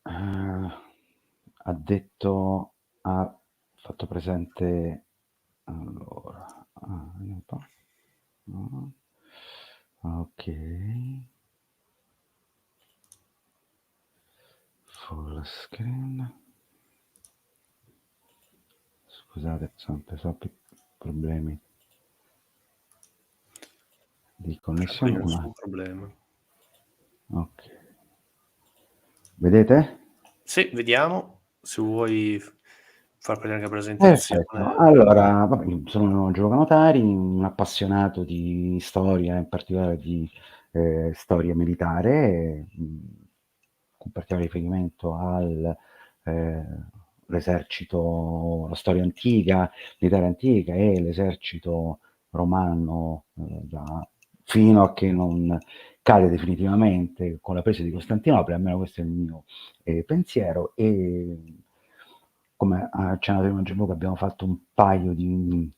ha detto, ha fatto presente, allora, vediamo un po'. No. Ok, full screen. Scusate, sono troppi problemi di connessione. Tranquillo, nessun problema. Ok, vedete? Sì, vediamo se vuoi far vedere la Perfetto. presentazione. Allora, vabbè, io sono Giovanni Notari, un appassionato di storia, in particolare di storia militare, con particolare riferimento al l'esercito, la storia antica, militare antica e l'esercito romano, fino a che non cade definitivamente con la presa di Costantinopoli, almeno questo è il mio pensiero. E come ha accennato prima Gianluca, abbiamo fatto un paio di,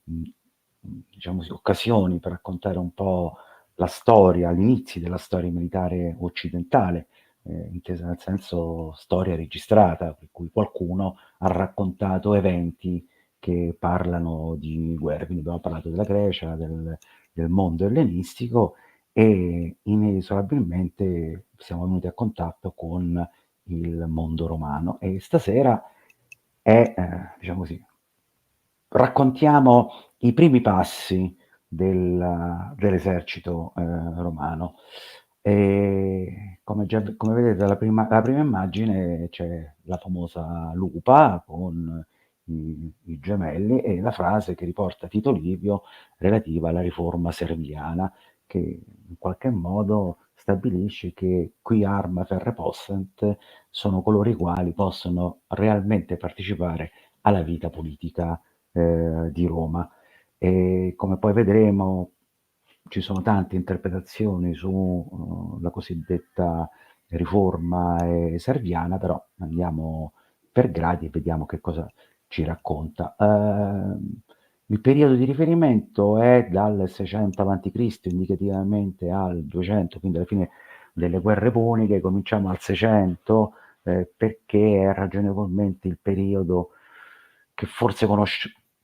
diciamo così, occasioni per raccontare un po' la storia, gli inizi della storia militare occidentale, intesa nel senso storia registrata, per cui qualcuno ha raccontato eventi che parlano di guerre. Quindi abbiamo parlato della Grecia, del mondo ellenistico e inesorabilmente siamo venuti a contatto con il mondo romano. E stasera è, diciamo così, raccontiamo i primi passi dell'esercito romano. E come vedete dalla prima immagine c'è la famosa lupa con i gemelli e la frase che riporta Tito Livio relativa alla riforma serviana, che in qualche modo stabilisce che qui arma ferre possent sono coloro i quali possono realmente partecipare alla vita politica di Roma. E come poi vedremo, ci sono tante interpretazioni su la cosiddetta riforma serviana, però andiamo per gradi e vediamo che cosa ci racconta. Il periodo di riferimento è dal 600 a.C. indicativamente al 200, quindi alla fine delle guerre puniche, cominciamo al 600 perché è ragionevolmente il periodo che forse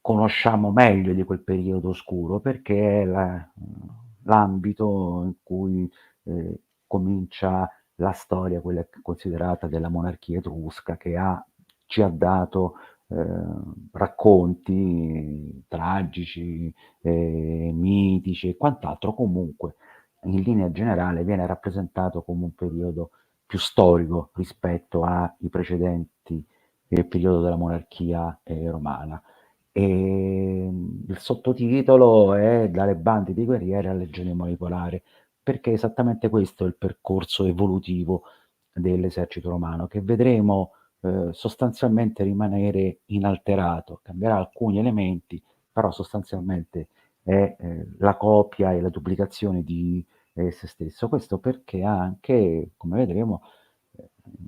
conosciamo meglio di quel periodo oscuro, perché è l'ambito in cui comincia la storia, quella considerata della monarchia etrusca, che ci ha dato racconti tragici, mitici e quant'altro. Comunque, in linea generale, viene rappresentato come un periodo più storico rispetto ai precedenti il periodo della monarchia romana. E il sottotitolo è Dalle bande di guerrieri alla legione molecolare, perché esattamente questo è il percorso evolutivo dell'esercito romano, che vedremo sostanzialmente rimanere inalterato, cambierà alcuni elementi, però sostanzialmente è la copia e la duplicazione di se stesso. Questo perché anche, come vedremo,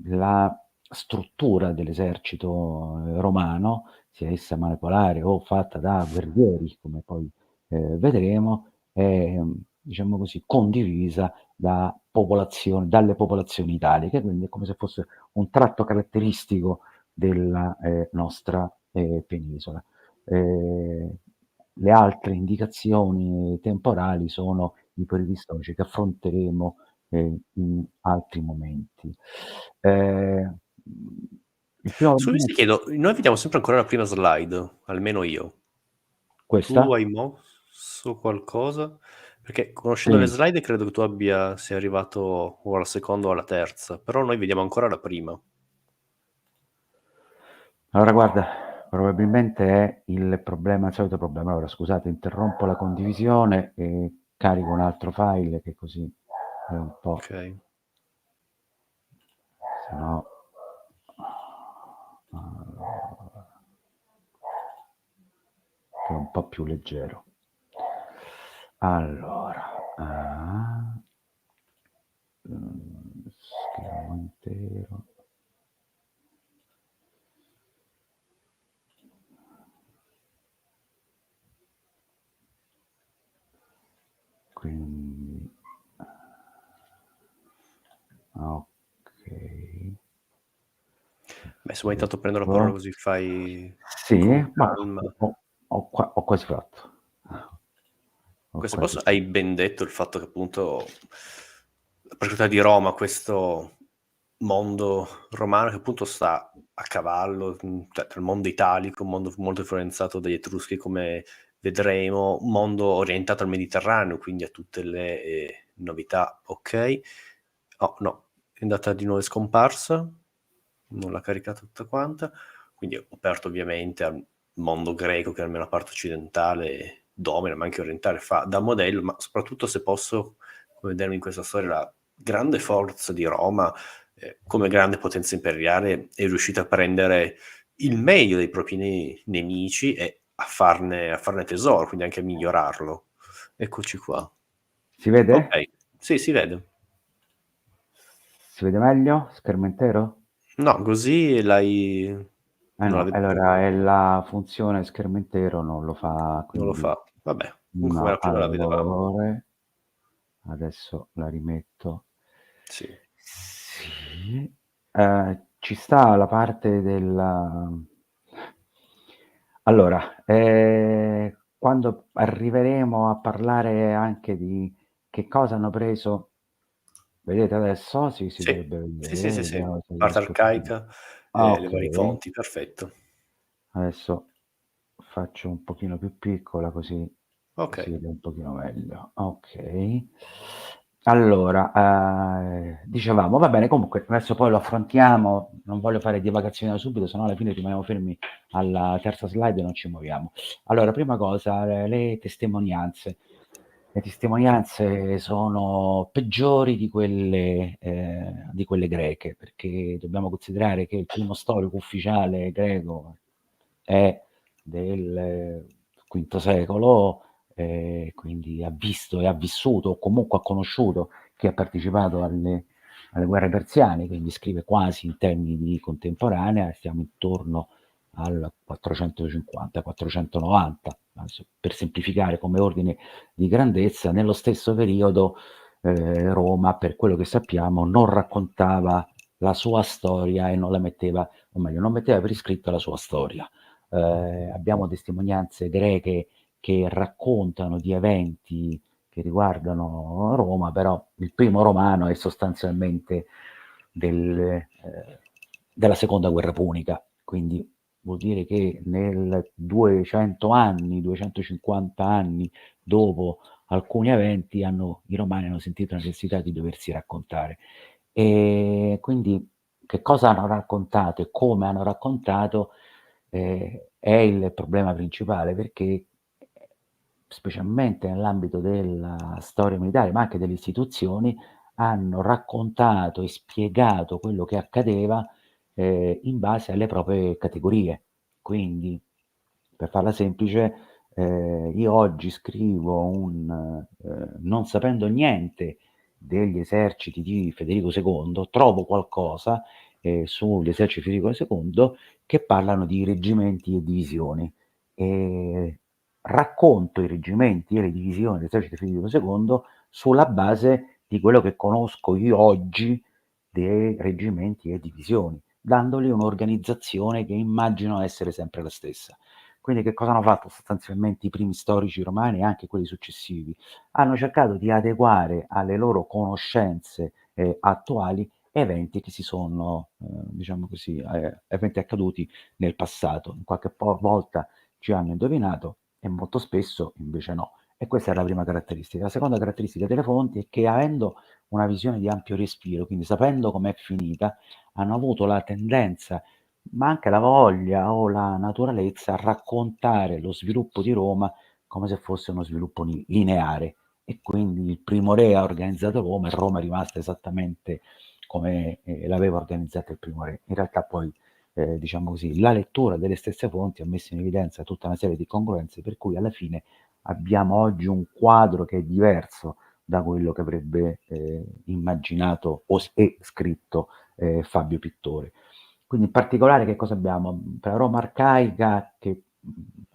la struttura dell'esercito romano, sia essa molecolare o fatta da guerrieri, come poi vedremo, è diciamo così, condivisa dalle popolazioni italiche, quindi è come se fosse un tratto caratteristico della nostra penisola. Eh, le altre indicazioni temporali sono i periodi storici che affronteremo in altri momenti. Eh, il primo Scusi se chiedo, noi vediamo sempre ancora la prima slide, almeno io. Tu questa? hai mosso qualcosa? Perché conoscendo le Sì. slide credo che tu sei arrivato o alla seconda o alla terza, però noi vediamo ancora la prima. Allora guarda, probabilmente è il solito problema. Allora scusate, interrompo la condivisione e carico un altro file che così è un po', Ok. se no, allora, che è un po' più leggero. Allora, schermo intero. Quindi, ok. Beh, se vuoi intanto prendo la parola Ecco. così fai con Sì, ma calma. ho quasi fatto. Ho Questo quasi posto hai fatto. ben detto il fatto che appunto la proprietà di Roma, questo mondo romano che appunto sta a cavallo, cioè tra il mondo italico, un mondo molto influenzato dagli Etruschi come vedremo, un mondo orientato al Mediterraneo, quindi a tutte le novità, ok. Oh no, è andata di nuovo è scomparsa, non l'ha caricata tutta quanta, quindi ho aperto ovviamente al mondo greco che almeno la parte occidentale domina, ma anche orientale fa da modello, ma soprattutto se posso vedermi in questa storia la grande forza di Roma come grande potenza imperiale è riuscita a prendere il meglio dei propri nemici e a farne tesoro, quindi anche a migliorarlo. Eccoci qua. Si vede? Ok, sì, si vede. Si vede meglio? Schermo intero? No, così l'hai... Eh non la no, vedo più. allora è la funzione schermo intero non lo fa, Non lo quindi fa. Vabbè, comunque come no. la prima la vedevamo. Allora, adesso la rimetto. Sì. Sì, ci sta la parte della allora, quando arriveremo a parlare anche di che cosa hanno preso, vedete adesso? Sì, si Sì, dovrebbe sì, sì, vedere, sì, sì. vediamo se Parte riesco più. arcaica, le varie Okay, fonti, perfetto. adesso faccio un pochino più piccola così si Okay. vede un pochino meglio. Okay. Allora, dicevamo va bene comunque adesso poi lo affrontiamo, non voglio fare divagazioni da subito, se no alla fine rimaniamo fermi alla terza slide e non ci muoviamo. Allora, prima cosa, le testimonianze. Le testimonianze sono peggiori di quelle greche, perché dobbiamo considerare che il primo storico ufficiale greco è del V secolo, quindi ha visto e ha vissuto o comunque ha conosciuto chi ha partecipato alle guerre persiane, quindi scrive quasi in termini di contemporanea, stiamo intorno al 450-490, per semplificare come ordine di grandezza. Nello stesso periodo Roma, per quello che sappiamo, non raccontava la sua storia e non la metteva, o meglio, non metteva per iscritto la sua storia. Abbiamo testimonianze greche che raccontano di eventi che riguardano Roma, però il primo romano è sostanzialmente della seconda guerra punica, quindi vuol dire che nel 200 anni, 250 anni dopo alcuni eventi i romani hanno sentito la necessità di doversi raccontare. E quindi che cosa hanno raccontato e come hanno raccontato è il problema principale, perché specialmente nell'ambito della storia militare, ma anche delle istituzioni, hanno raccontato e spiegato quello che accadeva in base alle proprie categorie. Quindi, per farla semplice, io oggi scrivo non sapendo niente degli eserciti di Federico II, trovo qualcosa sugli eserciti di Federico II che parlano di reggimenti e divisioni. E racconto i reggimenti e le divisioni dell'esercito di Federico II sulla base di quello che conosco io oggi dei reggimenti e divisioni, dandogli un'organizzazione che immagino essere sempre la stessa. Quindi che cosa hanno fatto sostanzialmente i primi storici romani e anche quelli successivi? Hanno cercato di adeguare alle loro conoscenze attuali eventi che si sono, diciamo così, eventi accaduti nel passato. In qualche volta ci hanno indovinato e molto spesso invece no. E questa è la prima caratteristica. La seconda caratteristica delle fonti è che avendo una visione di ampio respiro, quindi sapendo com'è finita, hanno avuto la tendenza, ma anche la voglia o la naturalezza a raccontare lo sviluppo di Roma come se fosse uno sviluppo lineare. E quindi il primo re ha organizzato Roma e Roma è rimasta esattamente come l'aveva organizzata il primo re. In realtà poi, diciamo così, la lettura delle stesse fonti ha messo in evidenza tutta una serie di incongruenze, per cui alla fine abbiamo oggi un quadro che è diverso da quello che avrebbe immaginato e scritto Fabio Pittore. Quindi in particolare che cosa abbiamo? Per la Roma arcaica che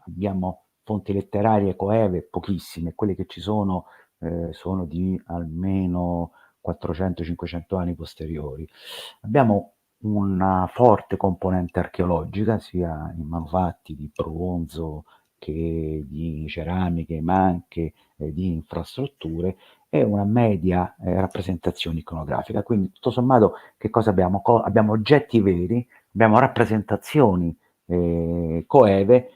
abbiamo fonti letterarie coeve, pochissime, quelle che ci sono di almeno 400-500 anni posteriori. Abbiamo una forte componente archeologica, sia in manufatti di bronzo che di ceramiche, ma anche di infrastrutture, e una media rappresentazione iconografica. Quindi, tutto sommato, che cosa abbiamo? Abbiamo oggetti veri, abbiamo rappresentazioni coeve,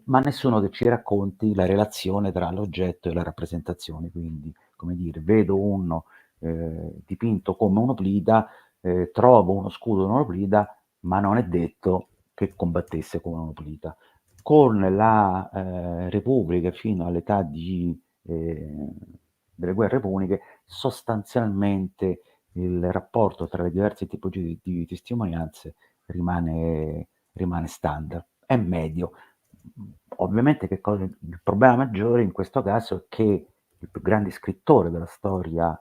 ma nessuno che ci racconti la relazione tra l'oggetto e la rappresentazione. Quindi, come dire, vedo uno dipinto come un'oplita, trovo uno scudo di un'oplita, ma non è detto che combattesse come un'oplita. Con la Repubblica, fino all'età delle guerre puniche, sostanzialmente il rapporto tra le diverse tipologie di testimonianze rimane standard, è medio. Ovviamente il problema maggiore in questo caso è che il più grande scrittore della storia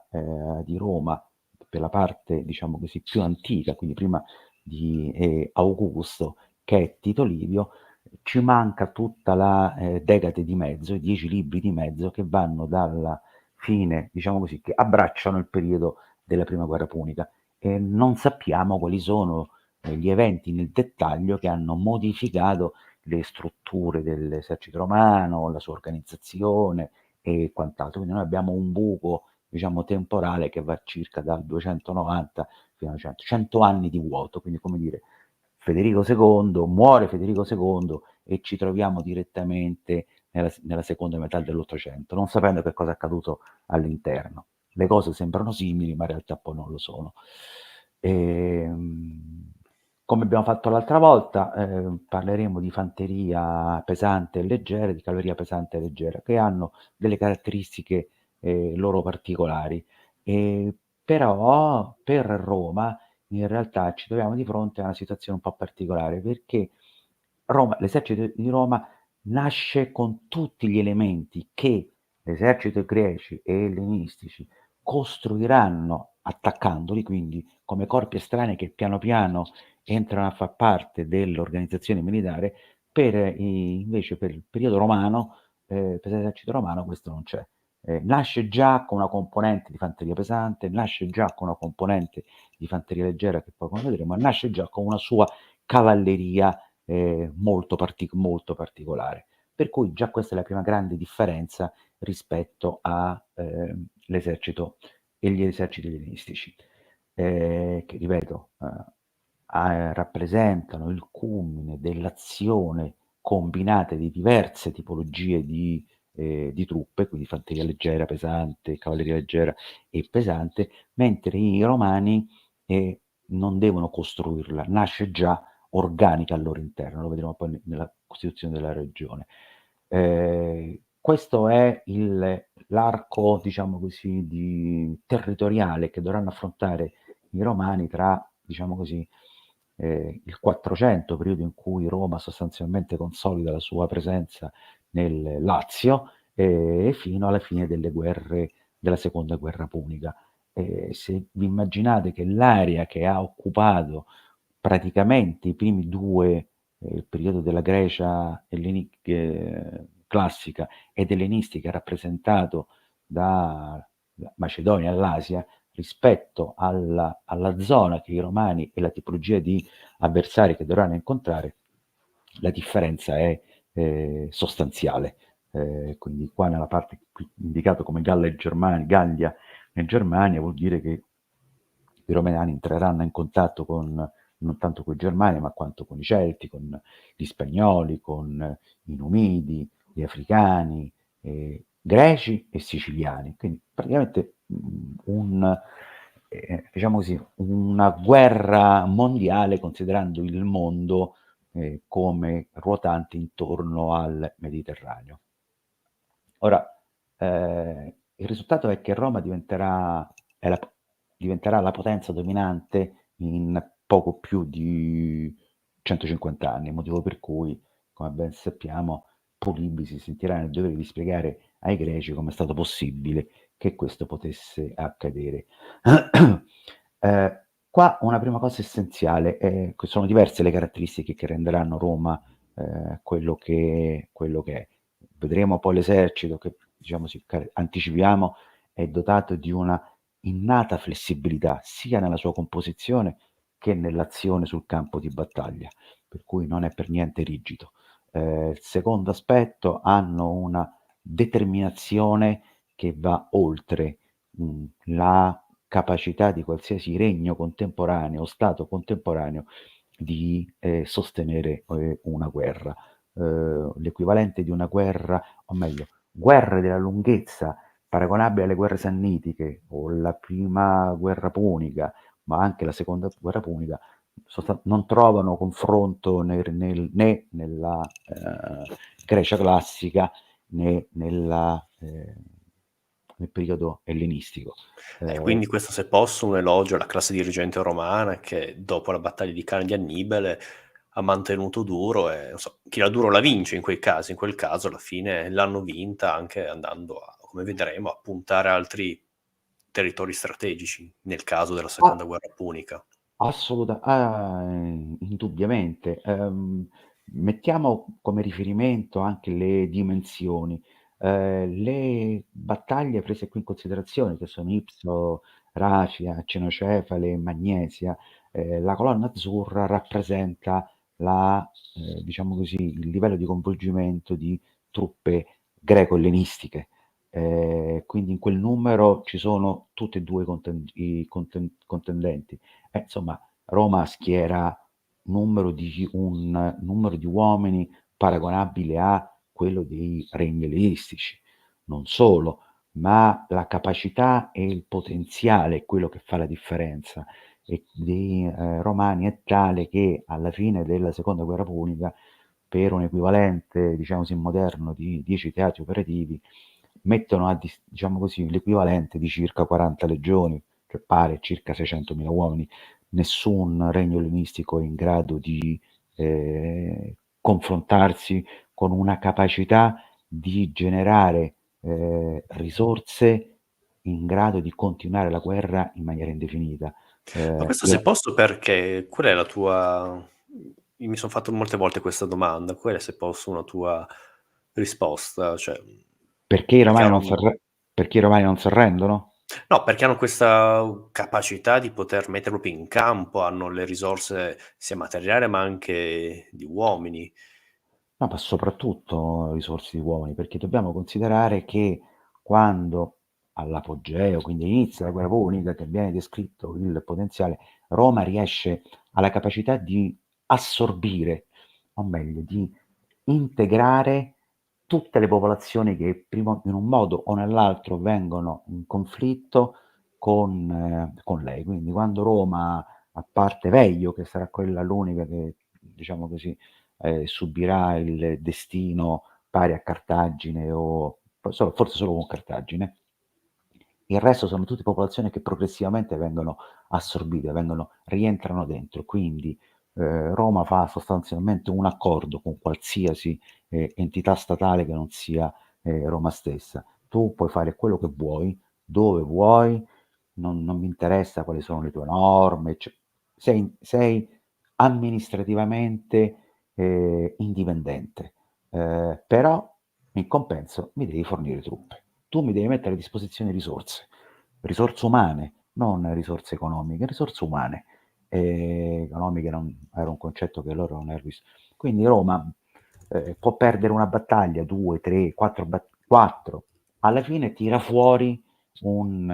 di Roma, per la parte diciamo così più antica, quindi prima di Augusto, che è Tito Livio, ci manca tutta la decade di mezzo, i 10 libri di mezzo che vanno dalla fine, diciamo così, che abbracciano il periodo della prima guerra punica, e non sappiamo quali sono gli eventi nel dettaglio che hanno modificato le strutture dell'esercito romano, la sua organizzazione e quant'altro. Quindi noi abbiamo un buco, diciamo, temporale che va circa dal 290 fino a 100 anni di vuoto. Quindi, come dire, Federico II, muore Federico II e ci troviamo direttamente nella seconda metà dell'Ottocento, non sapendo che cosa è accaduto all'interno. Le cose sembrano simili, ma in realtà poi non lo sono. Come abbiamo fatto l'altra volta, parleremo di fanteria pesante e leggera, di cavalleria pesante e leggera, che hanno delle caratteristiche loro particolari. Però per Roma in realtà ci troviamo di fronte a una situazione un po' particolare, perché l'esercito di Roma nasce con tutti gli elementi che l'esercito greci e ellenistici costruiranno attaccandoli, quindi come corpi estranei che piano piano entrano a far parte dell'organizzazione militare. Invece per il periodo romano, per l'esercito romano questo non c'è. Nasce già con una componente di fanteria pesante, nasce già con una componente di fanteria leggera, che poi come vedremo, ma nasce già con una sua cavalleria molto particolare. Per cui già questa è la prima grande differenza rispetto all'esercito e gli eserciti ellenistici, che ripeto, rappresentano il culmine dell'azione combinata di diverse tipologie di truppe, quindi fanteria leggera, pesante, cavalleria leggera e pesante, mentre i romani non devono costruirla, nasce già organica al loro interno, lo vedremo poi nella costituzione della regione. Questo è l'arco, diciamo così, territoriale che dovranno affrontare i romani tra, diciamo così, il 400, periodo in cui Roma sostanzialmente consolida la sua presenza nel Lazio, fino alla fine della seconda guerra punica. Se vi immaginate che l'area che ha occupato praticamente i primi due, il periodo della Grecia classica ed ellenistica, rappresentato da Macedonia all'Asia, rispetto alla zona che i romani e la tipologia di avversari che dovranno incontrare, la differenza è sostanziale. Quindi qua nella parte qui indicata come Gallia in Germania vuol dire che i romani entreranno in contatto non tanto con i germani, ma quanto con i celti, con gli spagnoli, con i numidi, gli africani, greci e siciliani. Quindi praticamente diciamo così, una guerra mondiale, considerando il mondo come ruotante intorno al Mediterraneo. Ora, il risultato è che Roma diventerà la potenza dominante in poco più di 150 anni, motivo per cui, come ben sappiamo, Polibio si sentirà nel dovere di spiegare ai greci come è stato possibile che questo potesse accadere. Qua una prima cosa essenziale è che sono diverse le caratteristiche che renderanno Roma quello che è. Vedremo poi l'esercito che, diciamo, anticipiamo, è dotato di una innata flessibilità sia nella sua composizione che nell'azione sul campo di battaglia, per cui non è per niente rigido. Il secondo aspetto, hanno una determinazione che va oltre la capacità di qualsiasi regno contemporaneo o stato contemporaneo di sostenere una guerra. L'equivalente di una guerra, o meglio, guerre della lunghezza paragonabili alle guerre sannitiche o la prima guerra punica, ma anche la seconda guerra punica, non trovano confronto né nella Grecia classica né nel periodo ellenistico. E quindi questo, se posso, un elogio alla classe dirigente romana che dopo la battaglia di Cannae di Annibale ha mantenuto duro e non so, chi la duro la vince in quei casi. In quel caso alla fine l'hanno vinta anche andando a, come vedremo, a puntare altri territori strategici nel caso della seconda guerra punica. Indubbiamente. Mettiamo come riferimento anche le dimensioni. Le battaglie prese qui in considerazione, che sono Ipso, Racia, Cinocefale, Magnesia, la colonna azzurra rappresenta diciamo così, il livello di coinvolgimento di truppe greco-ellenistiche. Quindi in quel numero ci sono tutti e due i contendenti. Insomma, Roma schiera un numero di uomini paragonabile a quello dei regni ellenistici. Non solo, ma la capacità e il potenziale è quello che fa la differenza. E dei romani è tale che alla fine della seconda guerra punica, per un equivalente, diciamo così, moderno di 10 teatri operativi, mettono diciamo così, l'equivalente di circa 40 legioni, cioè pare circa 600.000 uomini. Nessun regno ellenistico è in grado di confrontarsi con una capacità di generare risorse in grado di continuare la guerra in maniera indefinita. Ma questo, Io se posso, perché qual è la tua... Io mi sono fatto molte volte questa domanda, qual è, se posso, una tua risposta? Cioè, perché i perché romani hanno... perché i romani non si arrendono? No, perché hanno questa capacità di poter mettere proprio in campo, hanno le risorse sia materiali ma anche di uomini. No, ma soprattutto risorse di uomini, perché dobbiamo considerare che quando all'apogeo, quindi all'inizio della guerra punica, che viene descritto il potenziale, Roma riesce alla capacità di assorbire, o meglio, di integrare tutte le popolazioni che prima, in un modo o nell'altro vengono in conflitto con lei. Quindi quando Roma, a parte Veio, che sarà quella l'unica che, diciamo così, subirà il destino pari a Cartagine o forse solo con Cartagine. Il resto sono tutte popolazioni che progressivamente vengono assorbite, rientrano dentro. Quindi Roma fa sostanzialmente un accordo con qualsiasi entità statale che non sia Roma stessa. Tu puoi fare quello che vuoi, dove vuoi, non mi interessa quali sono le tue norme, sei amministrativamente indipendente, però in compenso mi devi fornire truppe. Tu mi devi mettere a disposizione risorse umane, non risorse economiche, risorse umane. Economiche era un concetto che loro non erano visto. Quindi Roma può perdere una battaglia, 2, 3, 4, 4, alla fine tira fuori un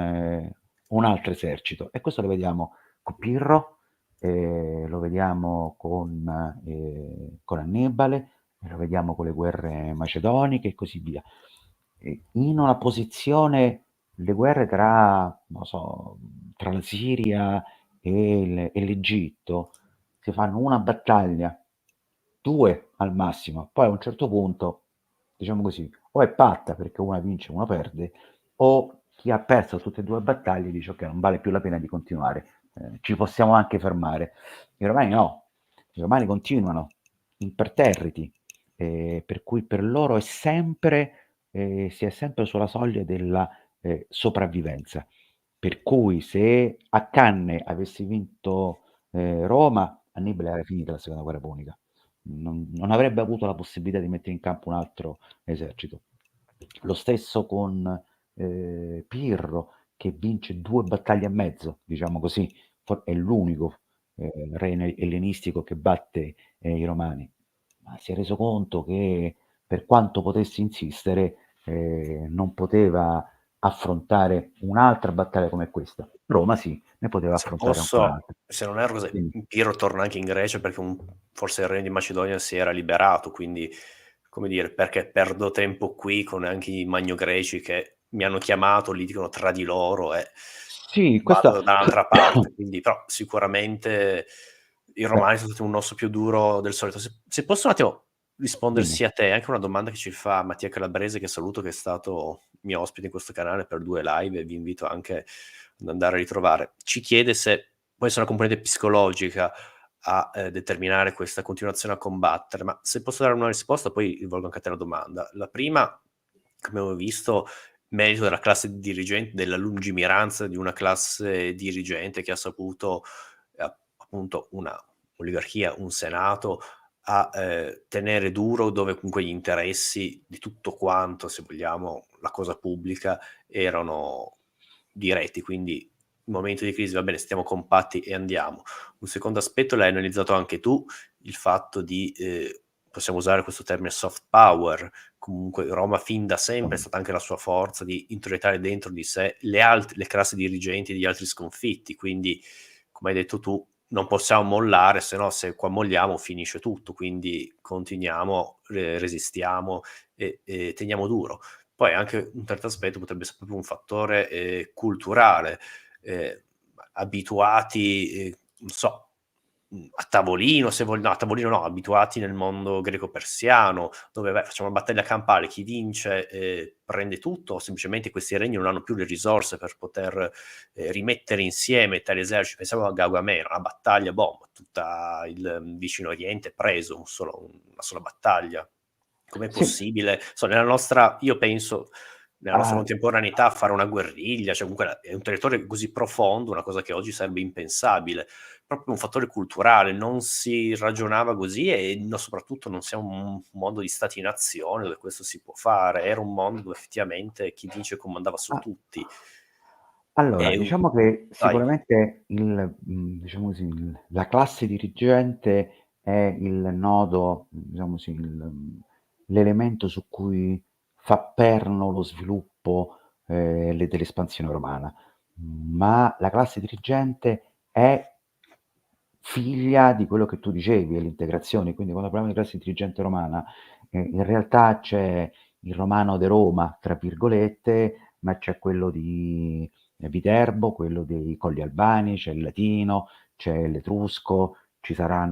altro esercito. E questo lo vediamo con Pirro, lo vediamo con Annibale, lo vediamo con le guerre macedoniche e così via. In una posizione, le guerre non so, tra la Siria e l'Egitto, si fanno una battaglia, 2 al massimo, poi a un certo punto, diciamo così, o è patta perché una vince e una perde, o chi ha perso tutte e 2 battaglie dice: "Okay, non vale più la pena di continuare, ci possiamo anche fermare". I romani no, i romani continuano imperterriti, per cui per loro si è sempre sulla soglia della sopravvivenza. Per cui se a Canne avesse vinto Roma, Annibale era finita la seconda guerra punica. Non avrebbe avuto la possibilità di mettere in campo un altro esercito. Lo stesso con Pirro, che vince 2 battaglie e mezzo, diciamo così, è l'unico re ellenistico che batte i Romani, ma si è reso conto che per quanto potesse insistere non poteva affrontare un'altra battaglia come questa. Roma sì, ne poteva Se affrontare ancora posso, altre. se non erro, cos'è? Quindi, Piro torna anche in Grecia perché forse il re di Macedonia si era liberato, quindi, come dire, perché perdo tempo qui con anche i magnogreci che mi hanno chiamato, litigano tra di loro e sì, vado questo da un'altra parte. Quindi, però, sicuramente i beh, romani sono stati un osso più duro del solito. Se posso un attimo rispondere dimmi. sia a te, anche una domanda che ci fa Mattia Calabrese, che saluto, che è stato mio ospite in questo canale per 2 live, e vi invito anche ad andare a ritrovare. Ci chiede se può essere una componente psicologica a determinare questa continuazione a combattere, ma se posso dare una risposta, poi rivolgo anche a te la domanda. La prima, come avevo visto, merito della classe dirigente, della lungimiranza di una classe dirigente che ha saputo, appunto, una oligarchia, un senato, a tenere duro dove comunque gli interessi di tutto quanto, se vogliamo, la cosa pubblica erano diretti, quindi in momento di crisi va bene, stiamo compatti e andiamo. Un secondo aspetto l'hai analizzato anche tu, il fatto di, possiamo usare questo termine soft power, comunque Roma fin da sempre è stata anche la sua forza di introiettare dentro di sé le classi dirigenti degli altri sconfitti, quindi come hai detto tu non possiamo mollare, se no se qua molliamo finisce tutto, quindi continuiamo, resistiamo e teniamo duro. Poi anche un terzo aspetto potrebbe essere proprio un fattore culturale, abituati, non so, a tavolino, se no, a tavolino no, abituati nel mondo greco-persiano, dove facciamo una battaglia campale, chi vince prende tutto, o semplicemente questi regni non hanno più le risorse per poter rimettere insieme tali eserciti. Pensiamo a Gaugamela, una battaglia, boh, tutta il vicino Oriente preso, una sola battaglia. Com'è Sì, possibile? Nella nostra, io penso, nella nostra ah, contemporaneità, fare una guerriglia, cioè comunque è un territorio così profondo, una cosa che oggi sarebbe impensabile, proprio un fattore culturale, non si ragionava così e soprattutto non siamo un mondo di stati-nazione dove questo si può fare, era un mondo dove effettivamente chi vince comandava su ah, tutti. allora, E, diciamo che vai. sicuramente diciamo così, la classe dirigente è il nodo, diciamo così, l'elemento su cui fa perno lo sviluppo dell'espansione romana. Ma la classe dirigente è figlia di quello che tu dicevi, è l'integrazione. Quindi quando parliamo di classe dirigente romana, in realtà c'è il romano de Roma, tra virgolette, ma c'è quello di Viterbo, quello dei Colli Albani, c'è il latino, c'è l'etrusco, ci sarà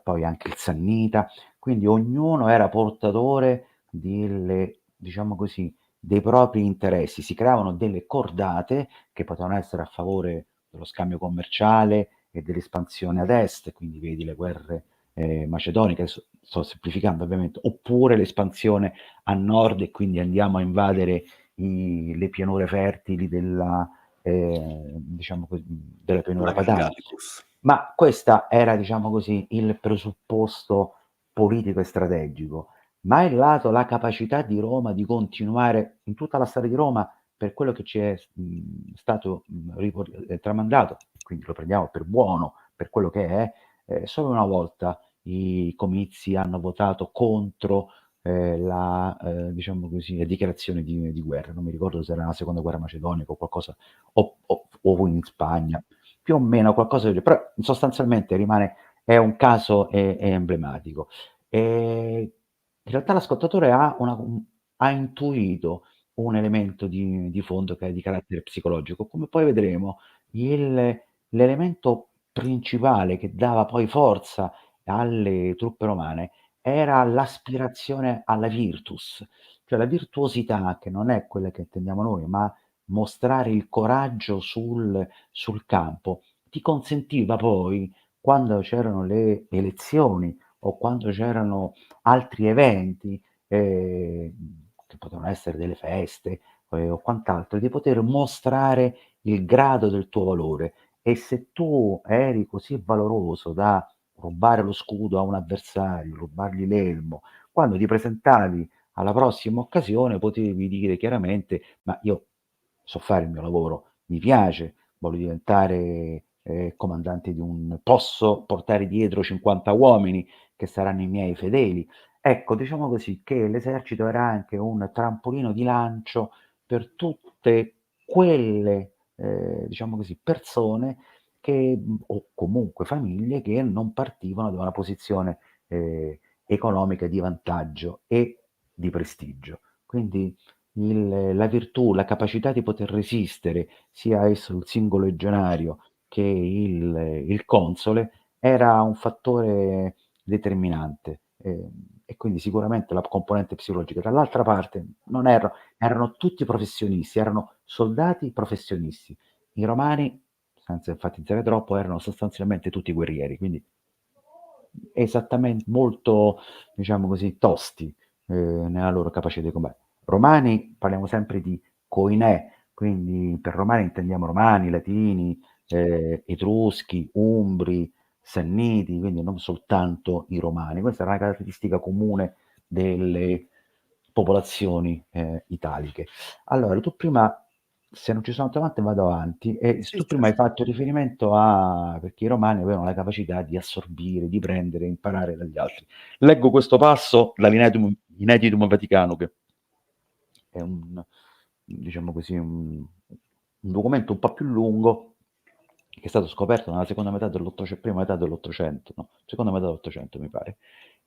poi anche il sannita, quindi ognuno era portatore diciamo così, dei propri interessi, si creavano delle cordate che potevano essere a favore dello scambio commerciale e dell'espansione ad est, quindi vedi le guerre macedoniche, sto semplificando ovviamente, oppure l'espansione a nord e quindi andiamo a invadere le pianure fertili diciamo così, della pianura La padana. Gallicus. Ma questo era, diciamo così, il presupposto politico e strategico. Ma è lato la capacità di Roma di continuare in tutta la storia di Roma per quello che ci è stato tramandato, quindi lo prendiamo per buono, per quello che è, solo una volta i comizi hanno votato contro diciamo così, la dichiarazione di guerra. Non mi ricordo se era la seconda guerra macedonica o qualcosa, o in Spagna, più o meno qualcosa del genere, però sostanzialmente rimane, è un caso è emblematico. E in realtà l'ascoltatore ha intuito un elemento di fondo che è di carattere psicologico. Come poi vedremo, l'elemento principale che dava poi forza alle truppe romane era l'aspirazione alla virtus, cioè la virtuosità che non è quella che intendiamo noi, ma mostrare il coraggio sul campo, ti consentiva poi, quando c'erano le elezioni o quando c'erano altri eventi, che potevano essere delle feste, o quant'altro, di poter mostrare il grado del tuo valore. E se tu eri così valoroso da rubare lo scudo a un avversario, rubargli l'elmo, quando ti presentavi alla prossima occasione potevi dire chiaramente: "Ma io so fare il mio lavoro, mi piace, voglio diventare comandante posso portare dietro 50 uomini che saranno i miei fedeli. Ecco, diciamo così, che l'esercito era anche un trampolino di lancio per tutte quelle, diciamo così, persone che, o comunque famiglie che non partivano da una posizione economica di vantaggio e di prestigio. Quindi la virtù, la capacità di poter resistere, sia esso il singolo legionario che il console, era un fattore determinante. E quindi sicuramente la componente psicologica. Dall'altra parte non erano tutti professionisti, erano soldati professionisti. I romani, senza enfatizzare troppo, erano sostanzialmente tutti guerrieri, quindi esattamente molto, diciamo così, tosti nella loro capacità di combattere. Romani, parliamo sempre di koiné, quindi per romani intendiamo romani, latini, etruschi, umbri, sanniti, quindi non soltanto i romani. Questa è una caratteristica comune delle popolazioni italiche. Allora, tu prima, se non ci sono domande vado avanti, Sì, tu prima hai certo. fatto riferimento a perché i romani avevano la capacità di assorbire, di prendere, imparare dagli altri. Leggo questo passo dall'Ineditum Vaticano, che è diciamo così, un documento un po' più lungo, che è stato scoperto nella seconda metà dell'Ottocento, prima metà dell'Ottocento, no, seconda metà dell'Ottocento mi pare.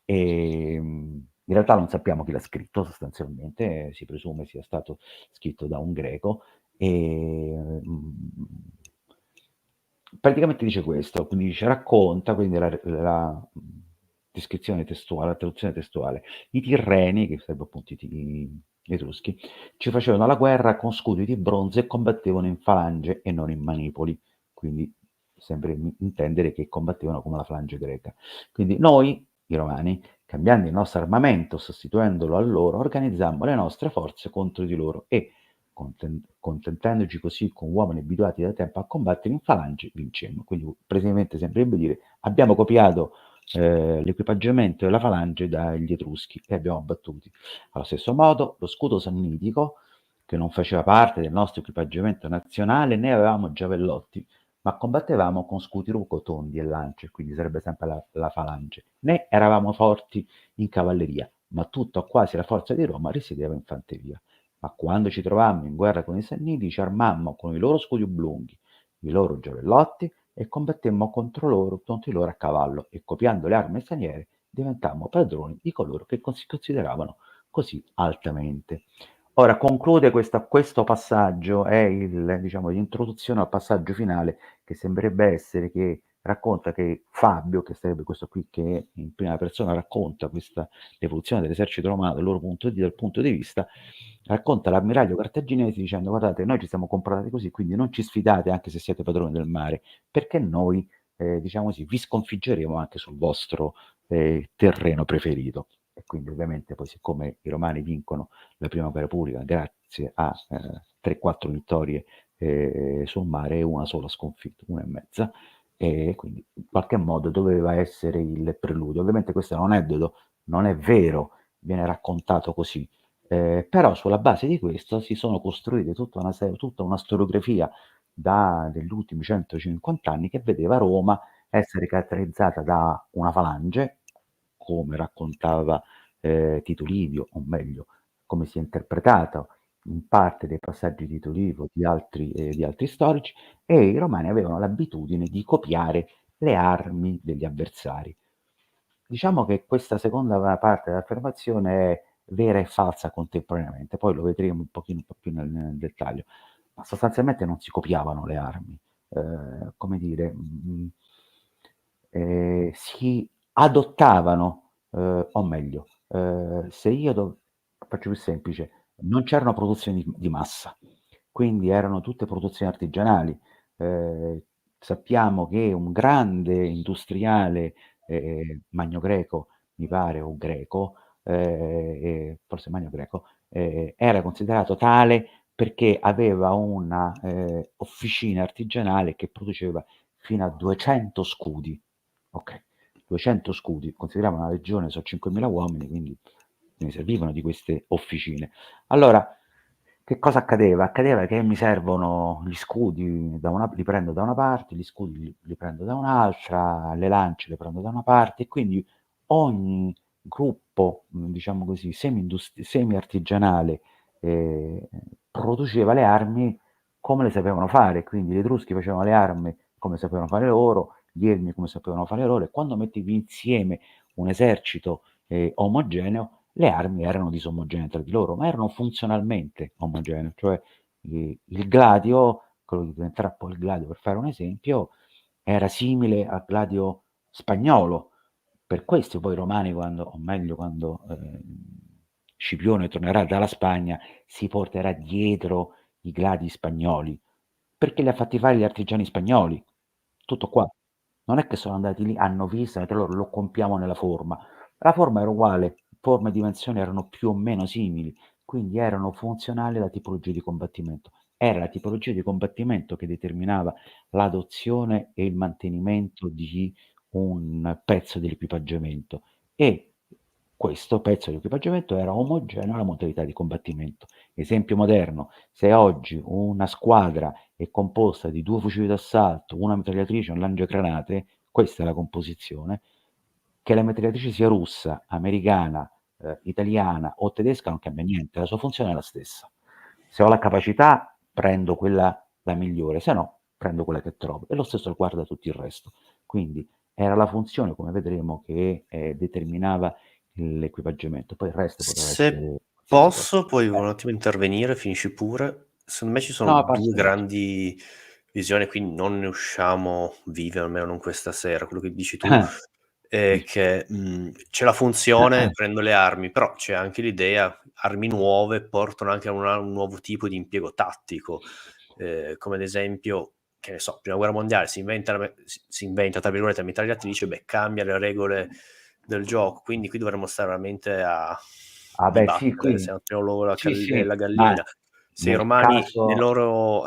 In realtà non sappiamo chi l'ha scritto sostanzialmente, si presume sia stato scritto da un greco, e praticamente dice questo, quindi dice, racconta, quindi la descrizione testuale, la traduzione testuale, i Tirreni, che sarebbero appunto gli Etruschi, ci facevano la guerra con scudi di bronzo e combattevano in falange e non in manipoli, quindi sembra intendere che combattevano come la falange greca. Quindi noi, i romani, cambiando il nostro armamento, sostituendolo a loro, organizzammo le nostre forze contro di loro e, contentandoci così con uomini abituati da tempo a combattere in falange, vincemmo. Quindi praticamente sembrerebbe dire abbiamo copiato l'equipaggiamento della falange dagli Etruschi e abbiamo battuti. Allo stesso modo, lo scudo sannitico, che non faceva parte del nostro equipaggiamento nazionale, né avevamo giavellotti, ma combattevamo con scudi rotondi e lance, quindi sarebbe sempre la falange, né eravamo forti in cavalleria, ma tutta o quasi la forza di Roma risiedeva in fanteria. Ma quando ci trovammo in guerra con i Sanniti, ci armammo con i loro scudi oblunghi, i loro giavellotti e combattemmo contro di loro a cavallo e copiando le armi straniere diventammo padroni di coloro che si consideravano così altamente. Ora conclude questo passaggio, è diciamo, l'introduzione al passaggio finale che sembrerebbe essere che racconta che Fabio, che sarebbe questo qui che in prima persona racconta questa l'evoluzione dell'esercito romano dal punto di vista, racconta l'ammiraglio cartaginese dicendo guardate noi ci siamo comportati così, quindi non ci sfidate anche se siete padroni del mare, perché noi diciamo così, vi sconfiggeremo anche sul vostro terreno preferito. E quindi ovviamente poi siccome i romani vincono la prima guerra pubblica grazie a 3-4 vittorie sul mare e una sola sconfitta, una e mezza, e quindi in qualche modo doveva essere il preludio. Ovviamente questo è un aneddoto, non è vero, viene raccontato così, però sulla base di questo si sono costruite tutta una storiografia degli ultimi 150 anni che vedeva Roma essere caratterizzata da una falange, come raccontava Tito Livio, o meglio, come si è interpretato in parte dei passaggi di Tito Livio, di altri storici, e i romani avevano l'abitudine di copiare le armi degli avversari. Diciamo che questa seconda parte dell'affermazione è vera e falsa contemporaneamente, poi lo vedremo un po' più nel dettaglio, ma sostanzialmente non si copiavano le armi, come dire, si adottavano, o meglio, se io faccio più semplice, non c'erano produzioni di massa, quindi erano tutte produzioni artigianali. Ehm, Sappiamo che un grande industriale, Magno Greco, mi pare, o greco, forse Magno Greco, era considerato tale perché aveva una, officina artigianale che produceva fino a 200 scudi. Okay, 200 scudi, consideriamo una legione so' 5.000 uomini, quindi ne servivano di queste officine. Allora, Che cosa accadeva? Accadeva che mi servono gli scudi li prendo da una parte, gli scudi li prendo da un'altra, le lance le prendo da una parte e quindi ogni gruppo, diciamo così, semi-artigianale, produceva le armi come le sapevano fare. Quindi gli Etruschi facevano le armi come sapevano fare loro, gli Elmi come sapevano fare loro, e quando mettevi insieme un esercito omogeneo, le armi erano disomogenee tra di loro, ma erano funzionalmente omogenee, cioè il gladio, quello che diventerà poi il gladio per fare un esempio, era simile al gladio spagnolo. Per questo poi i romani, quando, o meglio quando Scipione tornerà dalla Spagna, si porterà dietro i gladi spagnoli, perché li ha fatti fare gli artigiani spagnoli. Tutto qua. Non è che sono andati lì, hanno visto, hanno detto loro lo compiamo nella forma. La forma era uguale, forma e dimensioni erano più o meno simili, quindi erano funzionali alla tipologia di combattimento. Era la tipologia di combattimento che determinava l'adozione e il mantenimento di un pezzo dell'equipaggiamento, e questo pezzo di equipaggiamento era omogeneo alla modalità di combattimento. Esempio moderno: se oggi una squadra è composta di 2 fucili d'assalto, una mitragliatrice e un lanciagranate, questa è la composizione, che la mitragliatrice sia russa, americana, italiana o tedesca non cambia niente, la sua funzione è la stessa. Se ho la capacità prendo quella la migliore, se no prendo quella che trovo, e lo stesso riguarda tutto il resto. Quindi era la funzione, come vedremo, che determinava l'equipaggiamento, poi il resto poteva Se essere qualsiasi cosa. posso, poi un attimo intervenire, finisci pure. Secondo me ci sono No, 2 parti. grandi visioni, quindi non ne usciamo vivi, almeno non questa sera. Quello che dici tu è Dici. che, c'è la funzione, prendo le armi, però c'è anche l'idea, armi nuove portano anche a un nuovo tipo di impiego tattico, come ad esempio, che ne so, prima guerra mondiale si inventa, tra virgolette, "la mitragliatrice", beh, cambia le regole del gioco, quindi qui dovremmo stare veramente a Ah beh sì, dibattere qui se è un primo l'uovo sì, e sì, la ma gallina. Se i nel romani caso nel loro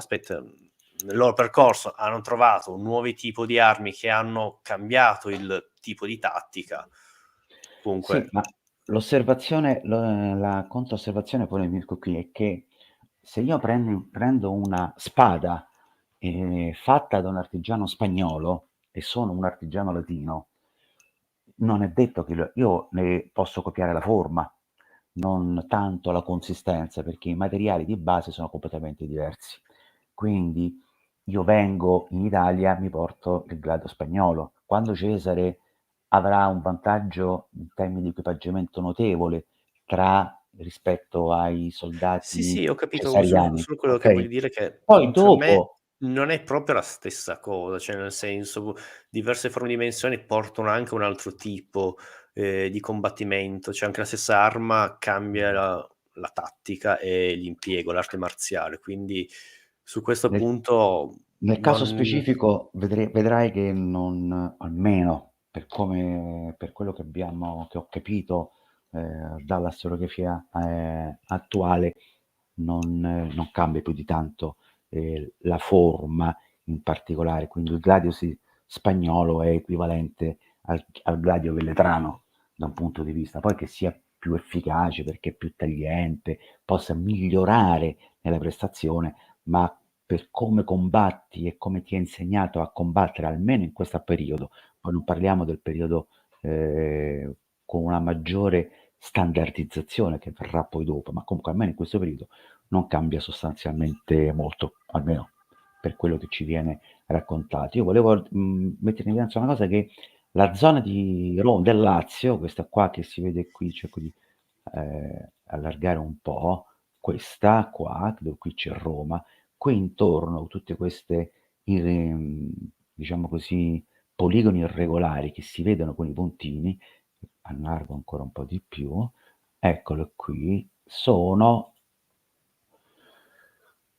percorso hanno trovato un nuovi tipo di armi che hanno cambiato il tipo di tattica, sì, comunque ma la controosservazione poi qui è che se io prendo una spada fatta da un artigiano spagnolo e sono un artigiano latino, non è detto che io ne posso copiare la forma, non tanto la consistenza, perché i materiali di base sono completamente diversi. Quindi io vengo in Italia, mi porto il glado spagnolo. Quando Cesare avrà un vantaggio in termini di equipaggiamento notevole rispetto ai sì, soldati sì, ho capito cesariani, solo quello che okay? voglio dire che, Poi secondo me dopo non è proprio la stessa cosa, cioè nel senso, diverse forme di dimensioni portano anche un altro tipo, di combattimento, cioè anche la stessa arma cambia la tattica e l'impiego, l'arte marziale, quindi su questo nel punto nel caso non specifico vedrai che non, almeno per quello che ho capito, dalla storiografia, attuale, non cambia più di tanto, la forma in particolare. Quindi il gladio spagnolo è equivalente al gladio velletrano da un punto di vista, poi che sia più efficace perché è più tagliente, possa migliorare nella prestazione, ma per come combatti e come ti è insegnato a combattere, almeno in questo periodo, poi non parliamo del periodo con una maggiore standardizzazione che verrà poi dopo, ma comunque almeno in questo periodo non cambia sostanzialmente molto, almeno per quello che ci viene raccontato. Io volevo mettere in evidenza una cosa, che la zona del Lazio, questa qua che si vede qui, cerco di allargare un po', questa qua, dove qui c'è Roma, qui intorno tutte queste, diciamo così, poligoni irregolari che si vedono con i puntini, allargo ancora un po' di più, eccolo qui, sono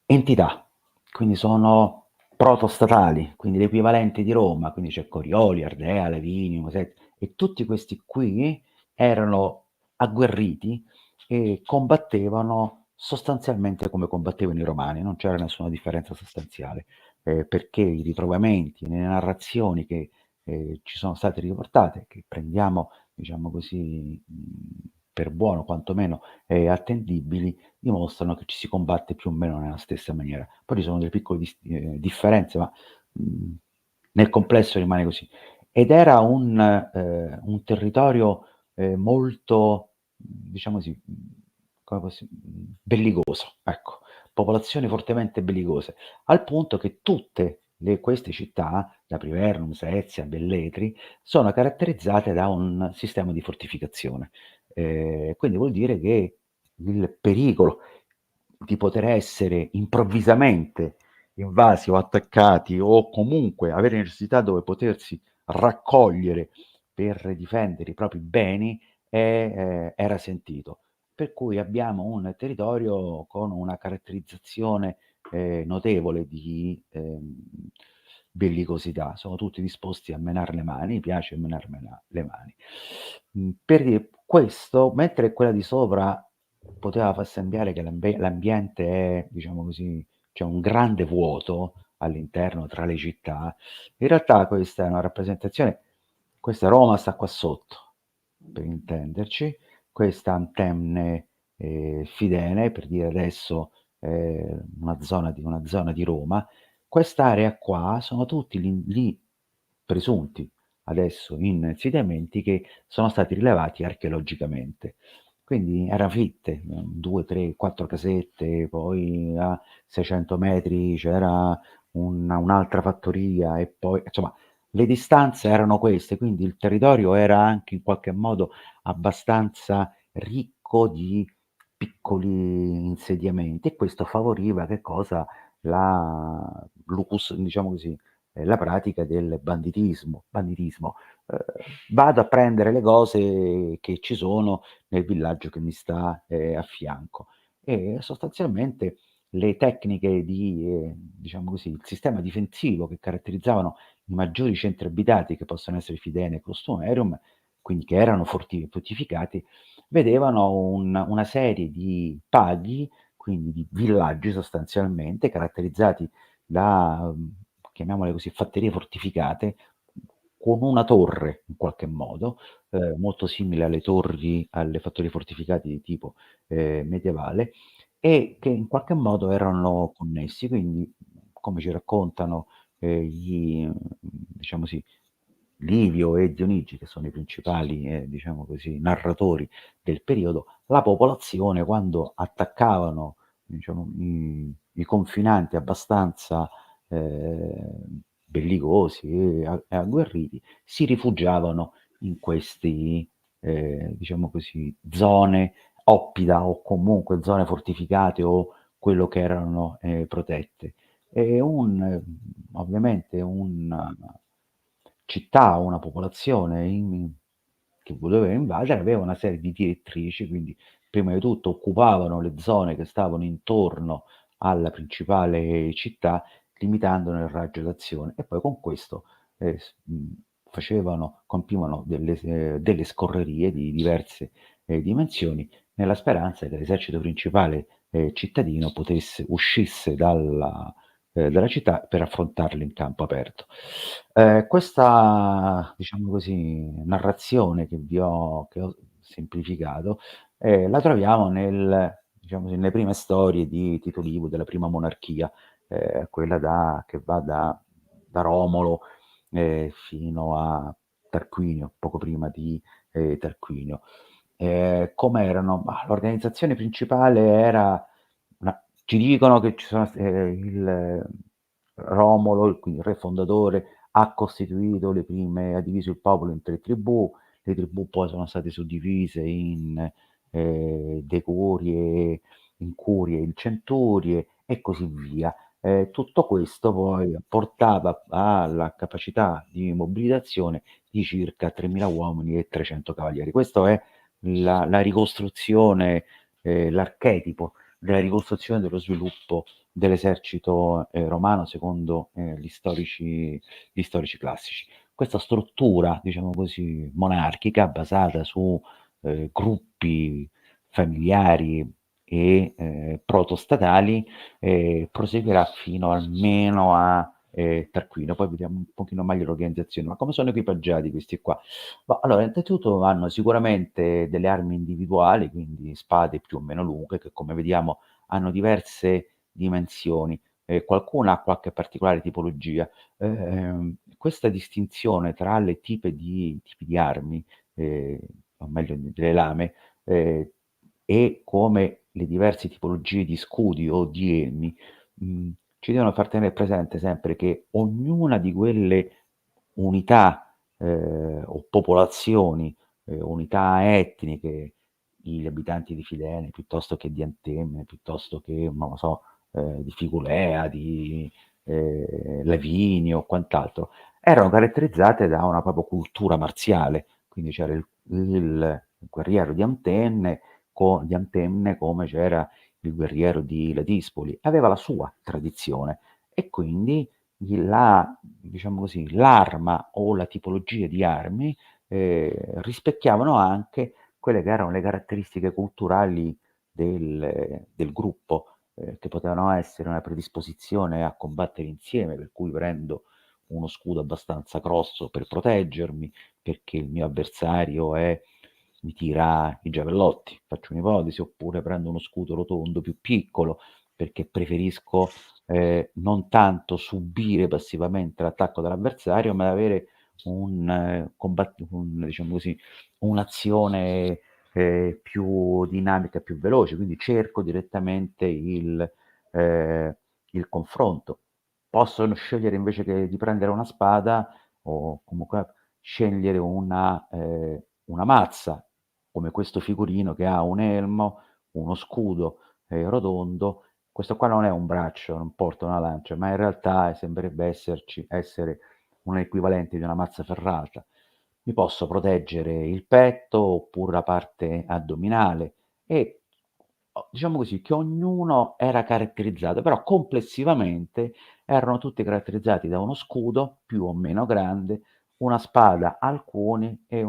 entità, quindi sono protostatali, quindi l'equivalente di Roma, quindi c'è Corioli, Ardea, Lavinium, e tutti questi qui erano agguerriti e combattevano sostanzialmente come combattevano i romani, non c'era nessuna differenza sostanziale, perché i ritrovamenti, le narrazioni che ci sono state riportate, che prendiamo, diciamo così, per buono quantomeno attendibili, dimostrano che ci si combatte più o meno nella stessa maniera. Poi ci sono delle piccole differenze, ma nel complesso rimane così. Ed era un territorio molto, diciamo così, bellicoso, ecco, popolazioni fortemente bellicose, al punto che tutte queste città, da Privernum, Saezia, Belletri, sono caratterizzate da un sistema di fortificazione. Quindi vuol dire che il pericolo di poter essere improvvisamente invasi o attaccati o comunque avere necessità dove potersi raccogliere per difendere i propri beni era sentito. Per cui abbiamo un territorio con una caratterizzazione notevole di bellicosità. Sono tutti disposti a menar le mani, piace menar le mani. Per questo, mentre quella di sopra poteva far sembrare che l'ambiente è, diciamo così, c'è un grande vuoto all'interno tra le città, in realtà questa è una rappresentazione, questa Roma sta qua sotto, per intenderci, questa Antemne Fidene, per dire adesso una zona di Roma, quest'area qua sono tutti lì presunti adesso insediamenti che sono stati rilevati archeologicamente. Quindi erano fitte, 2, 3, 4 casette, poi a 600 metri c'era un'altra fattoria e poi, insomma, le distanze erano queste, quindi il territorio era anche in qualche modo abbastanza ricco di piccoli insediamenti e questo favoriva che cosa? Diciamo così, la pratica del banditismo. Vado a prendere le cose che ci sono nel villaggio che mi sta a fianco. E sostanzialmente le tecniche diciamo così, il sistema difensivo che caratterizzavano i maggiori centri abitati, che possono essere Fidene e Costumerium, quindi che erano fortificati, vedevano una serie di paghi, quindi di villaggi sostanzialmente, caratterizzati da, chiamiamole così, fatterie fortificate, con una torre in qualche modo, molto simile alle fattorie fortificate di tipo medievale, e che in qualche modo erano connessi. Quindi, come ci raccontano diciamo così, Livio e Dionigi, che sono i principali, diciamo così, narratori del periodo, la popolazione quando attaccavano, diciamo, i confinanti abbastanza bellicosi e agguerriti, si rifugiavano in questi, diciamo così, zone oppida o comunque zone fortificate o quello che erano protette. E ovviamente una città, una popolazione che voleva invadere aveva una serie di direttrici, quindi prima di tutto occupavano le zone che stavano intorno alla principale città, limitandone il raggio d'azione e poi con questo compivano delle scorrerie di diverse dimensioni, nella speranza che l'esercito principale cittadino uscisse dalla città per affrontarli in campo aperto. Questa, diciamo così, narrazione che ho semplificato, la troviamo diciamo così, nelle prime storie di Tito Livio, della prima monarchia, quella che va da Romolo fino a Tarquinio, poco prima di Tarquinio. Com'erano? L'organizzazione principale era ci dicono che il Romolo, quindi il re fondatore, ha costituito ha diviso il popolo in 3 tribù, le tribù poi sono state suddivise in decurie, in curie, in centurie e così via. Tutto questo poi portava alla capacità di mobilitazione di circa 3.000 uomini e 300 cavalieri. Questo è la ricostruzione, l'archetipo della ricostruzione dello sviluppo dell'esercito romano secondo gli storici classici. Questa struttura, diciamo così, monarchica basata su gruppi familiari e protostatali proseguirà fino almeno a Tarquinio. Poi vediamo un pochino meglio l'organizzazione. Ma come sono equipaggiati questi qua? Ma allora, innanzitutto hanno sicuramente delle armi individuali, quindi spade più o meno lunghe, che come vediamo hanno diverse dimensioni. Qualcuna ha qualche particolare tipologia. Questa distinzione tra le tipi di armi, o meglio delle lame, e come le diverse tipologie di scudi o di elmi, ci devono far tenere presente sempre che ognuna di quelle unità o popolazioni, unità etniche, gli abitanti di Filene, piuttosto che di Antemme, piuttosto che, non lo so, di Figulea, di Lavinio o quant'altro, erano caratterizzate da una propria cultura marziale. Quindi c'era il guerriero di Antenne come c'era il guerriero di Ladispoli, aveva la sua tradizione e quindi diciamo così, l'arma o la tipologia di armi rispecchiavano anche quelle che erano le caratteristiche culturali del gruppo, che potevano essere una predisposizione a combattere insieme, per cui prendo uno scudo abbastanza grosso per proteggermi, perché il mio avversario mi tira i giavellotti, faccio un'ipotesi, oppure prendo uno scudo rotondo più piccolo, perché preferisco non tanto subire passivamente l'attacco dell'avversario, ma avere diciamo così, un'azione più dinamica, più veloce, quindi cerco direttamente eh, il confronto. Possono scegliere invece che di prendere una spada o comunque scegliere una mazza, come questo figurino che ha un elmo, uno scudo rotondo. Questo qua non è un braccio, non porta una lancia, ma in realtà sembrerebbe essere un equivalente di una mazza ferrata. Mi posso proteggere il petto oppure la parte addominale e diciamo così che ognuno era caratterizzato, però complessivamente erano tutti caratterizzati da uno scudo più o meno grande, una spada alcuni e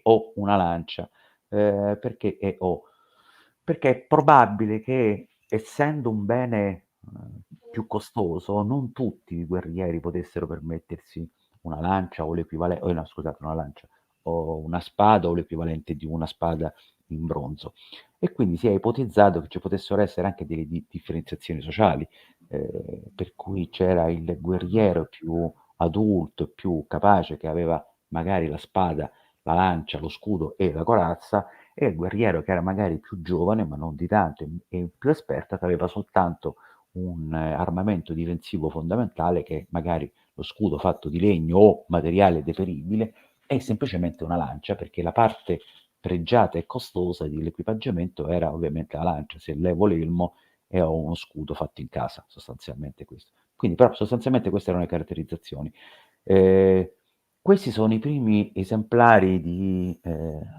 o una lancia. Perché e o? Perché è probabile che, essendo un bene più costoso, non tutti i guerrieri potessero permettersi una lancia o l'equivalente, no, scusate, una lancia, o una spada o l'equivalente di una spada in bronzo. E quindi si è ipotizzato che ci potessero essere anche delle differenziazioni sociali, per cui c'era il guerriero più adulto, più capace, che aveva magari la spada, la lancia, lo scudo e la corazza, e il guerriero che era magari più giovane, ma non di tanto, e più esperto, che aveva soltanto un armamento difensivo fondamentale, che magari lo scudo fatto di legno o materiale deperibile, e semplicemente una lancia, perché la parte pregiata e costosa dell'equipaggiamento era ovviamente la lancia. Se levo l'elmo e ho uno scudo fatto in casa, sostanzialmente questo. Quindi, però, sostanzialmente queste erano le caratterizzazioni. Eh, Questi sono i primi esemplari di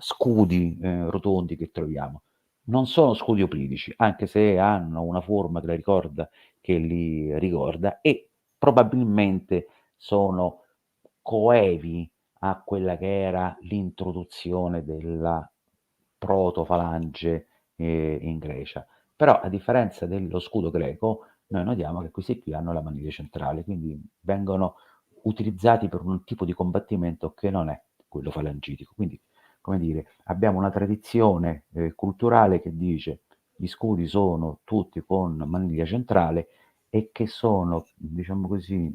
scudi rotondi che troviamo. Non sono scudi oplidici, anche se hanno una forma che la ricorda, che li ricorda, e probabilmente sono coevi a quella che era l'introduzione della protofalange in Grecia. Però, a differenza dello scudo greco, noi notiamo che questi qui hanno la maniglia centrale, quindi vengono utilizzati per un tipo di combattimento che non è quello falangitico. Quindi, come dire, abbiamo una tradizione culturale che dice gli scudi sono tutti con maniglia centrale e che sono, diciamo così,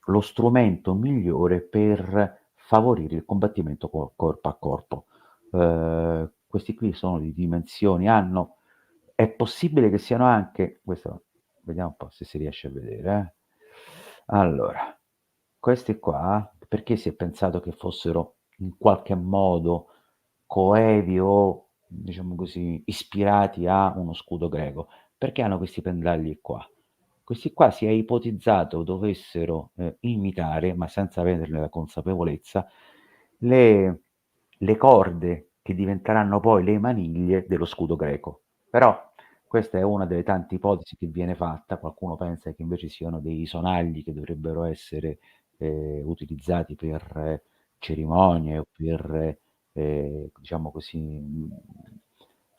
lo strumento migliore per favorire il combattimento corpo a corpo. Questi qui sono di dimensioni, è possibile che siano anche, questo, vediamo un po' se si riesce a vedere. Allora, questi qua, perché si è pensato che fossero in qualche modo coevi o, diciamo così, ispirati a uno scudo greco? Perché hanno questi pendagli qua? Questi qua si è ipotizzato dovessero imitare, ma senza averne la consapevolezza, le, le corde che diventeranno poi le maniglie dello scudo greco. Però questa è una delle tante ipotesi che viene fatta. Qualcuno pensa che invece siano dei sonagli che dovrebbero essere utilizzati per cerimonie o per, diciamo così,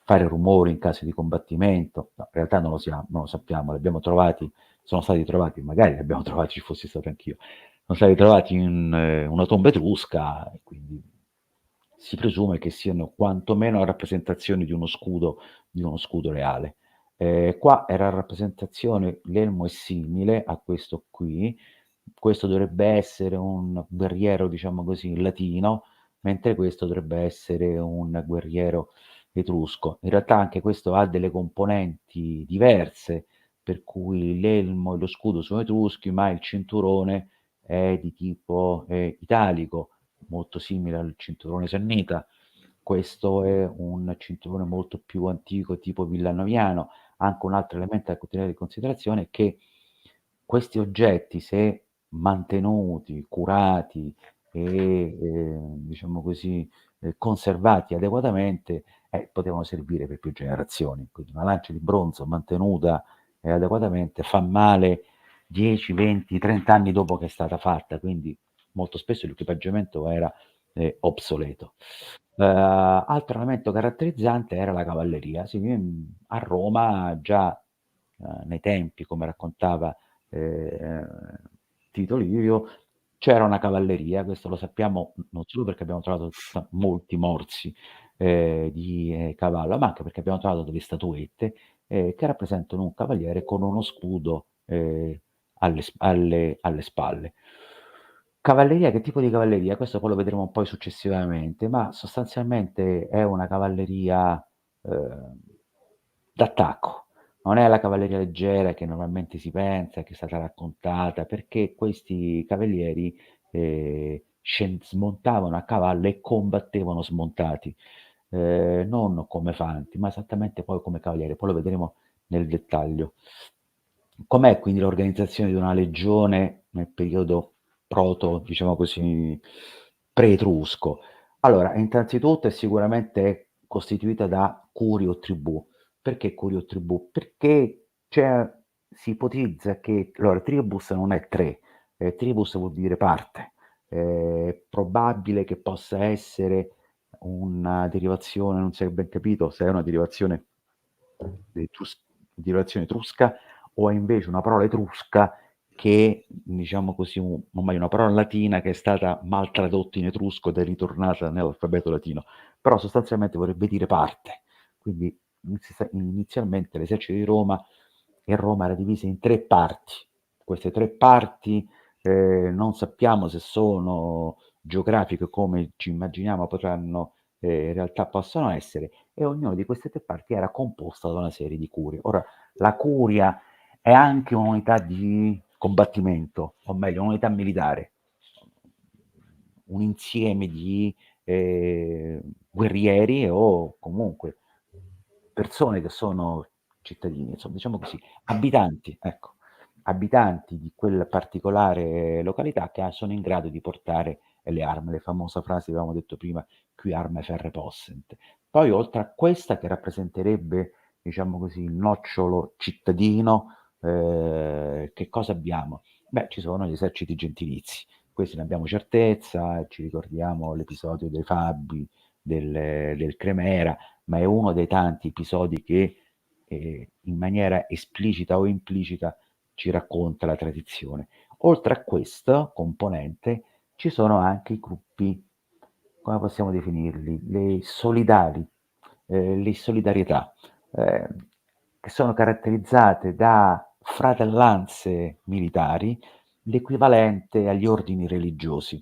fare rumore in caso di combattimento. No, in realtà non lo sappiamo, li abbiamo trovati, sono stati trovati, magari li abbiamo trovati, ci fossi stato anch'io, sono stati trovati in una tomba etrusca, e quindi si presume che siano quantomeno rappresentazioni di uno scudo reale. Qua era rappresentazione, l'elmo è simile a questo qui, questo dovrebbe essere un guerriero, diciamo così, latino, mentre questo dovrebbe essere un guerriero etrusco. In realtà anche questo ha delle componenti diverse, per cui l'elmo e lo scudo sono etruschi, ma il cinturone è di tipo italico, molto simile al cinturone sannita. Questo è un cinturone molto più antico, tipo villanoviano. Anche un altro elemento da tenere in considerazione è che questi oggetti, se mantenuti, curati e diciamo così, conservati adeguatamente, potevano servire per più generazioni. Quindi una lancia di bronzo mantenuta adeguatamente fa male 10, 20, 30 anni dopo che è stata fatta, quindi molto spesso l'equipaggiamento era obsoleto. Altro elemento caratterizzante era la cavalleria. Sì, a Roma già nei tempi, come raccontava eh, Tito Livio, c'era una cavalleria, questo lo sappiamo non solo perché abbiamo trovato molti morsi di cavallo, ma anche perché abbiamo trovato delle statuette che rappresentano un cavaliere con uno scudo alle spalle. Cavalleria, che tipo di cavalleria? Questo poi lo vedremo poi successivamente, ma sostanzialmente è una cavalleria d'attacco. Non è la cavalleria leggera che normalmente si pensa, che è stata raccontata, perché questi cavalieri smontavano a cavallo e combattevano smontati, non come fanti, ma esattamente poi come cavalieri. Poi lo vedremo nel dettaglio. Com'è quindi l'organizzazione di una legione nel periodo proto, diciamo così, pre-etrusco? Allora, innanzitutto è sicuramente costituita da curi o tribù. Perché curi o tribù? Perché si ipotizza che, allora, tribus non è tre, tribus vuol dire parte. È probabile che possa essere una derivazione, non si è ben capito se è una derivazione etrusca o è invece una parola etrusca che, diciamo così, o meglio, una parola latina che è stata mal tradotta in etrusco ed è ritornata nell'alfabeto latino, però sostanzialmente vorrebbe dire parte. Quindi inizialmente l'esercito di Roma e Roma era divisa in tre parti. Queste tre parti non sappiamo se sono geografiche come ci immaginiamo potranno in realtà possono essere, e ognuna di queste tre parti era composta da una serie di curie. Ora, la curia è anche un'unità di combattimento, o meglio, un'unità militare, un insieme di guerrieri o comunque persone che sono cittadini, insomma, diciamo così, abitanti, ecco, abitanti di quella particolare località che sono in grado di portare le armi, le famose frasi che avevamo detto prima, qui arme ferre possent. Poi oltre a questa che rappresenterebbe, diciamo così, il nocciolo cittadino, che cosa abbiamo? Beh, ci sono gli eserciti gentilizi, questi ne abbiamo certezza, ci ricordiamo l'episodio dei Fabi, del Cremera, ma è uno dei tanti episodi che in maniera esplicita o implicita ci racconta la tradizione. Oltre a questa componente ci sono anche i gruppi, come possiamo definirli, le solidarietà, eh, che sono caratterizzate da fratellanze militari, l'equivalente agli ordini religiosi.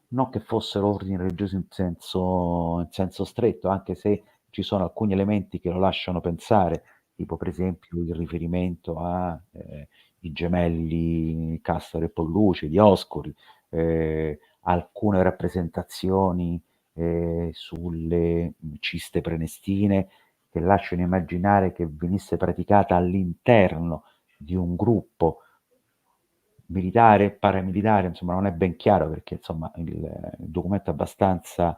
Non che fossero ordini religiosi in senso stretto, anche se ci sono alcuni elementi che lo lasciano pensare, tipo per esempio il riferimento ai gemelli Castore e Polluce, di Oscuri, alcune rappresentazioni sulle ciste prenestine che lasciano immaginare che venisse praticata all'interno di un gruppo militare, paramilitare, insomma non è ben chiaro perché insomma il documento è abbastanza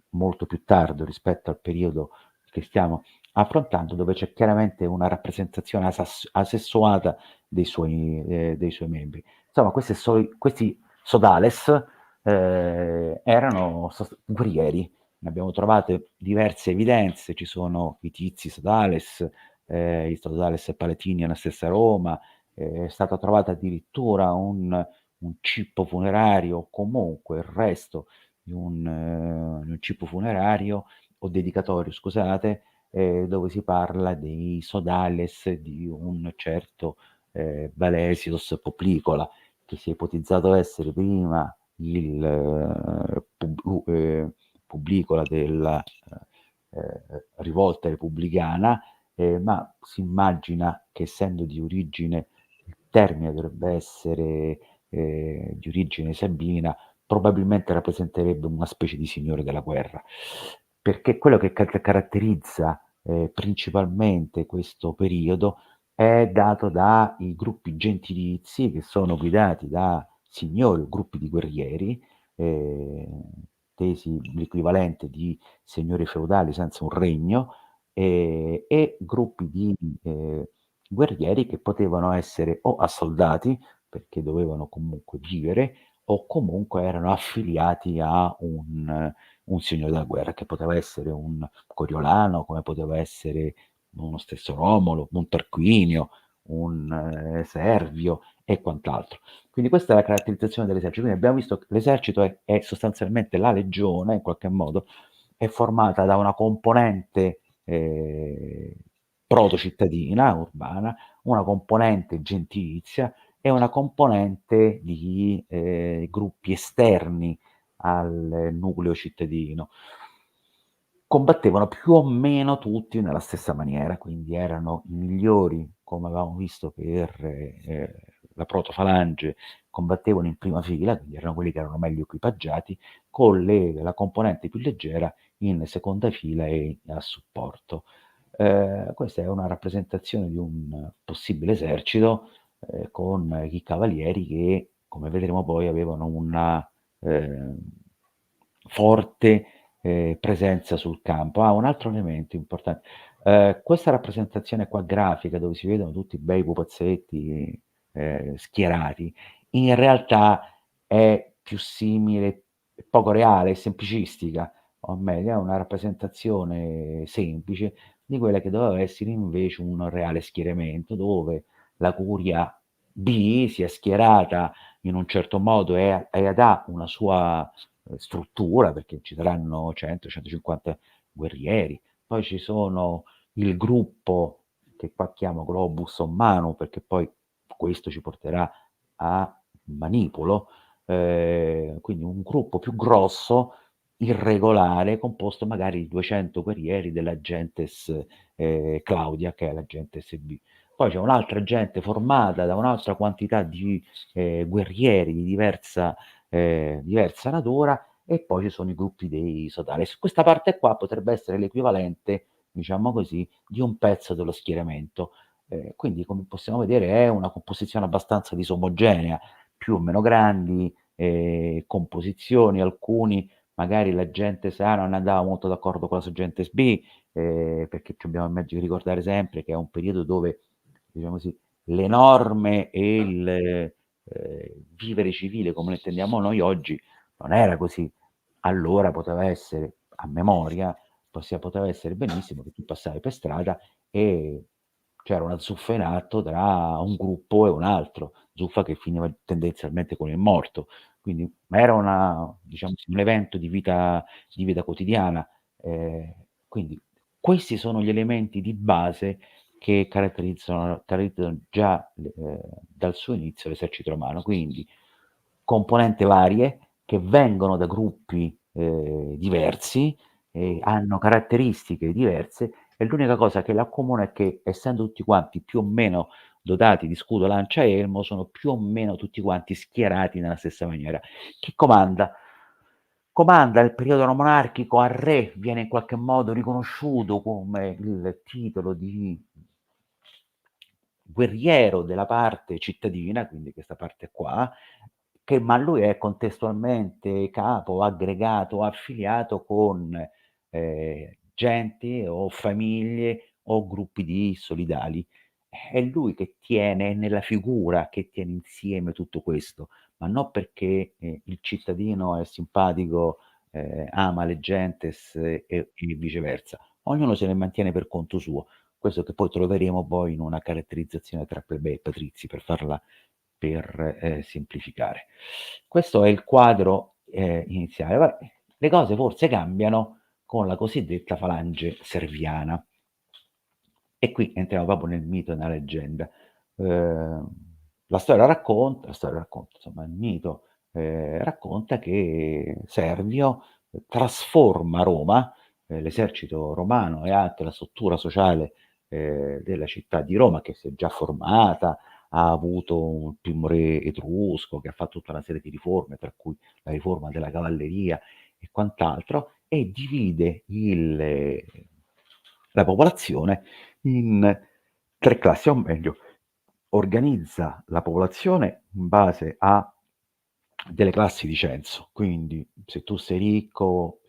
molto più tardo rispetto al periodo che stiamo affrontando, dove c'è chiaramente una rappresentazione asessuata dei suoi membri. Insomma, questi sodales erano guerrieri, ne abbiamo trovate diverse evidenze, ci sono i tizi sodales, i sodales e palatini nella stessa Roma, è stata trovata addirittura un cippo funerario, o comunque il resto di un cippo funerario o dedicatorio, scusate, dove si parla dei sodales di un certo Valesios Poplicola, che si è ipotizzato essere prima il Publicola della rivolta repubblicana, ma si immagina che essendo di origine, il termine dovrebbe essere di origine sabina, probabilmente rappresenterebbe una specie di signore della guerra, perché quello che caratterizza principalmente questo periodo è dato dai gruppi gentilizi che sono guidati da signori o gruppi di guerrieri, eh, tesi l'equivalente di signori feudali senza un regno, e gruppi di guerrieri che potevano essere o assoldati, perché dovevano comunque vivere, o comunque erano affiliati a un signore della guerra, che poteva essere un Coriolano, come poteva essere uno stesso Romolo, un Tarquinio, un Servio e quant'altro. Quindi questa è la caratterizzazione dell'esercito. Quindi abbiamo visto che l'esercito è sostanzialmente la legione, in qualche modo, è formata da una componente proto-cittadina, urbana, una componente gentilizia e una componente di gruppi esterni al nucleo cittadino. Combattevano più o meno tutti nella stessa maniera, quindi erano i migliori, come avevamo visto per la protofalange, combattevano in prima fila, quindi erano quelli che erano meglio equipaggiati, con la componente più leggera in seconda fila e a supporto. Questa è una rappresentazione di un possibile esercito con i cavalieri che, come vedremo poi, avevano una forte presenza sul campo. Un altro elemento importante, questa rappresentazione qua grafica, dove si vedono tutti i bei pupazzetti schierati, in realtà è più simile, poco reale, è semplicistica, o meglio, è una rappresentazione semplice di quella che doveva essere invece un reale schieramento, dove la curia B si è schierata in un certo modo ed ha una sua struttura, perché ci saranno 100-150 guerrieri, poi ci sono il gruppo che qua chiamo Globus Sommano, perché poi questo ci porterà a Manipolo, quindi un gruppo più grosso, irregolare, composto magari di 200 guerrieri della Gentes Claudia, che è la Gentes B. Poi c'è un'altra gente formata da un'altra quantità di guerrieri di diversa natura, e poi ci sono i gruppi dei sodales. Questa parte qua potrebbe essere l'equivalente, diciamo così, di un pezzo dello schieramento. Quindi, come possiamo vedere, è una composizione abbastanza disomogenea, più o meno grandi, composizioni, alcuni magari la gente sa non andava molto d'accordo con la Sorgentes B, perché ci dobbiamo ricordare sempre che è un periodo dove, diciamo così, le norme e il vivere civile come lo intendiamo noi oggi non era così. Allora poteva essere, a memoria, poteva essere benissimo che tu passavi per strada e c'era una zuffa in atto tra un gruppo e un altro, zuffa che finiva tendenzialmente con il morto. Quindi era diciamo, un evento di vita quotidiana. Quindi questi sono gli elementi di base che caratterizzano già dal suo inizio l'esercito romano. Quindi componenti varie che vengono da gruppi diversi, hanno caratteristiche diverse, e l'unica cosa che li accomuna è che, essendo tutti quanti più o meno dotati di scudo, lancia e elmo, sono più o meno tutti quanti schierati nella stessa maniera. Chi comanda? Comanda il periodo monarchico, al re viene in qualche modo riconosciuto come il titolo di guerriero della parte cittadina, quindi questa parte qua, ma lui è contestualmente capo, aggregato, affiliato con gente o famiglie o gruppi di solidali. È lui che tiene, nella figura che tiene insieme tutto questo, ma non perché il cittadino è simpatico ama le gentes e viceversa. Ognuno se ne mantiene per conto suo. Questo che poi troveremo poi in una caratterizzazione tra plebei e patrizi, per semplificare. Questo è il quadro iniziale. Le cose forse cambiano con la cosiddetta falange serviana. E qui entriamo proprio nel mito e nella leggenda. La storia racconta, insomma, il mito racconta che Servio trasforma Roma, l'esercito romano e anche la struttura sociale della città di Roma, che si è già formata, ha avuto un primo re etrusco che ha fatto tutta una serie di riforme, tra cui la riforma della cavalleria e quant'altro, e divide la popolazione in 3 classi, o meglio, organizza la popolazione in base a delle classi di censo. Quindi se tu sei ricco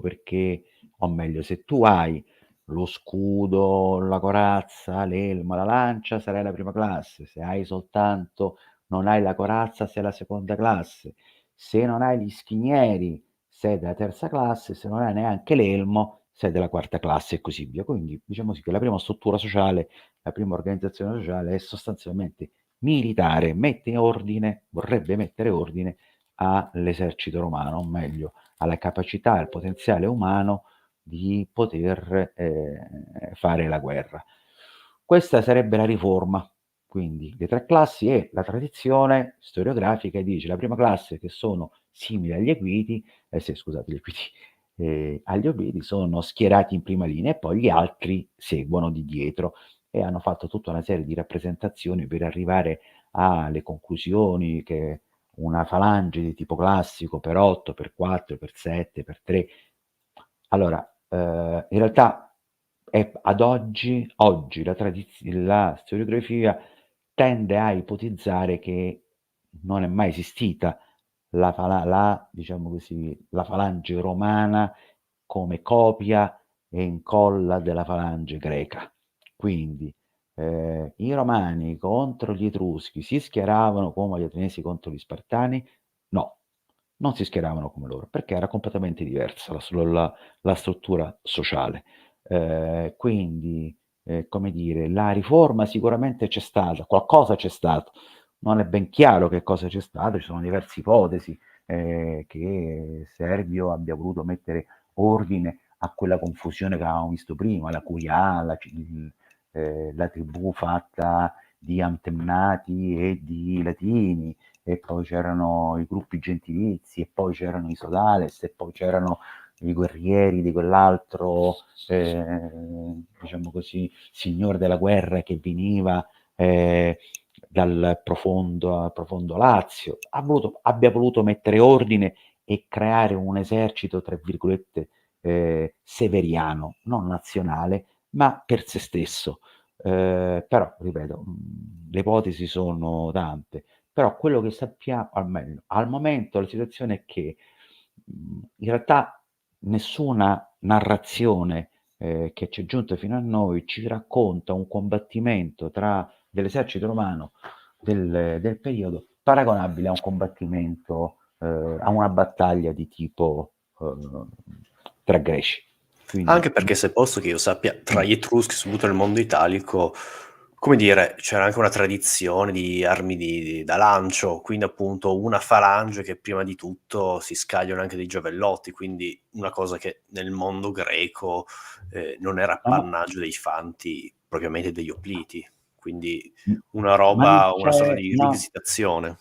perché, o meglio, se tu hai lo scudo, la corazza, l'elmo, la lancia, sarai la prima classe. Se hai soltanto non hai la corazza, sei la seconda classe. Se non hai gli schinieri, sei della terza classe. Se non hai neanche l'elmo, sei della quarta classe e così via. Quindi diciamo sì che la prima struttura sociale, la prima organizzazione sociale è sostanzialmente militare, vorrebbe mettere ordine all'esercito romano, o meglio, alla capacità, al potenziale umano di poter fare la guerra. Questa sarebbe la riforma, quindi le 3 classi, e la tradizione storiografica dice la prima classe, che sono simili agli Equiti, scusate, gli Equiti, agli Obliti, sono schierati in prima linea e poi gli altri seguono di dietro, e hanno fatto tutta una serie di rappresentazioni per arrivare alle conclusioni che una falange di tipo classico per 8, per 4, per 7, per 3. Allora, in realtà ad oggi la storiografia tende a ipotizzare che non è mai esistita diciamo così, la falange romana come copia e incolla della falange greca. Quindi i romani contro gli Etruschi si schieravano come gli Ateniesi contro gli Spartani? No, non si schieravano come loro, perché era completamente diversa la struttura sociale. Quindi, come dire, la riforma sicuramente c'è stata, qualcosa c'è stato. Non è ben chiaro che cosa c'è stato, ci sono diverse ipotesi, che Servio abbia voluto mettere ordine a quella confusione che avevamo visto prima, la curia, la tribù fatta di antemnati e di latini, e poi c'erano i gruppi gentilizi, e poi c'erano i sodales, e poi c'erano i guerrieri di quell'altro, diciamo così, signore della guerra che veniva dal profondo Lazio. Abbia voluto mettere ordine e creare un esercito, tra virgolette, severiano, non nazionale, ma per se stesso. Però, ripeto, le ipotesi sono tante, però quello che sappiamo, almeno al momento, la situazione è che in realtà nessuna narrazione che ci è giunta fino a noi ci racconta un combattimento dell'esercito romano del periodo paragonabile a un combattimento, a una battaglia di tipo tra greci. Quindi, Anche perché, se posso che io sappia, tra gli Etruschi, soprattutto nel mondo italico, come dire, c'era anche una tradizione di armi da lancio, quindi appunto una falange che prima di tutto si scagliano anche dei giavellotti, quindi una cosa che nel mondo greco non era no, appannaggio dei fanti, propriamente degli opliti, quindi no, una ma non roba, una sorta c'è, di no, rivisitazione.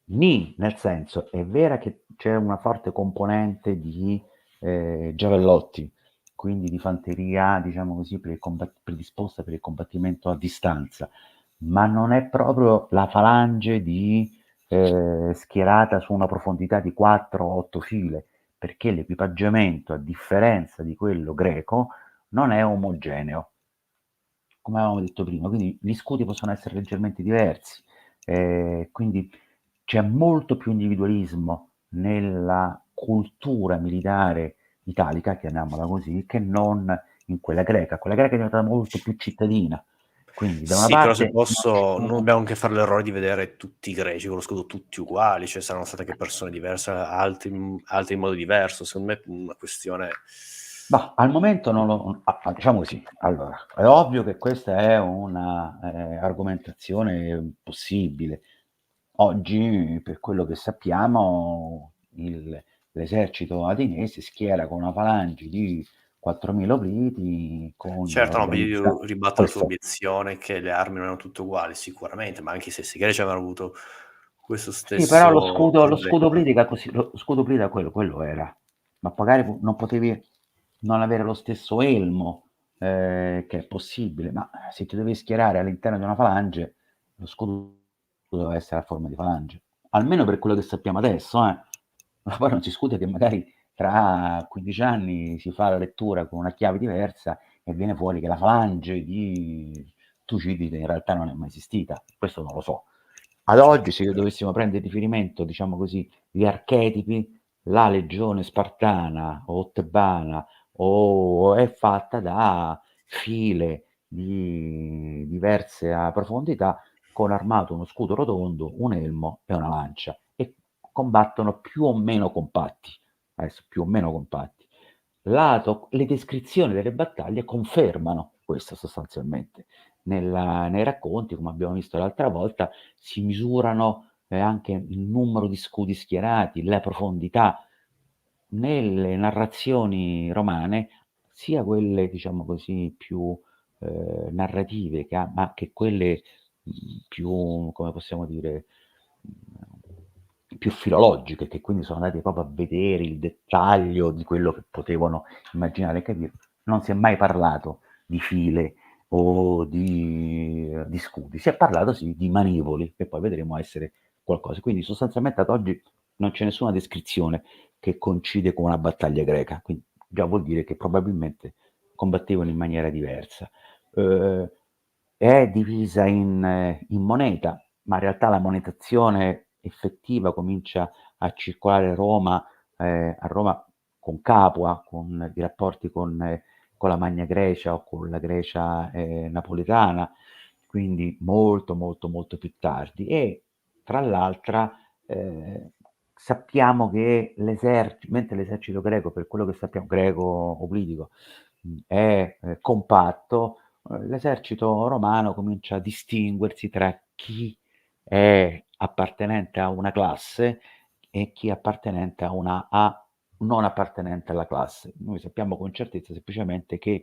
sì, nel senso, è vera che c'è una forte componente di giavellotti, quindi di fanteria, diciamo così, predisposta per il combattimento a distanza, ma non è proprio la falange schierata su una profondità di 4 o 8 file, perché l'equipaggiamento, a differenza di quello greco, non è omogeneo, come avevamo detto prima, quindi gli scudi possono essere leggermente diversi, quindi c'è molto più individualismo nella cultura militare italica, chiamiamola così, che non in quella greca. Quella greca è diventata molto più cittadina. Quindi da una Sì, però se parte non posso, non c'era. dobbiamo anche fare l'errore di vedere tutti i greci con lo scudo tutti uguali, cioè saranno state anche persone diverse, altri in modo diverso. Secondo me è una questione. Bah, al momento non lo diciamo così, allora, è ovvio che questa è una, argomentazione possibile. Oggi, per quello che sappiamo, l'esercito ateniese schiera con una falange di 4.000 opliti con Certo, no, io ribatto la tua questo. obiezione che le armi non erano tutte uguali, sicuramente, ma anche se i greci avevano avuto questo Sì, però lo stesso scudo problema. Plitica così, lo scudo Plitica quello era, ma magari non potevi non avere lo stesso elmo, che è possibile, ma se ti dovevi schierare all'interno di una falange, lo scudo doveva essere a forma di falange, almeno per quello che sappiamo adesso, ma poi non si esclude che magari tra 15 anni si fa la lettura con una chiave diversa e viene fuori che la falange di Tucidide in realtà non è mai esistita, questo non lo so. Ad oggi, se Certo. dovessimo prendere riferimento, diciamo così, gli archetipi, la legione spartana o tebana è fatta da file di diverse profondità, con armato uno scudo rotondo, un elmo e una lancia, e combattono più o meno compatti. Adesso più o meno compatti. Le descrizioni delle battaglie confermano questo sostanzialmente. Nei racconti, come abbiamo visto l'altra volta, si misurano anche il numero di scudi schierati, la profondità. Nelle narrazioni romane, sia quelle diciamo così più narrative, ma che quelle più, come possiamo dire, più filologiche, che quindi sono andati proprio a vedere il dettaglio di quello che potevano immaginare e capire, non si è mai parlato di file o di scudi, si è parlato sì di manivoli, che poi vedremo essere qualcosa. Quindi sostanzialmente ad oggi non c'è nessuna descrizione che coincide con una battaglia greca, quindi già vuol dire che probabilmente combattevano in maniera diversa. È divisa in moneta, ma in realtà la monetazione effettiva comincia a circolare a Roma con Capua, con i rapporti con la Magna Grecia o con la Grecia napoletana, quindi molto, molto, molto più tardi. E tra l'altro sappiamo che mentre l'esercito greco, per quello che sappiamo, greco o politico, è compatto, l'esercito romano comincia a distinguersi tra chi è appartenente a una classe e chi è appartenente non appartenente alla classe. Noi sappiamo con certezza semplicemente che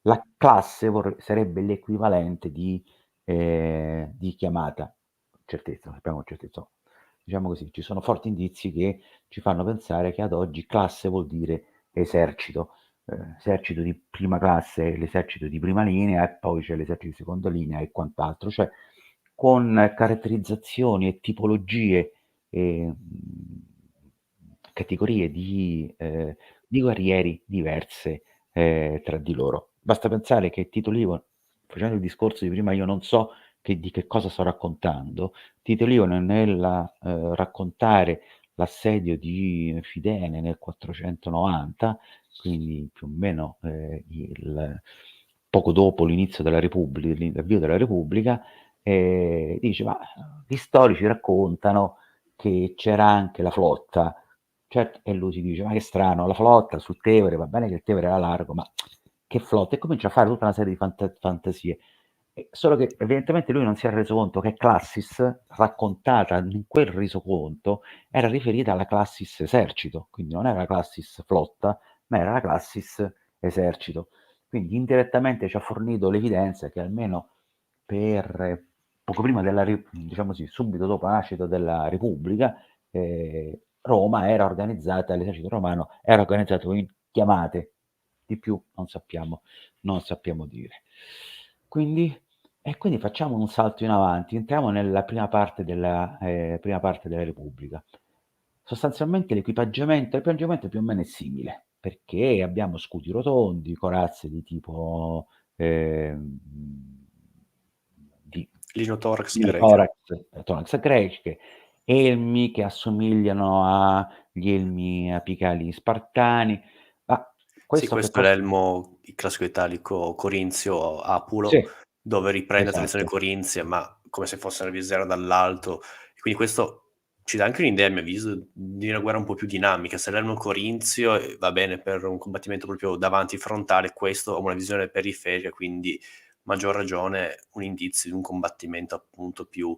la classe sarebbe l'equivalente di chiamata. Certezza, sappiamo con certezza. Diciamo così, ci sono forti indizi che ci fanno pensare che ad oggi classe vuol dire esercito. Esercito di prima classe, l'esercito di prima linea, e poi c'è l'esercito di seconda linea e quant'altro, cioè con caratterizzazioni e tipologie e categorie di guerrieri diverse tra di loro. Basta pensare che Tito Livio, facendo il discorso di prima, io non so di che cosa sto raccontando. Tito Livio nel raccontare l'assedio di Fidene nel 490, quindi più o meno poco dopo l'inizio della Repubblica, l'avvio della Repubblica, dice: ma gli storici raccontano che c'era anche la flotta. Certo, e lui si dice: ma che strano, la flotta sul Tevere, va bene che il Tevere era largo, ma che flotta? E comincia a fare tutta una serie di fantasie. Solo che evidentemente lui non si è reso conto che Classis, raccontata in quel resoconto, era riferita alla Classis esercito, quindi non era la Classis flotta, ma era la Classis esercito. Quindi indirettamente ci ha fornito l'evidenza che almeno per poco prima diciamo così, subito dopo la nascita della Repubblica, Roma era organizzata, l'esercito romano era organizzato in chiamate, di più non sappiamo dire. Quindi facciamo un salto in avanti, entriamo nella prima parte della Repubblica. Sostanzialmente l'equipaggiamento più o meno è simile, perché abbiamo scudi rotondi, corazze di tipo di Linotorax greche. torax greciche, elmi che assomigliano agli elmi apicali spartani, ma Sì, questo che questo è posso. l'elmo il classico italico corinzio apulo, Sì, dove riprende tradizioni esatto. corinzie, ma come se fosse una visione dall'alto. E quindi questo ci dà anche un'idea, a mio avviso, di una guerra un po' più dinamica. Se l'erano corinzio va bene per un combattimento proprio davanti frontale, questo ha una visione periferica, quindi maggior ragione un indizio di un combattimento appunto più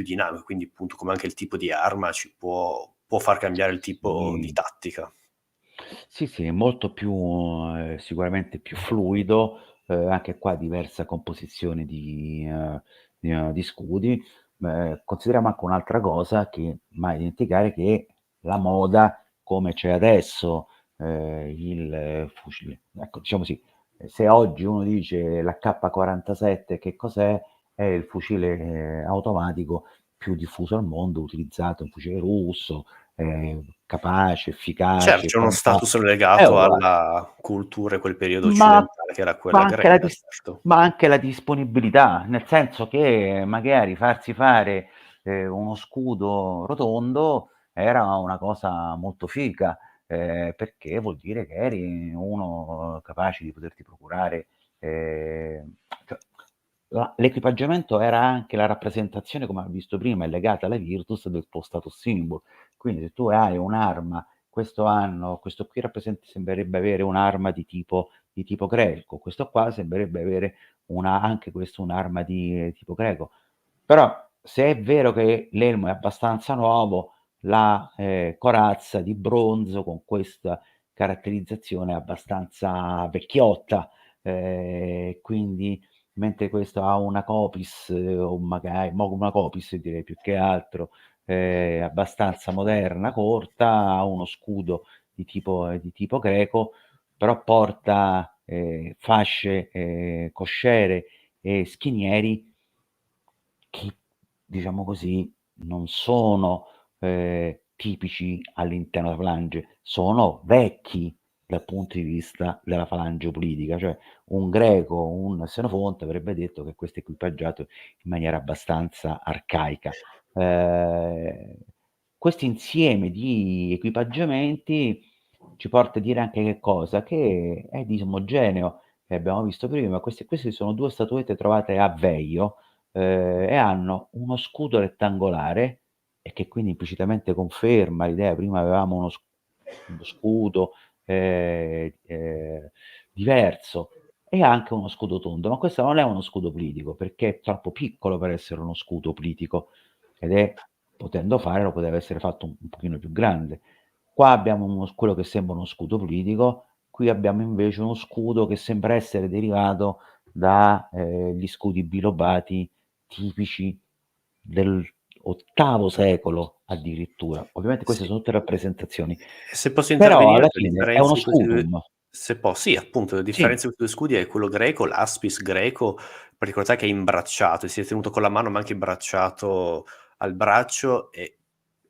dinamico, quindi appunto come anche il tipo di arma ci può far cambiare il tipo di Sì. tattica. Sì, sì, è molto più sicuramente più fluido, anche qua diversa composizione di scudi. Consideriamo anche un'altra cosa che mai dimenticare, che la moda come c'è adesso, il fucile ecco, diciamo così, se oggi uno dice l'H47 che cos'è, è il fucile, automatico più diffuso al mondo, utilizzato, un fucile russo, capace, Certo, efficace e c'è uno status quant'altro. legato Ugua alla cultura e quel periodo ma occidentale che era ma quella anche la greca, dis certo. ma anche la disponibilità, nel senso che magari farsi fare, uno scudo rotondo era una cosa molto figa, perché vuol dire che eri uno capace di poterti procurare, cioè l'equipaggiamento era anche la rappresentazione, come abbiamo visto prima, è legata alla virtus del tuo status symbol. Quindi se tu hai un'arma questo anno, questo qui sembrerebbe avere un'arma di tipo greco, questo qua sembrerebbe avere anche questo un'arma di tipo greco. Però se è vero che l'elmo è abbastanza nuovo, la, corazza di bronzo con questa caratterizzazione è abbastanza vecchiotta, quindi mentre questo ha una Copis o magari una Copis direi più che altro, abbastanza moderna, corta, ha uno scudo di tipo greco, però porta, fasce, cosciere e schinieri che, diciamo così, non sono, tipici all'interno della falange, sono vecchi dal punto di vista della falange politica. Cioè un greco, un Senofonte avrebbe detto che questo è equipaggiato in maniera abbastanza arcaica. Ehm, Questo insieme di equipaggiamenti ci porta a dire anche che cosa? Che è disomogeneo, che abbiamo visto prima. Queste sono 2 statuette trovate a Veio, e hanno uno scudo rettangolare e che quindi implicitamente conferma l'idea. Prima avevamo uno scudo, diverso e anche uno scudo tondo, ma questo non è uno scudo politico, perché è troppo piccolo per essere uno scudo politico ed è potendo farlo poteva essere fatto un pochino più grande. Qua abbiamo quello che sembra uno scudo politico, qui abbiamo invece uno scudo che sembra essere derivato da, gli scudi bilobati tipici dell'VIII secolo addirittura. Ovviamente queste Sì. sono tutte rappresentazioni, E se posso però intervenire, alla la fine è uno differenza di questi 2 scutum. se po sì, appunto, la Sì, differenza di questi 2 scudi è quello greco, l'aspis greco, particolarità che è imbracciato, si è tenuto con la mano ma anche imbracciato al braccio e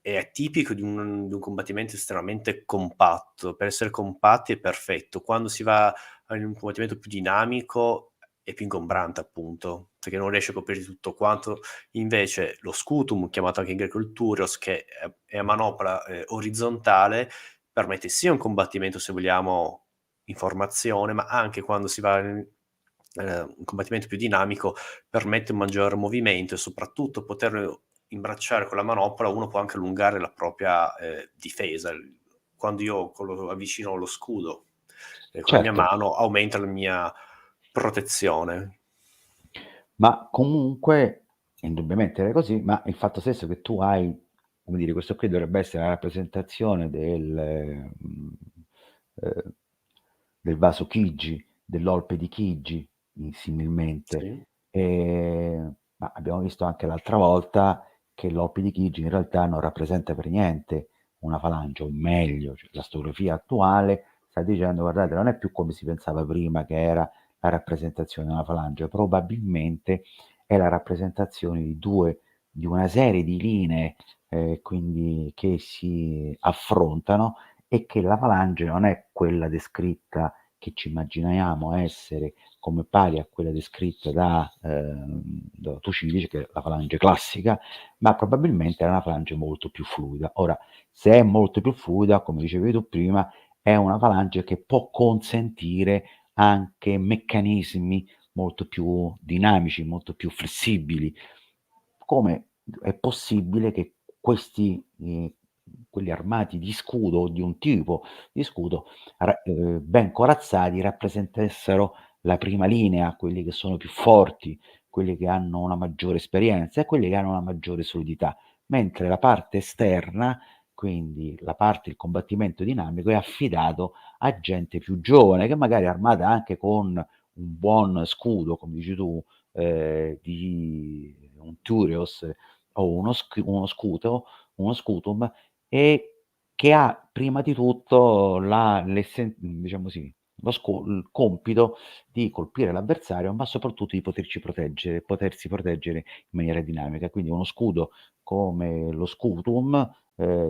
è tipico di un combattimento estremamente compatto. Per essere compatti è perfetto. Quando si va in un combattimento più dinamico è più ingombrante appunto, perché non riesce a coprire tutto quanto. Invece lo scutum, chiamato anche in greco il turios, che è a manopola, orizzontale, permette sia un combattimento, se vogliamo, in formazione, ma anche quando si va in un combattimento più dinamico, permette un maggior movimento e soprattutto poterlo imbracciare con la manopola, uno può anche allungare la propria, difesa. Quando io avvicino lo scudo, con la mia certo. mano, aumenta la mia protezione. Ma comunque, indubbiamente era così, ma il fatto stesso che tu hai, come dire, questo qui dovrebbe essere la rappresentazione ehm, del vaso Chigi, dell'Olpe di Chigi, similmente. Sì. Ma abbiamo visto anche l'altra volta che l'Olpe di Chigi in realtà non rappresenta per niente una falange, o meglio, cioè la storiografia attuale sta dicendo: "Guardate, non è più come si pensava prima che era la rappresentazione di una falange, probabilmente è la rappresentazione di una serie di linee, quindi che si affrontano e che la falange non è quella descritta che ci immaginiamo essere come pari a quella descritta da Tucidide, che è la falange classica, ma probabilmente era una falange molto più fluida. Ora, se è molto più fluida, come dicevi tu prima, è una falange che può consentire anche meccanismi molto più dinamici, molto più flessibili. Come è possibile che quelli armati di scudo o di un tipo di scudo ben corazzati rappresentassero la prima linea, quelli che sono più forti, quelli che hanno una maggiore esperienza e quelli che hanno una maggiore solidità, mentre la parte esterna, quindi il combattimento dinamico, è affidato a gente più giovane, che magari è armata anche con un buon scudo, come dici tu, di un Turios o uno Scutum, e che ha prima di tutto diciamo così, il compito di colpire l'avversario, ma soprattutto di potersi proteggere in maniera dinamica. Quindi uno scudo come lo Scutum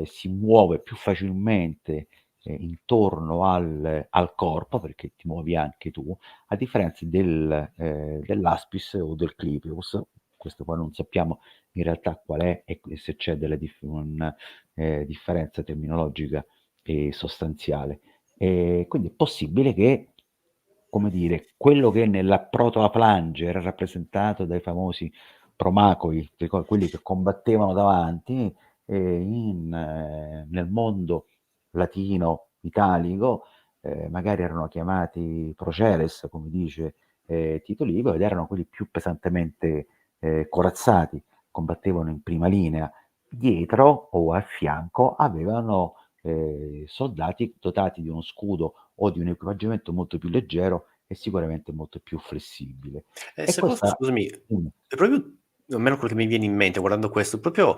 si muove più facilmente intorno al corpo, perché ti muovi anche tu, a differenza dell'Aspis o del Clypeus. Questo poi non sappiamo in realtà qual è e se c'è una differenza terminologica e sostanziale. Quindi è possibile che, come dire, quello che nella proto-Aplange era rappresentato dai famosi promacoi, quelli che combattevano davanti, nel mondo latino italico magari erano chiamati proceres, come dice Tito Livio, ed erano quelli più pesantemente corazzati, combattevano in prima linea. Dietro o a fianco avevano soldati dotati di uno scudo o di un equipaggiamento molto più leggero e sicuramente molto più flessibile. E Se posso, questa scusami, è proprio, almeno quello che mi viene in mente guardando questo, proprio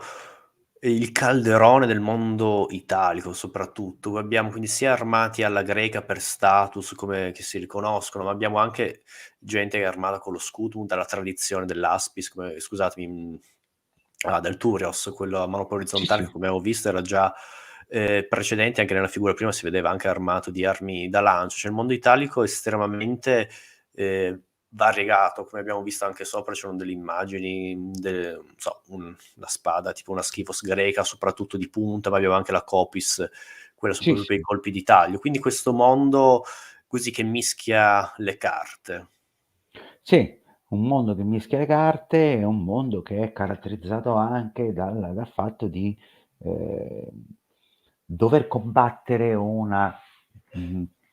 il calderone del mondo italico soprattutto. Abbiamo quindi sia armati alla greca per status come che si riconoscono, ma abbiamo anche gente che è armata con lo scutum dalla tradizione dell'Aspis, come, scusatemi, del Turios, quello a mano Sì, orizzontale che sì. come avevo visto era già precedente, anche nella figura prima si vedeva anche armato di armi da lancio. Cioè il mondo italico è estremamente variegato, come abbiamo visto anche sopra c'erano delle immagini, non so, una spada tipo una schifos greca, soprattutto di punta, ma abbiamo anche la Copis, quella Sì, soprattutto per i sì. colpi di taglio. Quindi questo mondo così che mischia le carte. Sì, un mondo che mischia le carte, è un mondo che è caratterizzato anche dal fatto di ehm, dover combattere una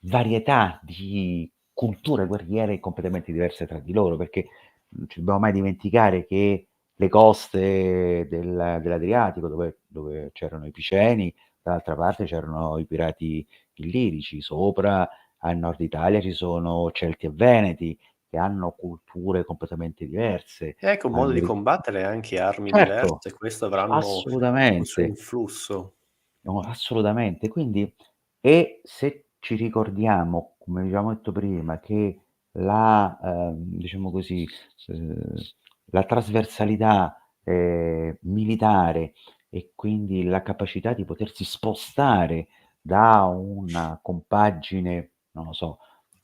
varietà di culture guerriere completamente diverse tra di loro, perché non ci dobbiamo mai dimenticare che le coste dell'Adriatico, dove c'erano i Piceni, dall'altra parte c'erano i pirati illirici, sopra al nord Italia ci sono Celti e Veneti, che hanno culture completamente diverse. E anche un modo di All'ori combattere, anche armi Certo, diverse, questo avranno un suo assolutamente. influsso. No, assolutamente. Quindi se ci ricordiamo, come abbiamo detto prima, che diciamo così, uhm, la trasversalità, militare e quindi la capacità di potersi spostare da una compagine, non lo so,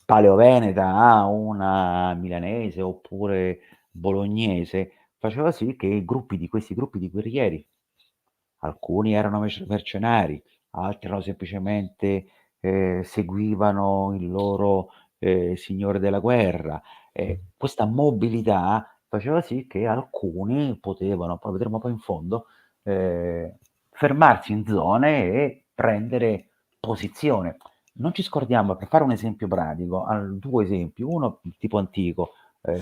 paleoveneta a una milanese oppure bolognese, faceva sì che questi gruppi di guerrieri, alcuni erano mercenari, altri erano semplicemente seguivano il loro signore della guerra. Questa mobilità faceva sì che alcuni potevano, poi vedremo poi in fondo, ehm, fermarsi in zone e prendere posizione. Non ci scordiamo, per fare un esempio pratico, 2 esempi, uno tipo antico,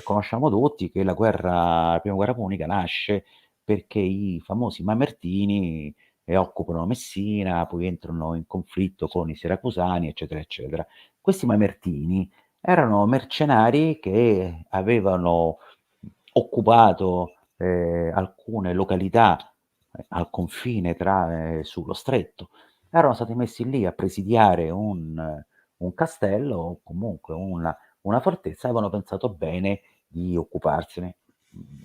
conosciamo tutti che la prima guerra punica nasce perché i famosi Mamertini occupano Messina, poi entrano in conflitto con i Siracusani, eccetera, eccetera. Questi Mamertini erano mercenari che avevano occupato alcune località al confine sullo stretto, erano stati messi lì a presidiare un castello o comunque una fortezza, avevano pensato bene di occuparsene.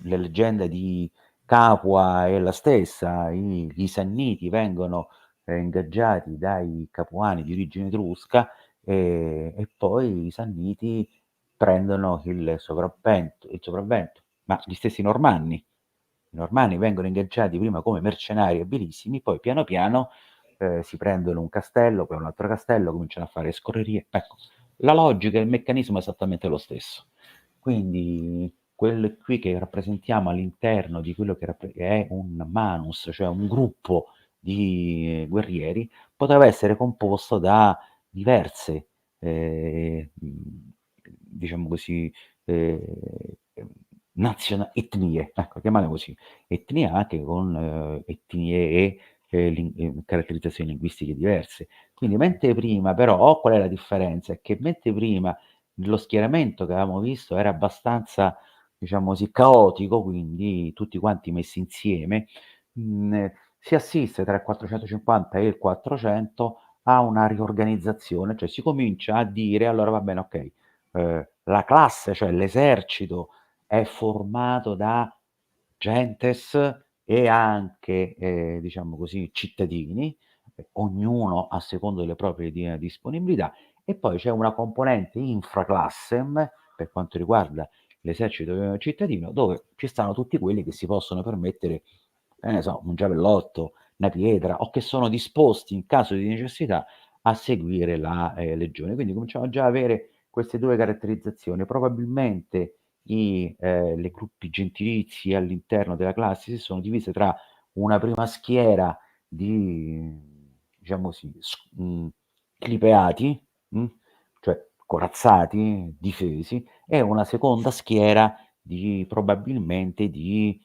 La leggenda di Capua è la stessa, gli Sanniti vengono ingaggiati dai Capuani di origine etrusca e poi i Sanniti prendono il sopravvento, ma gli stessi i Normanni vengono ingaggiati prima come mercenari abilissimi, poi piano piano si prendono un castello, poi un altro castello, cominciano a fare scorrerie. Ecco, La logica e il meccanismo è esattamente lo stesso. Quindi quel qui che rappresentiamo all'interno di quello che è un manus, cioè un gruppo di guerrieri, poteva essere composto da diverse, diciamo così, eh, etnie, ecco, chiamale così, etnie anche con etnie e caratterizzazioni linguistiche diverse. Quindi mentre prima però, qual è la differenza? È che mentre prima lo schieramento che avevamo visto era abbastanza, diciamo così, caotico, quindi tutti quanti messi insieme, si assiste tra il 450 e il 400 a una riorganizzazione, cioè si comincia a dire, allora va bene, ok, la classe, cioè l'esercito, è formato da gentes e anche, diciamo così, cittadini, ognuno a secondo delle proprie disponibilità, e poi c'è una componente infraclassem per quanto riguarda l'esercito cittadino, dove ci stanno tutti quelli che si possono permettere, ne so, un giavellotto, una pietra, o che sono disposti in caso di necessità a seguire la legione. Quindi cominciamo già a avere queste due caratterizzazioni. Probabilmente le gruppi gentilizi all'interno della classe si sono divise tra una prima schiera di, diciamo così, clipeati, cioè corazzati, difesi, e una seconda schiera di probabilmente di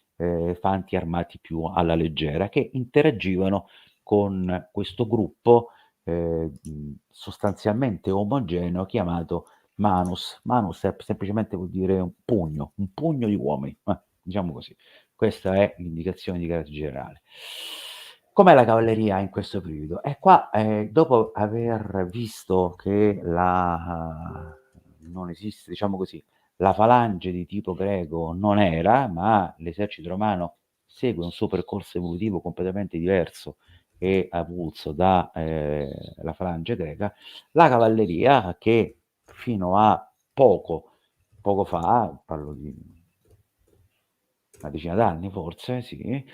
fanti armati più alla leggera, che interagivano con questo gruppo sostanzialmente omogeneo chiamato manus. Manus semplicemente vuol dire un pugno di uomini, diciamo così. Questa è l'indicazione di carattere generale. Com'è la cavalleria in questo periodo? E qua, dopo aver visto che non esiste, diciamo così, la falange di tipo greco non era, ma l'esercito romano segue un suo percorso evolutivo completamente diverso e avulso da la falange greca, la cavalleria che fino a poco fa, parlo di una decina d'anni forse, sì,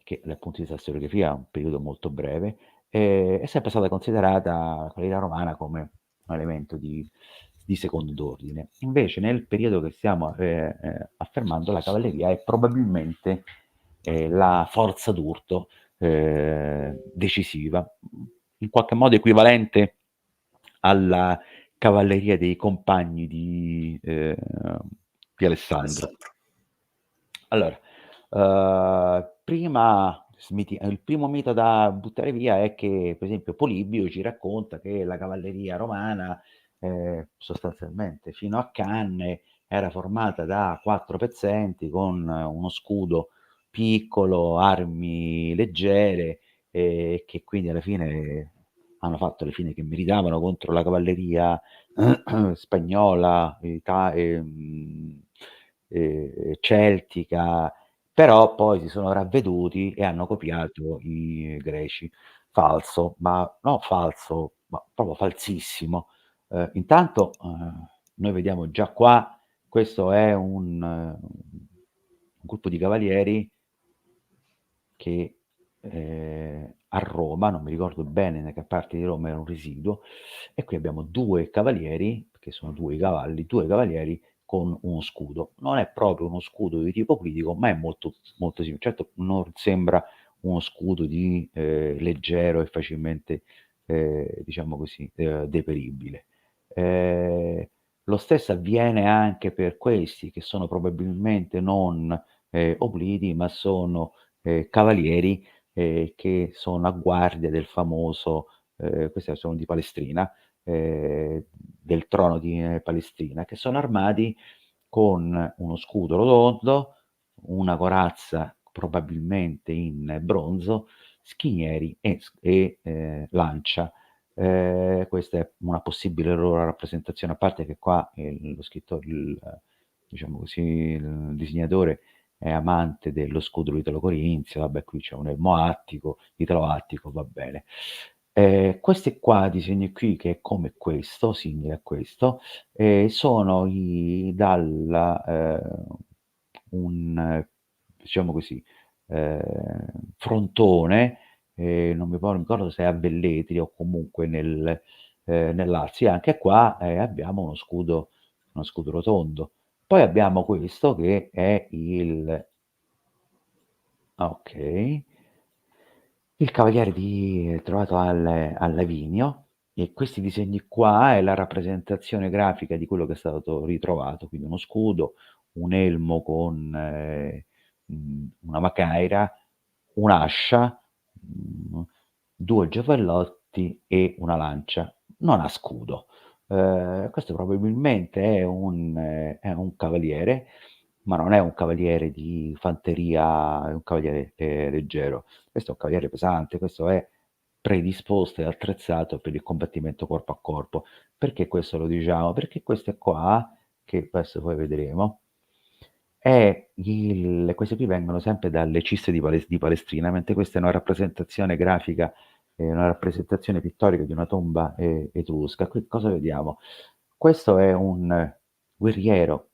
che dal punto di vista della storiografia è un periodo molto breve, è sempre stata considerata la cavalleria romana come un elemento di secondo ordine. Invece nel periodo che stiamo affermando, la cavalleria è probabilmente la forza d'urto decisiva, in qualche modo equivalente alla cavalleria dei compagni di Alessandro. Allora, il primo mito da buttare via è che, per esempio, Polibio ci racconta che la cavalleria romana, sostanzialmente fino a Canne, era formata da 4 pezzenti con uno scudo piccolo, armi leggere, e che quindi alla fine hanno fatto le fine che meritavano contro la cavalleria spagnola, celtica, però poi si sono ravveduti e hanno copiato i greci. Falso, ma no falso, ma proprio falsissimo. Intanto noi vediamo già qua, questo è un gruppo di cavalieri che a Roma, non mi ricordo bene da che parte di Roma era un residuo, e qui abbiamo 2 cavalieri, che sono 2 cavalli, 2 cavalieri con uno scudo. Non è proprio uno scudo di tipo critico, ma è molto, molto simile. Certo, non sembra uno scudo di leggero e facilmente, diciamo così, deperibile. Lo stesso avviene anche per questi, che sono probabilmente non obliti, ma sono cavalieri che sono a guardia del famoso, questi sono di Palestrina, del trono di Palestrina, che sono armati con uno scudo rotondo, una corazza probabilmente in bronzo, schienieri e lancia. Questa è una possibile loro rappresentazione, a parte che qua lo scrittore, diciamo così, il disegnatore è amante dello scudo italo-corinzio, vabbè qui c'è un elmo attico, italo-attico, va bene. Questi qua, disegni qui, che è come questo, simile a questo, sono un, diciamo così, frontone, non mi ricordo se è a Velletri o comunque nel Lazio, e anche qua abbiamo uno scudo rotondo. Poi abbiamo questo che è ok, il cavaliere trovato al Lavinio, e questi disegni qua è la rappresentazione grafica di quello che è stato ritrovato, quindi uno scudo, un elmo con una macaira, un'ascia, mh, due giavellotti e una lancia. Non ha scudo. Questo probabilmente è un cavaliere, ma non è un cavaliere di fanteria, è un cavaliere leggero. Questo è un cavaliere pesante, questo è predisposto e attrezzato per il combattimento corpo a corpo. Perché questo lo diciamo? Perché queste qua, che adesso poi vedremo, queste qui vengono sempre dalle ciste di Palestrina, mentre questa è una rappresentazione grafica, una rappresentazione pittorica di una tomba etrusca. Qui cosa vediamo? Questo è un guerriero.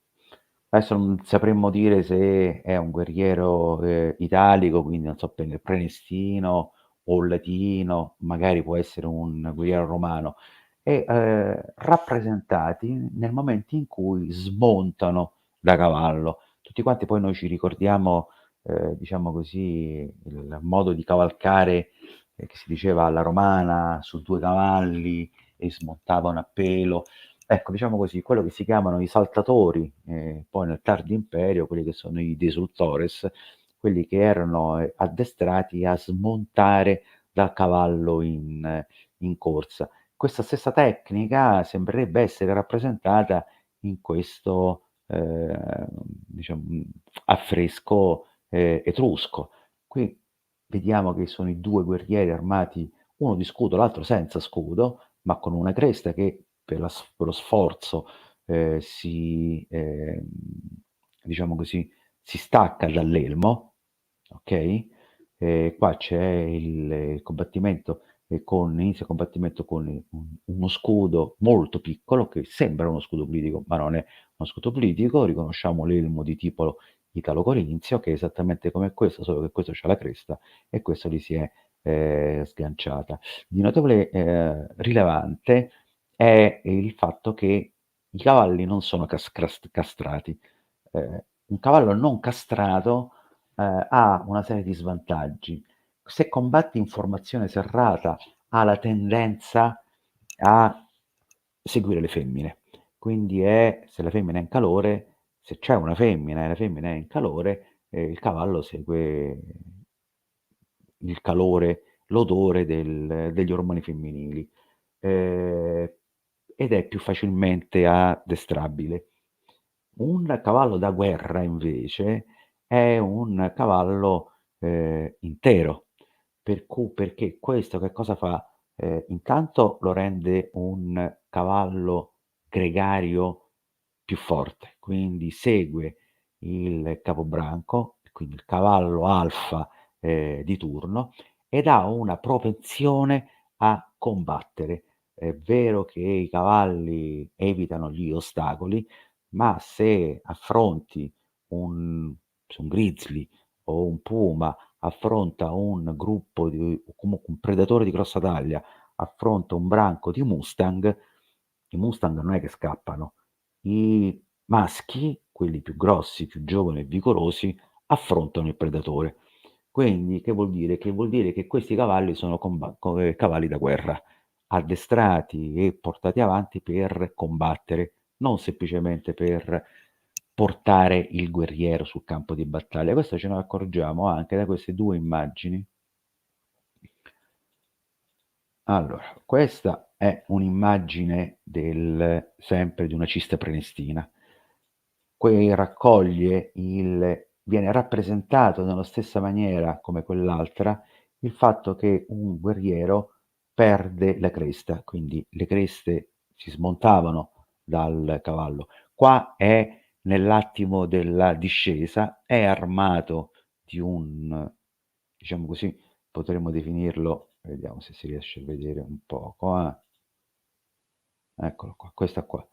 Adesso non sapremmo dire se è un guerriero italico, quindi non so bene, prenestino o latino, magari può essere un guerriero romano, e rappresentati nel momento in cui smontano da cavallo. Tutti quanti poi noi ci ricordiamo, diciamo così, il modo di cavalcare che si diceva alla romana, su due cavalli e smontavano a pelo. Ecco, diciamo così, quello che si chiamano i saltatori, poi nel tardo imperio, quelli che sono i desultores, quelli che erano addestrati a smontare dal cavallo in corsa. Questa stessa tecnica sembrerebbe essere rappresentata in questo diciamo, affresco etrusco. Qui vediamo che sono i due guerrieri armati, uno di scudo, l'altro senza scudo, ma con una cresta che per lo sforzo diciamo così, si stacca dall'elmo, ok? Qua c'è il combattimento inizia il combattimento con uno scudo molto piccolo che sembra uno scudo politico, ma non è uno scudo politico. Riconosciamo l'elmo di tipo italo-corinzio, che è esattamente come questo, solo che questo c'ha la cresta e questo gli si è sganciata. Di notevole rilevante è il fatto che i cavalli non sono castrati. Un cavallo non castrato ha una serie di svantaggi. Se combatti in formazione serrata, ha la tendenza a seguire le femmine. Quindi se la femmina è in calore, se c'è una femmina e la femmina è in calore, il cavallo segue il calore, l'odore degli ormoni femminili, ehm, ed è più facilmente addestrabile. Un cavallo da guerra invece è un cavallo intero, perché questo che cosa fa? Intanto lo rende un cavallo gregario più forte, quindi segue il capobranco, quindi il cavallo alfa di turno, ed ha una propensione a combattere. È vero che i cavalli evitano gli ostacoli, ma se affronti un se un grizzly o un puma affronta un gruppo di o comunque un predatore di grossa taglia, affronta un branco di mustang, i mustang non è che scappano. I maschi, quelli più grossi, più giovani e vigorosi, affrontano il predatore. Quindi che vuol dire? Che vuol dire che questi cavalli sono cavalli da guerra, addestrati e portati avanti per combattere, non semplicemente per portare il guerriero sul campo di battaglia. Questo ce ne accorgiamo anche da queste due immagini. Allora, questa è un'immagine sempre di una cista prenestina. Qui raccoglie viene rappresentato nella stessa maniera come quell'altra il fatto che un guerriero perde la cresta, quindi le creste si smontavano dal cavallo. Qua è nell'attimo della discesa, è armato di diciamo così, potremmo definirlo, vediamo se si riesce a vedere un poco, eccolo qua, questa qua.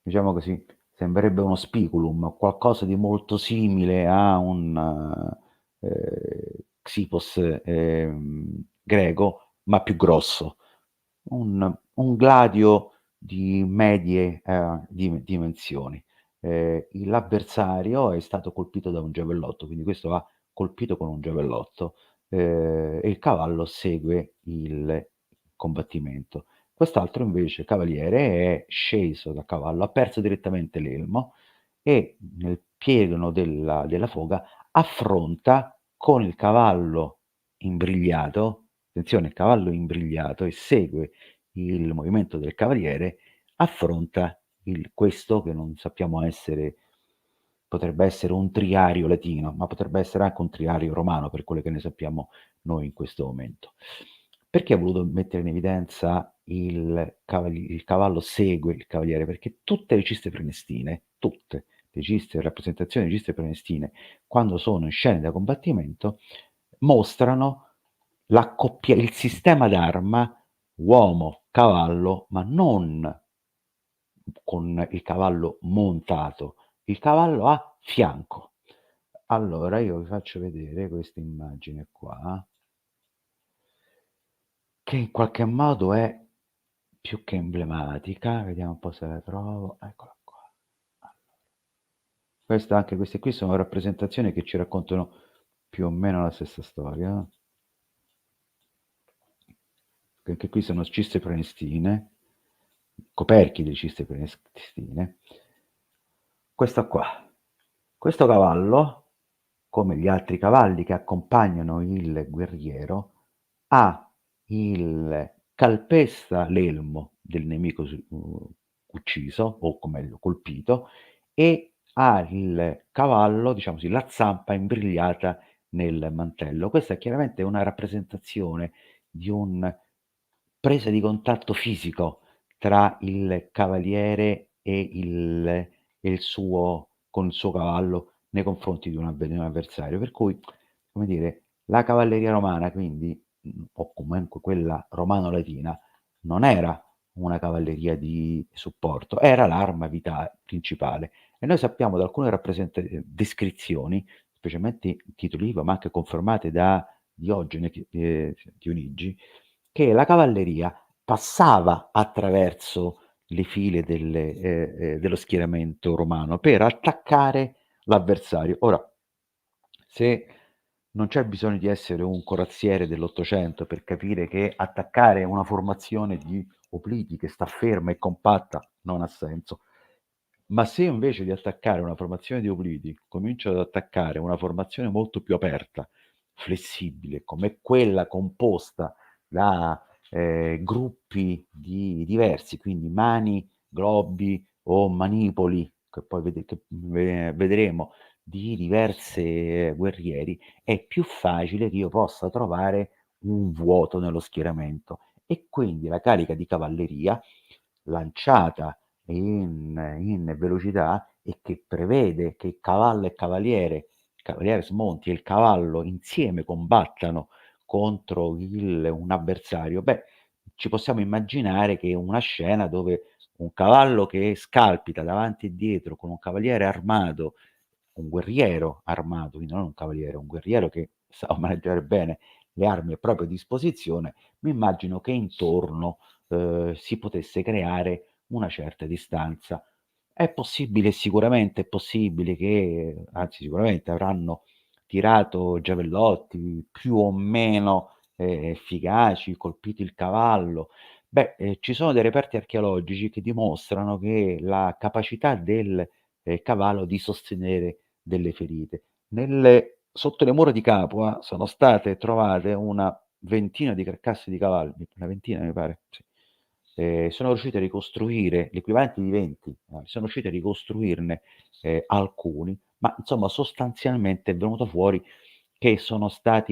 Diciamo così, sembrerebbe uno spiculum, qualcosa di molto simile a un xipos greco, ma più grosso. un gladio di medie dimensioni. L'avversario è stato colpito da un giavellotto, quindi questo ha colpito con un giavellotto, e il cavallo segue il combattimento. Quest'altro invece, cavaliere, è sceso dal cavallo, ha perso direttamente l'elmo e nel pieno della foga affronta con il cavallo imbrigliato, attenzione, il cavallo imbrigliato, e segue il movimento del cavaliere, affronta questo che non sappiamo essere, potrebbe essere un triario latino, ma potrebbe essere anche un triario romano, per quello che ne sappiamo noi in questo momento. Perché ho voluto mettere in evidenza il cavallo segue il cavaliere? Perché tutte le ciste prenestine, tutte le ciste, rappresentazioni di ciste prenestine, quando sono in scene da combattimento, mostrano il sistema d'arma uomo-cavallo, ma non con il cavallo montato, il cavallo a fianco. Allora io vi faccio vedere questa immagine qua, che in qualche modo è più che emblematica. Vediamo un po' se la trovo. Eccola qua. Anche queste qui sono rappresentazioni che ci raccontano più o meno la stessa storia. Anche qui sono ciste prenestine, coperchi di ciste prenestine. Questo qua. Questo cavallo, come gli altri cavalli che accompagnano il guerriero, calpesta l'elmo del nemico ucciso, o meglio colpito, e ha il cavallo, diciamo così, la zampa imbrigliata nel mantello. Questa è chiaramente una rappresentazione di un presa di contatto fisico tra il cavaliere con il suo cavallo nei confronti di un avversario. Per cui, come dire, la cavalleria romana, quindi, o comunque quella romano-latina, non era una cavalleria di supporto, era l'arma principale. E noi sappiamo da alcune descrizioni, specialmente in Tito Livio, ma anche confermate da Diogene Dionigi, che la cavalleria passava attraverso le file dello schieramento romano per attaccare l'avversario. Ora, se non c'è bisogno di essere un corazziere dell'Ottocento per capire che attaccare una formazione di opliti che sta ferma e compatta non ha senso, ma se invece di attaccare una formazione di obliti comincio ad attaccare una formazione molto più aperta, flessibile, come quella composta da gruppi diversi, quindi mani, globi o manipoli, che poi vedremo, di diverse guerrieri, è più facile che io possa trovare un vuoto nello schieramento, e quindi la carica di cavalleria lanciata in velocità, e che prevede che cavallo e cavaliere, il cavaliere smonti e il cavallo insieme combattano contro un avversario, ci possiamo immaginare che una scena dove un cavallo che scalpita davanti e dietro con un cavaliere armato, un guerriero armato, quindi non un cavaliere, un guerriero che sa maneggiare bene le armi a propria disposizione, mi immagino che intorno si potesse creare una certa distanza. È possibile, sicuramente è possibile che, anzi sicuramente avranno tirato giavellotti più o meno efficaci, colpito il cavallo. Ci sono dei reperti archeologici che dimostrano che la capacità del cavallo di sostenere delle ferite. Sotto le mura di Capua sono state trovate una ventina di carcasse di cavalli, una ventina mi pare, sì. Sono riusciti a ricostruire l'equivalente di 20, sono riusciti a ricostruirne alcuni, ma insomma sostanzialmente è venuto fuori che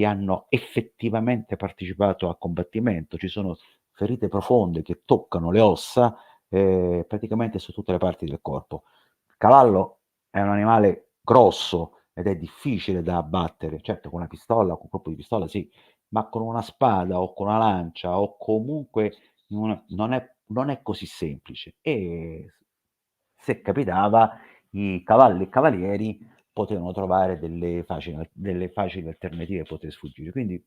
hanno effettivamente partecipato a combattimento. Ci sono ferite profonde che toccano le ossa praticamente su tutte le parti del corpo. Il cavallo è un animale grosso ed è difficile da abbattere, certo con una pistola, con un colpo di pistola sì, ma con una spada o con una lancia o comunque non è così semplice, e se capitava i cavalli e cavalieri potevano trovare delle facili alternative per poter sfuggire. Quindi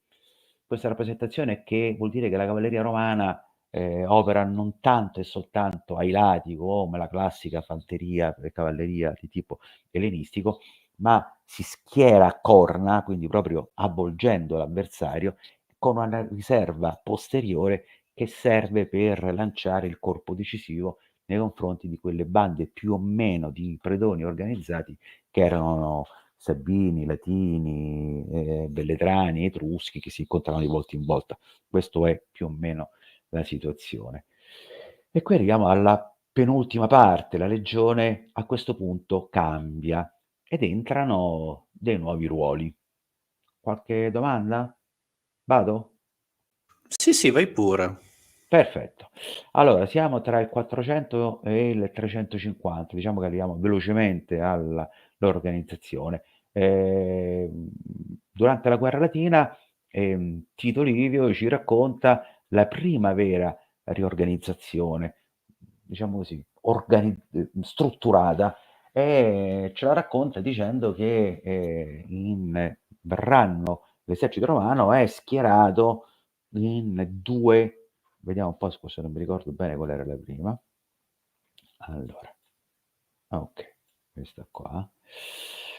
questa rappresentazione, che vuol dire che la cavalleria romana opera non tanto e soltanto ai lati come la classica fanteria e cavalleria di tipo ellenistico, ma si schiera a corna, quindi proprio avvolgendo l'avversario, con una riserva posteriore che serve per lanciare il colpo decisivo nei confronti di quelle bande più o meno di predoni organizzati che erano Sabini, Latini, Velletrani, Etruschi, che si incontravano di volta in volta. Questo è più o meno la situazione. E qui arriviamo alla penultima parte, la legione a questo punto cambia ed entrano dei nuovi ruoli. Qualche domanda? Vado? Sì, sì, vai pure. Perfetto. Allora, siamo tra il 400 e il 350, diciamo che arriviamo velocemente alla loro organizzazione. Durante la guerra latina, Tito Livio ci racconta la prima vera riorganizzazione, diciamo così, strutturata, e ce la racconta dicendo che in Branno l'esercito romano è schierato in due, vediamo un po', scusa, non mi ricordo bene qual era la prima. Allora, ok, questa qua,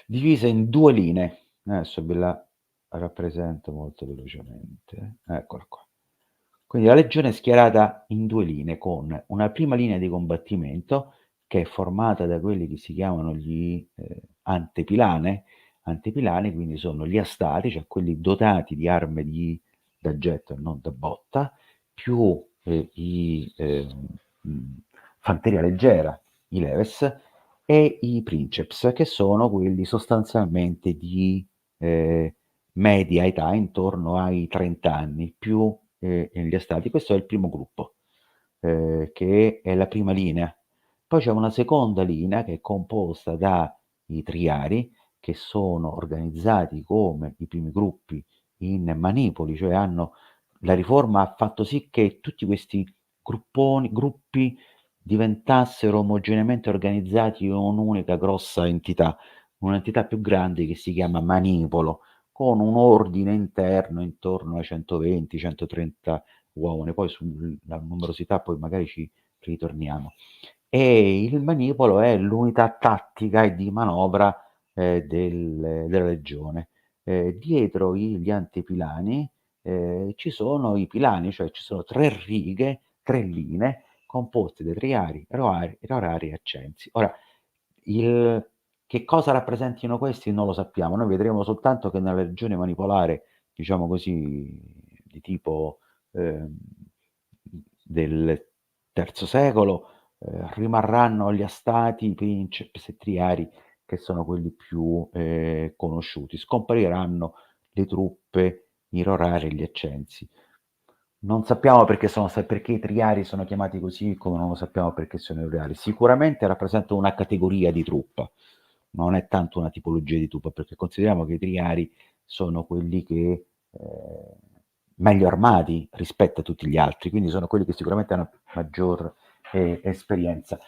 divisa in due linee. Adesso ve la rappresento molto velocemente. Eccola qua. Quindi la legione è schierata in due linee, con una prima linea di combattimento che è formata da quelli che si chiamano gli antepilane. Antepilani quindi sono gli astati, cioè quelli dotati di armi da getto e non da botta, più fanteria leggera, i leves, e i princeps, che sono quelli sostanzialmente di media età, intorno ai 30 anni, più gli astati. Questo è il primo gruppo, che è la prima linea. Poi c'è una seconda linea che è composta dai triari, che sono organizzati come i primi gruppi in manipoli, cioè la riforma ha fatto sì che tutti questi gruppi diventassero omogeneamente organizzati in un'unica grossa entità, un'entità più grande che si chiama manipolo, con un ordine interno intorno ai 120-130 uomini. Poi sulla numerosità poi magari ci ritorniamo. E il manipolo è l'unità tattica e di manovra della legione. Dietro gli antepilani ci sono i pilani, cioè ci sono tre righe, tre linee composte da triari, rorari e accensi. Ora, che cosa rappresentino questi non lo sappiamo, noi vedremo soltanto che nella legione manipolare, diciamo così, di tipo del III secolo, rimarranno gli astati, i princeps e triari, che sono quelli più conosciuti. Scompariranno le truppe, i rorari e gli accensi. Non sappiamo perché i triari sono chiamati così, come non lo sappiamo perché sono i rorari. Sicuramente rappresentano una categoria di truppa, non è tanto una tipologia di truppa, perché consideriamo che i triari sono quelli che meglio armati rispetto a tutti gli altri, quindi sono quelli che sicuramente hanno maggior esperienza.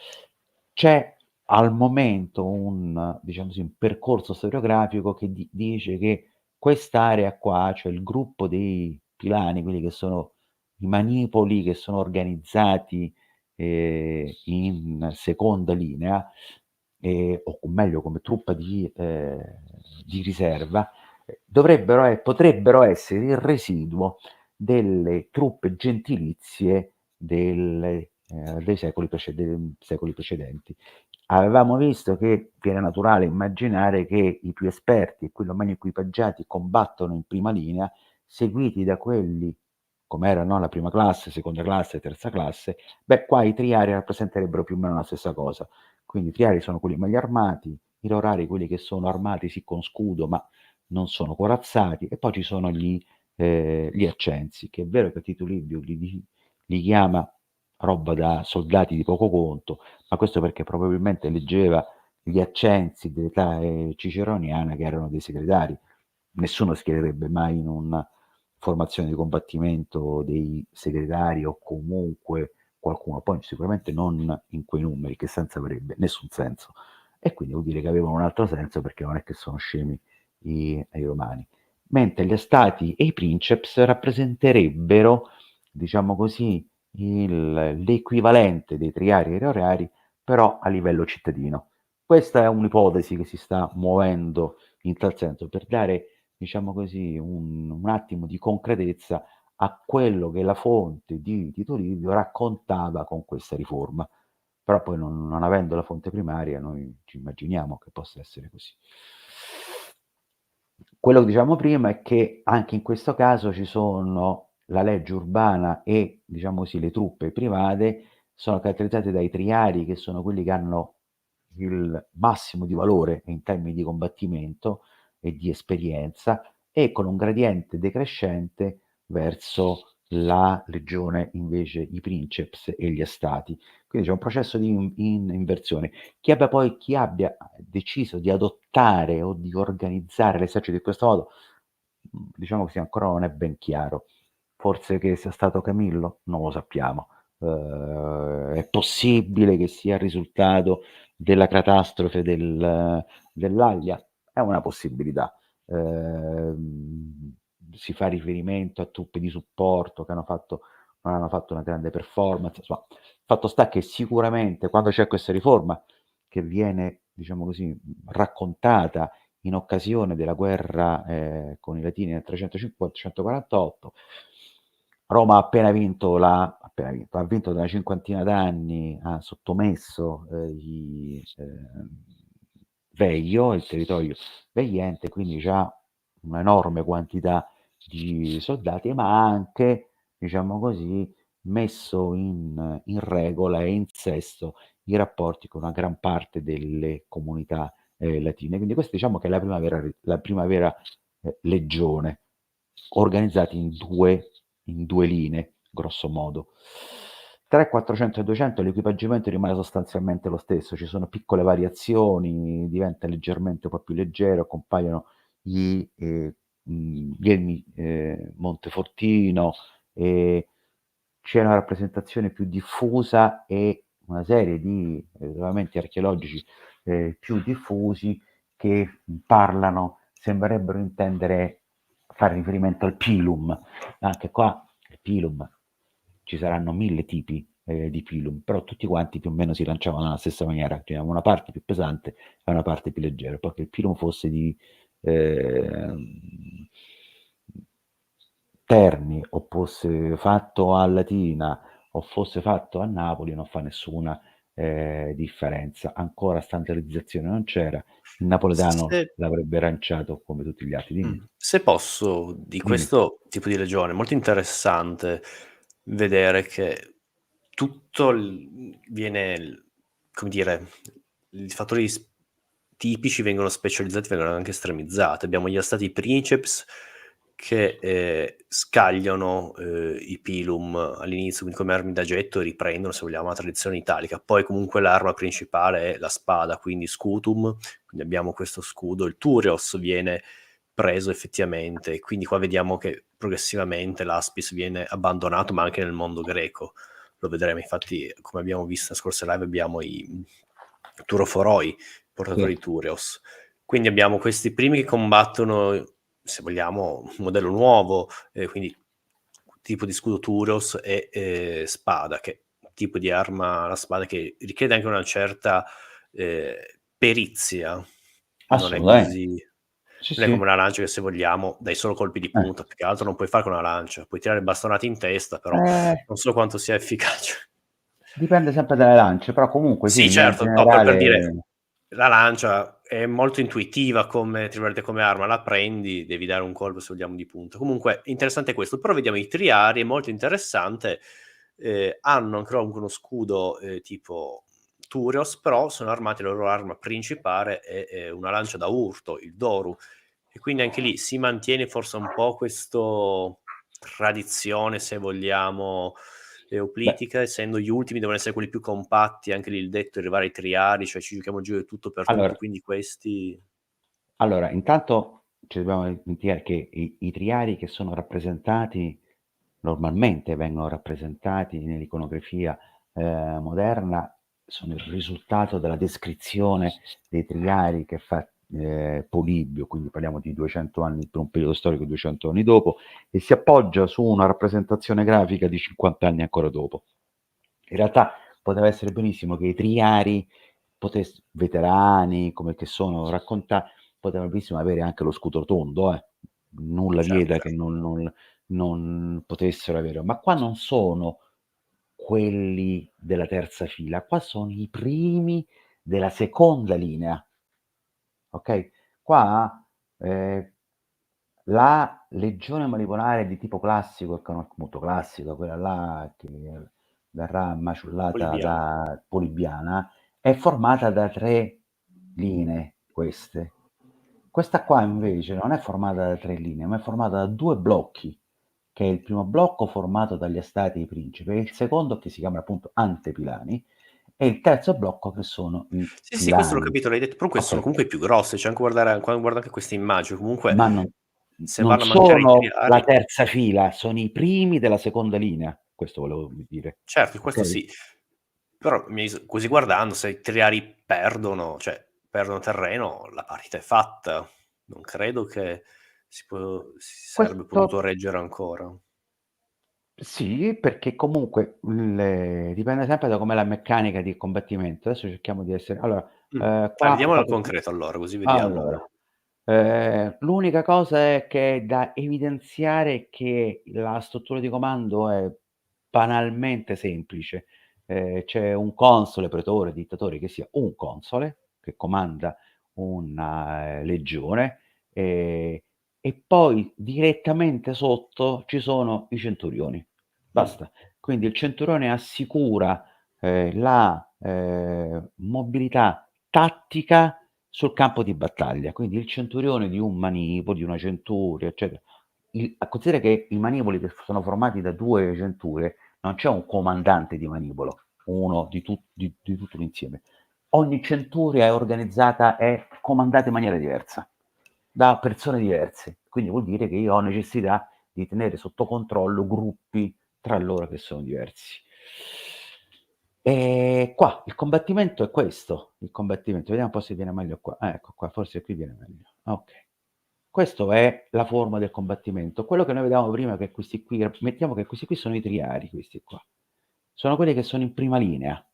C'è al momento diciamo così, un percorso storiografico che dice che quest'area qua, cioè il gruppo dei pilani, quelli che sono i manipoli che sono organizzati in seconda linea, o meglio come truppa di riserva, potrebbero essere il residuo delle truppe gentilizie dei secoli precedenti. Avevamo visto che era naturale immaginare che i più esperti e quelli meno equipaggiati combattono in prima linea, seguiti da quelli come erano la prima classe, seconda classe, terza classe. Beh, qua i triari rappresenterebbero più o meno la stessa cosa. Quindi i triari sono quelli meglio armati, i rorari quelli che sono armati sì con scudo ma non sono corazzati, e poi ci sono gli accensi, che è vero che Tito Livio li chiama roba da soldati di poco conto, ma questo perché probabilmente leggeva gli accensi dell'età ciceroniana, che erano dei segretari. Nessuno schiererebbe mai in una formazione di combattimento dei segretari o comunque qualcuno, poi sicuramente non in quei numeri, che senso avrebbe? Nessun senso. E quindi vuol dire che avevano un altro senso, perché non è che sono scemi i romani. Mentre gli astati e i princeps rappresenterebbero, diciamo così, l'equivalente dei triari e aerari, però a livello cittadino. Questa è un'ipotesi che si sta muovendo in tal senso, per dare, diciamo così, un attimo di concretezza a quello che la fonte di Tito Livio raccontava con questa riforma. Però poi non avendo la fonte primaria, noi ci immaginiamo che possa essere così. Quello che diciamo prima è che anche in questo caso ci sono la legge urbana e, diciamo così, le truppe private sono caratterizzate dai triari, che sono quelli che hanno il massimo di valore in termini di combattimento e di esperienza, e con un gradiente decrescente verso la legione, invece i princeps e gli astati. Quindi c'è un processo di inversione. Chi abbia deciso di adottare o di organizzare l'esercito in questo modo, diciamo che ancora non è ben chiaro. Forse che sia stato Camillo? Non lo sappiamo. È possibile che sia il risultato della catastrofe dell'Aglia? È una possibilità. Si fa riferimento a truppe di supporto che non hanno fatto una grande performance. Insomma, fatto sta che sicuramente quando c'è questa riforma, che viene, diciamo così, raccontata in occasione della guerra con i latini nel 350-348, Roma ha vinto da una cinquantina d'anni, ha sottomesso Veio, il territorio vegliente, quindi già un'enorme quantità di soldati, ma ha anche, diciamo così, messo in regola e in sesto i rapporti con una gran parte delle comunità latine. Quindi questa diciamo che è la prima vera legione, organizzati in due linee, grosso modo. 3, 400 e 200 l'equipaggiamento rimane sostanzialmente lo stesso, ci sono piccole variazioni, diventa leggermente un po' più leggero, compaiono gli elmi Montefortino, e c'è una rappresentazione più diffusa e una serie di ritrovamenti archeologici più diffusi che sembrerebbero intendere fare riferimento al pilum. Anche qua il pilum, ci saranno 1000 tipi di pilum, però tutti quanti più o meno si lanciavano nella stessa maniera, cioè una parte più pesante e una parte più leggera. Poi che il pilum fosse di Terni o fosse fatto a Latina o fosse fatto a Napoli non fa nessuna differenza. Ancora standardizzazione non c'era, il napoletano Se l'avrebbe lanciato come tutti gli altri. Dimmi, Se posso, di dimmi. questo tipo di regione, è molto interessante vedere che tutto come dire, i fattori tipici vengono specializzati, vengono anche estremizzati. Abbiamo gli stati princeps che scagliano i pilum all'inizio, quindi come armi da getto, e riprendono, se vogliamo, la tradizione italica. Poi comunque l'arma principale è la spada, quindi scutum, quindi abbiamo questo scudo. Il Turios viene preso effettivamente, e quindi qua vediamo che progressivamente l'Aspis viene abbandonato, ma anche nel mondo greco lo vedremo. Infatti, come abbiamo visto nelle scorse live, abbiamo i Turoforoi, portatori Sì. di Turios. Quindi abbiamo questi primi che combattono, se vogliamo, un modello nuovo, quindi tipo di scudo Turios e spada, che tipo di arma, la spada, che richiede anche una certa perizia. Non è Assolutamente. così, Sì, non è come sì. una lancia che, se vogliamo, dai solo colpi di punta, più che altro non puoi fare con una lancia, puoi tirare bastonati in testa, però Eh, non so quanto sia efficace. dipende sempre dalle lance, però comunque sì, Sì, in linea certo, no, per dire, generale. la lancia è molto intuitiva come, tra virgolette, come arma, la prendi, devi dare un colpo, se vogliamo, di punta. Comunque interessante questo, però vediamo i triari, è molto interessante, hanno ancora uno scudo tipo Turios, però sono armati, la loro arma principale è una lancia da urto, il Doru, e quindi anche lì si mantiene forse un po' questo tradizione, se vogliamo, Beh, euclitica, essendo gli ultimi devono essere quelli più compatti, anche lì il detto, arrivare ai triari, cioè ci giochiamo giù di tutto per tutto, allora, quindi questi intanto ci dobbiamo dimenticare che i triari che sono rappresentati normalmente vengono rappresentati nell'iconografia moderna, sono il risultato della descrizione dei triari Polibio, quindi parliamo di 200 anni, per un periodo storico 200 anni dopo, e si appoggia su una rappresentazione grafica di 50 anni ancora dopo. In realtà poteva essere benissimo che i triari, veterani come che sono raccontati, potevano benissimo avere anche lo scudo tondo, nulla Certo, vieta che certo. non potessero avere, ma qua non sono quelli della terza fila, qua sono i primi della seconda linea. Ok? Qua la legione manipolare di tipo classico, che è molto classica, quella là che verrà maciullata Boliviano. da Polibiana, è formata da 3 linee queste. Questa qua invece non è formata da 3 linee, ma è formata da 2 blocchi, che è il primo blocco formato dagli Astati e i Principi, e il secondo che si chiama appunto Antepilani, e il terzo blocco che sono i Sì, sì, questo l'ho Pilani. capito, l'hai detto, però queste sono Okay. comunque più grosse, cioè anche guardare quando guardo anche queste immagini, comunque Ma se non vanno a mancare i sono la triari. terza fila, sono i primi della seconda linea, questo volevo dire, Certo, questo okay? sì. Però così guardando, se i triari perdono, cioè perdono terreno, la partita è fatta. Non credo che si sarebbe Questo potuto reggere ancora. sì, perché comunque dipende sempre da com'è la meccanica di combattimento. Adesso cerchiamo di essere allora, qua ho Vediamolo nel fatto concreto allora, così allora, vediamo. l'unica cosa è che è da evidenziare che la struttura di comando è banalmente semplice. C'è un console, pretore, dittatore, che sia un console che comanda una legione, e poi direttamente sotto ci sono i centurioni. Mh. Basta. Quindi il centurione assicura, la, mobilità tattica sul campo di battaglia. Quindi il centurione di un manipo, di una centuria, eccetera. Considera che i manipoli che sono formati da 2 centurie, non c'è un comandante di manipolo, uno di tutto l'insieme. Ogni centuria è organizzata, è comandata in maniera diversa, da persone diverse. Quindi vuol dire che io ho necessità di tenere sotto controllo gruppi tra loro che sono diversi. Qua il combattimento è questo, il combattimento. Vediamo un po' se viene meglio qua. Ecco qua, forse qui viene meglio. Okay. Questo è la forma del combattimento. Quello che noi vedevamo prima, che questi qui, mettiamo che questi qui sono i triari, questi qua. Sono quelli che sono in prima linea.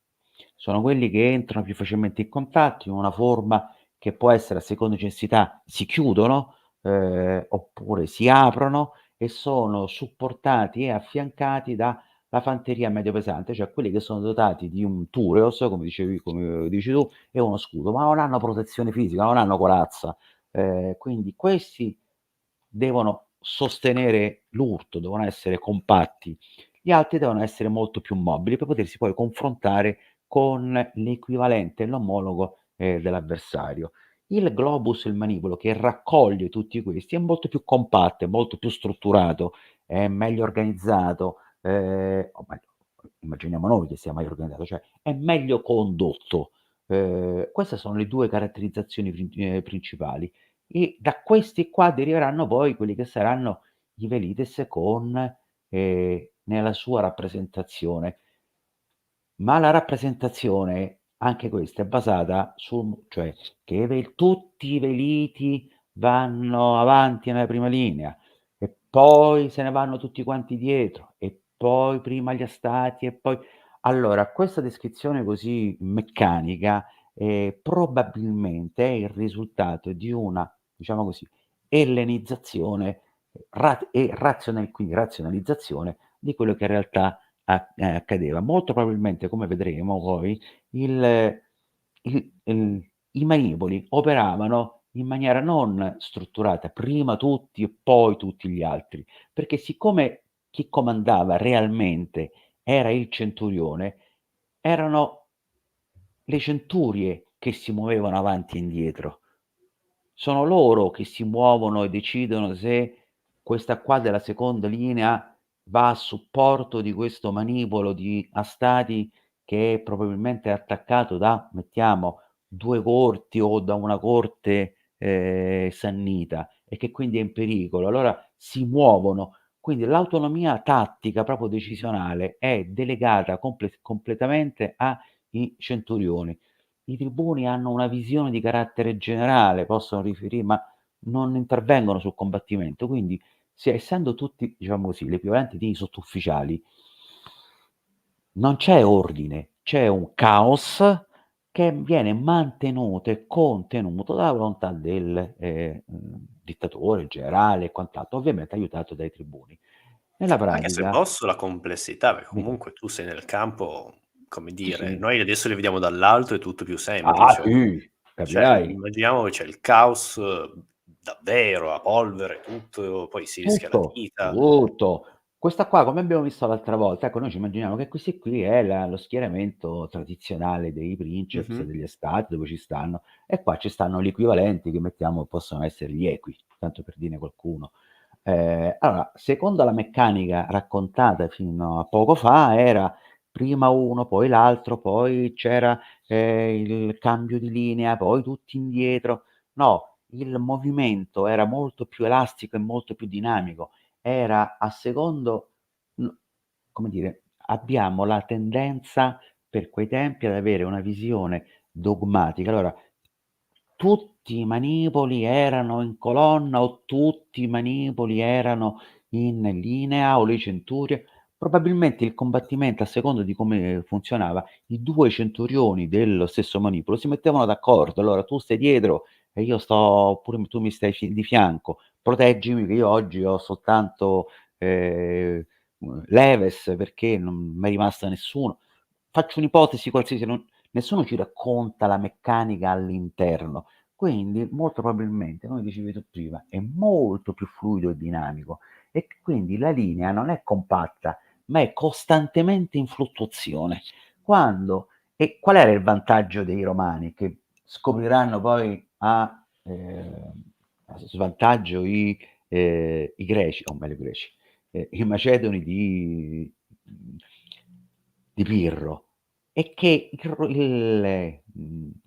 Sono quelli che entrano più facilmente in contatto, in una forma che può essere a seconda di necessità, si chiudono, oppure si aprono e sono supportati e affiancati dalla fanteria medio pesante, cioè quelli che sono dotati di un Tureos, come dici tu, e uno scudo, ma non hanno protezione fisica, non hanno corazza. Quindi questi devono sostenere l'urto, devono essere compatti. Gli altri devono essere molto più mobili per potersi poi confrontare con l'equivalente, l'omologo, dell'avversario. Il globus, il manipolo che raccoglie tutti questi, è molto più compatto, è molto più strutturato, è meglio organizzato, o meglio, immaginiamo noi che sia meglio organizzato, cioè è meglio condotto. Queste sono le 2 caratterizzazioni principali, e da questi qua deriveranno poi quelli che saranno i Velites con nella sua rappresentazione. Ma la rappresentazione, anche questa, è basata cioè che tutti i veliti vanno avanti nella prima linea, e poi se ne vanno tutti quanti dietro, e poi prima gli Astati, e poi allora questa descrizione così meccanica, probabilmente è il risultato di una, diciamo così, ellenizzazione, quindi razionalizzazione di quello che in realtà accadeva. Molto probabilmente, come vedremo poi, il i manipoli operavano in maniera non strutturata, prima tutti e poi tutti gli altri, perché siccome chi comandava realmente era il centurione, erano le centurie che si muovevano avanti e indietro. Sono loro che si muovono e decidono se questa qua della seconda linea va a supporto di questo manipolo di Astati, che probabilmente è attaccato da, mettiamo, 2 corti o da una corte, sannita, e che quindi è in pericolo. Allora si muovono. Quindi l'autonomia tattica, proprio decisionale, è delegata completamente ai centurioni. i tribuni hanno una visione di carattere generale, possono riferire, ma non intervengono sul combattimento, quindi essendo tutti, diciamo così, l'equivalente di sottufficiali, non c'è ordine, c'è un caos che viene mantenuto e contenuto dalla volontà del dittatore, il generale e quant'altro, ovviamente aiutato dai tribuni. Nella Anche se pratica, posso la complessità, perché dica, comunque tu sei nel campo, come sì, dire, sì, noi adesso li vediamo dall'alto, è tutto più ah semplice. sì, Cioè, capirai. immaginiamo che c'è il caos davvero, a polvere, tutto, poi si rischia la Tutto, vita. tutto. Questa qua, come abbiamo visto l'altra volta, ecco, noi ci immaginiamo che questi qui è lo schieramento tradizionale dei princeps, Mh-mh. degli stati, dove ci stanno, e qua ci stanno gli equivalenti che mettiamo possono essere gli equi, tanto per dire qualcuno. Allora, secondo la meccanica raccontata fino a poco fa, era prima uno, poi l'altro, poi c'era il cambio di linea, poi tutti indietro. No, il movimento era molto più elastico e molto più dinamico, era a secondo, come dire, abbiamo la tendenza per quei tempi ad avere una visione dogmatica. Allora, tutti i manipoli erano in colonna o tutti i manipoli erano in linea o le centurie. Probabilmente il combattimento, a seconda di come funzionava, i 2 centurioni dello stesso manipolo si mettevano d'accordo. Allora tu stai dietro e io sto, oppure tu mi stai di fianco, proteggimi che io oggi ho soltanto Leves perché non m'è rimasta nessuno. Faccio un'ipotesi qualsiasi, nessuno ci racconta la meccanica all'interno. Quindi molto probabilmente, come dicevi tu prima, è molto più fluido e dinamico e quindi la linea non è compatta, ma è costantemente in fluttuazione. Quando e qual era il vantaggio dei romani che scopriranno poi a svantaggio i greci, o meglio i greci, i macedoni di Pirro, è che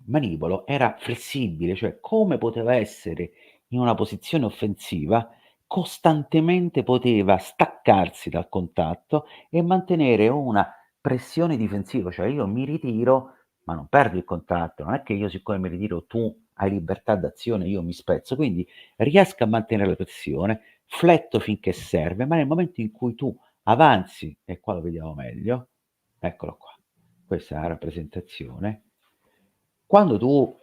manipolo era flessibile, cioè come poteva essere in una posizione offensiva, costantemente poteva staccarsi dal contatto e mantenere una pressione difensiva, cioè io mi ritiro, ma non perdo il contatto, non è che io siccome mi ritiro tu hai libertà d'azione, io mi spezzo, quindi riesco a mantenere la pressione, fletto finché serve, ma nel momento in cui tu avanzi, e qua lo vediamo meglio, eccolo qua, questa è la rappresentazione, quando tu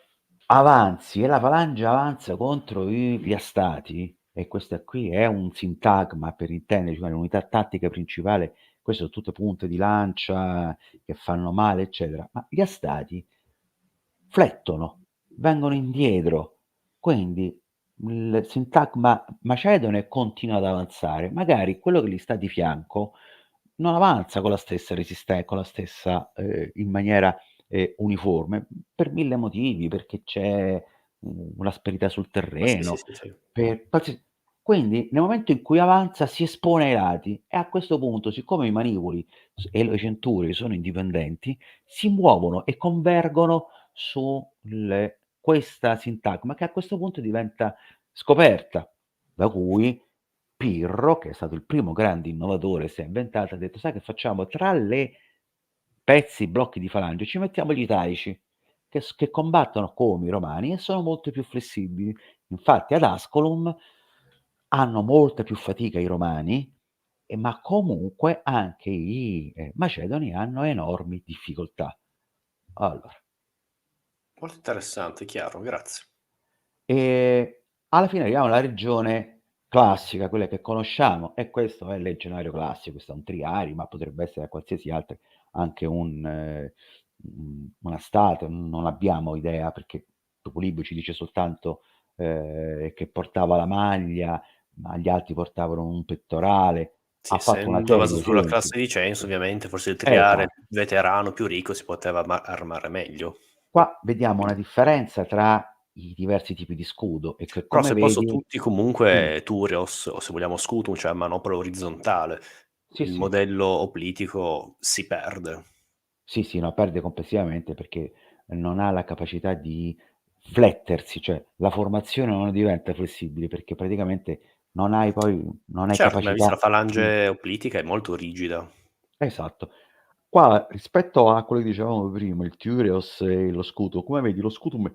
avanzi e la falange avanza contro gli astati, e questa qui è un sintagma per intenderci, cioè l'unità tattica principale, queste sono tutte punte di lancia che fanno male, eccetera, ma gli astati flettono, vengono indietro, quindi il sintagma macedone continua ad avanzare, magari quello che gli sta di fianco non avanza con la stessa con la stessa in maniera uniforme, per 1000 motivi, perché c'è un'asperità sul Ma sì, sì, terreno, sì, sì. per qualsiasi, quindi nel momento in cui avanza si espone ai lati e a questo punto, siccome i manipoli e le centurie sono indipendenti, si muovono e convergono su questa sintagma che a questo punto diventa scoperta, da cui Pirro, che è stato il primo grande innovatore, si è inventato, ha detto: sai che facciamo? Tra le pezzi, blocchi di falange, ci mettiamo gli italici, che combattono come i romani e sono molto più flessibili. Infatti ad Asculum hanno molta più fatica i romani, ma comunque anche i macedoni hanno enormi difficoltà. Allora, Molto interessante, chiaro, grazie. alla fine arriviamo alla regione classica, quella che conosciamo, e questo è il legionario classico, questo è un triarii, ma potrebbe essere qualsiasi altro, anche una statua, non abbiamo idea perché Topolibio ci dice soltanto che portava la maglia, ma gli altri portavano un pettorale, Sì, ha fatto una essendo serie di basato sulla esempi. classe di censo, ovviamente forse il triare Esatto. veterano più ricco si poteva armare meglio. Qua vediamo una differenza tra i diversi tipi di scudo e che Però come se posso vedi tutti dimmi. comunque Turios, o se vogliamo Scutum, cioè a manopla orizzontale. Sì, Il sì. modello oplitico si perde. Sì, sì, no, perde complessivamente perché non ha la capacità di flettersi, cioè la formazione non diventa flessibile perché praticamente non hai Certo, abbiamo visto capacità la di falange oplitica è molto rigida. esatto. Qua rispetto a quello che dicevamo prima, il Tyreos e lo Scudo, come vedi lo Scutum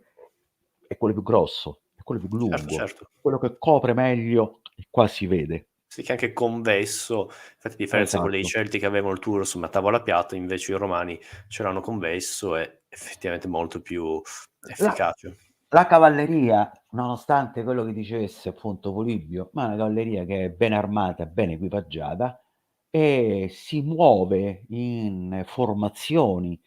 è quello più grosso, è quello più Certo, lungo, certo. quello che copre meglio e qua si vede. Sì, che è anche convesso, infatti a differenza di quelli dei Esatto. Celti che avevano il Tyros una tavola piatta, invece i Romani ce l'hanno convesso, è effettivamente molto più La efficace. la cavalleria, nonostante quello che dicesse appunto Polibio, ma è una cavalleria che è ben armata, ben equipaggiata e si muove in formazioni,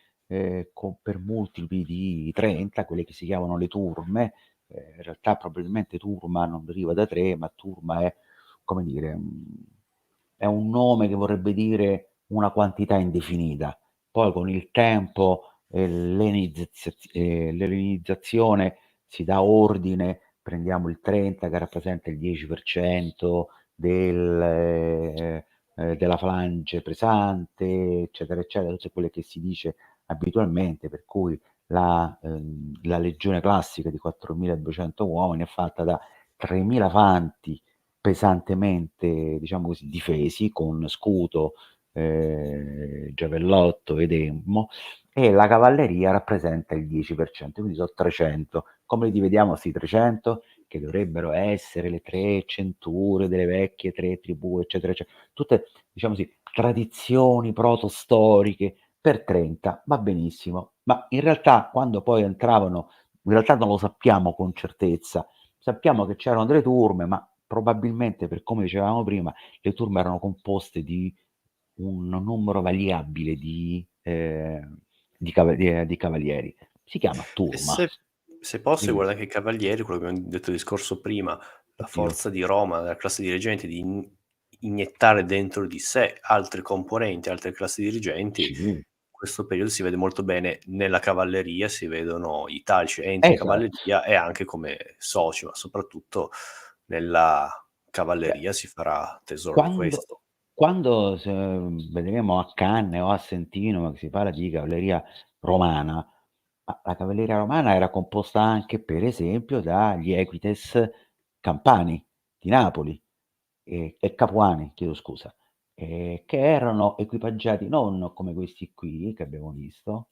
con per multipli di 30, quelle che si chiamano le turme. In realtà probabilmente turma non deriva da 3, ma turma è, come dire, è un nome che vorrebbe dire una quantità indefinita. Poi con il tempo e l'ellenizzazione si dà ordine, prendiamo il 30 che rappresenta il 10% della falange pesante, eccetera, eccetera, tutte quelle che si dice abitualmente, per cui la legione classica di 4.200 uomini è fatta da 3.000 fanti pesantemente, diciamo così, difesi con scudo, giavellotto ed emmo, e la cavalleria rappresenta il 10%, quindi sono 300. Come li divediamo sti 300? Che dovrebbero essere le 3 centure delle vecchie 3 tribù, eccetera, eccetera. Tutte, diciamo così, tradizioni protostoriche per 30, va benissimo, ma in realtà quando poi entravano, in realtà non lo sappiamo con certezza, sappiamo che c'erano delle turme, ma probabilmente, per come dicevamo prima, le turme erano composte di un numero variabile di cavalieri. Si chiama E turma. se posso, Dimmi. guarda anche i cavalieri, quello che abbiamo detto il discorso prima, la Oddio. forza di Roma, della classe dirigente, di iniettare dentro di sé altri componenti, altre classi dirigenti, in Sì, questo periodo si vede molto bene nella cavalleria, si vedono i italici entro esatto. cavalleria e anche come soci, ma soprattutto nella Cioè, cavalleria si farà tesoro di quando questo. quando vedremo a Canne o a Sentino che si parla di cavalleria romana, ma la cavalleria romana era composta anche, per esempio, dagli equites campani di Napoli e capuani, chiedo scusa, che erano equipaggiati non come questi qui che abbiamo visto,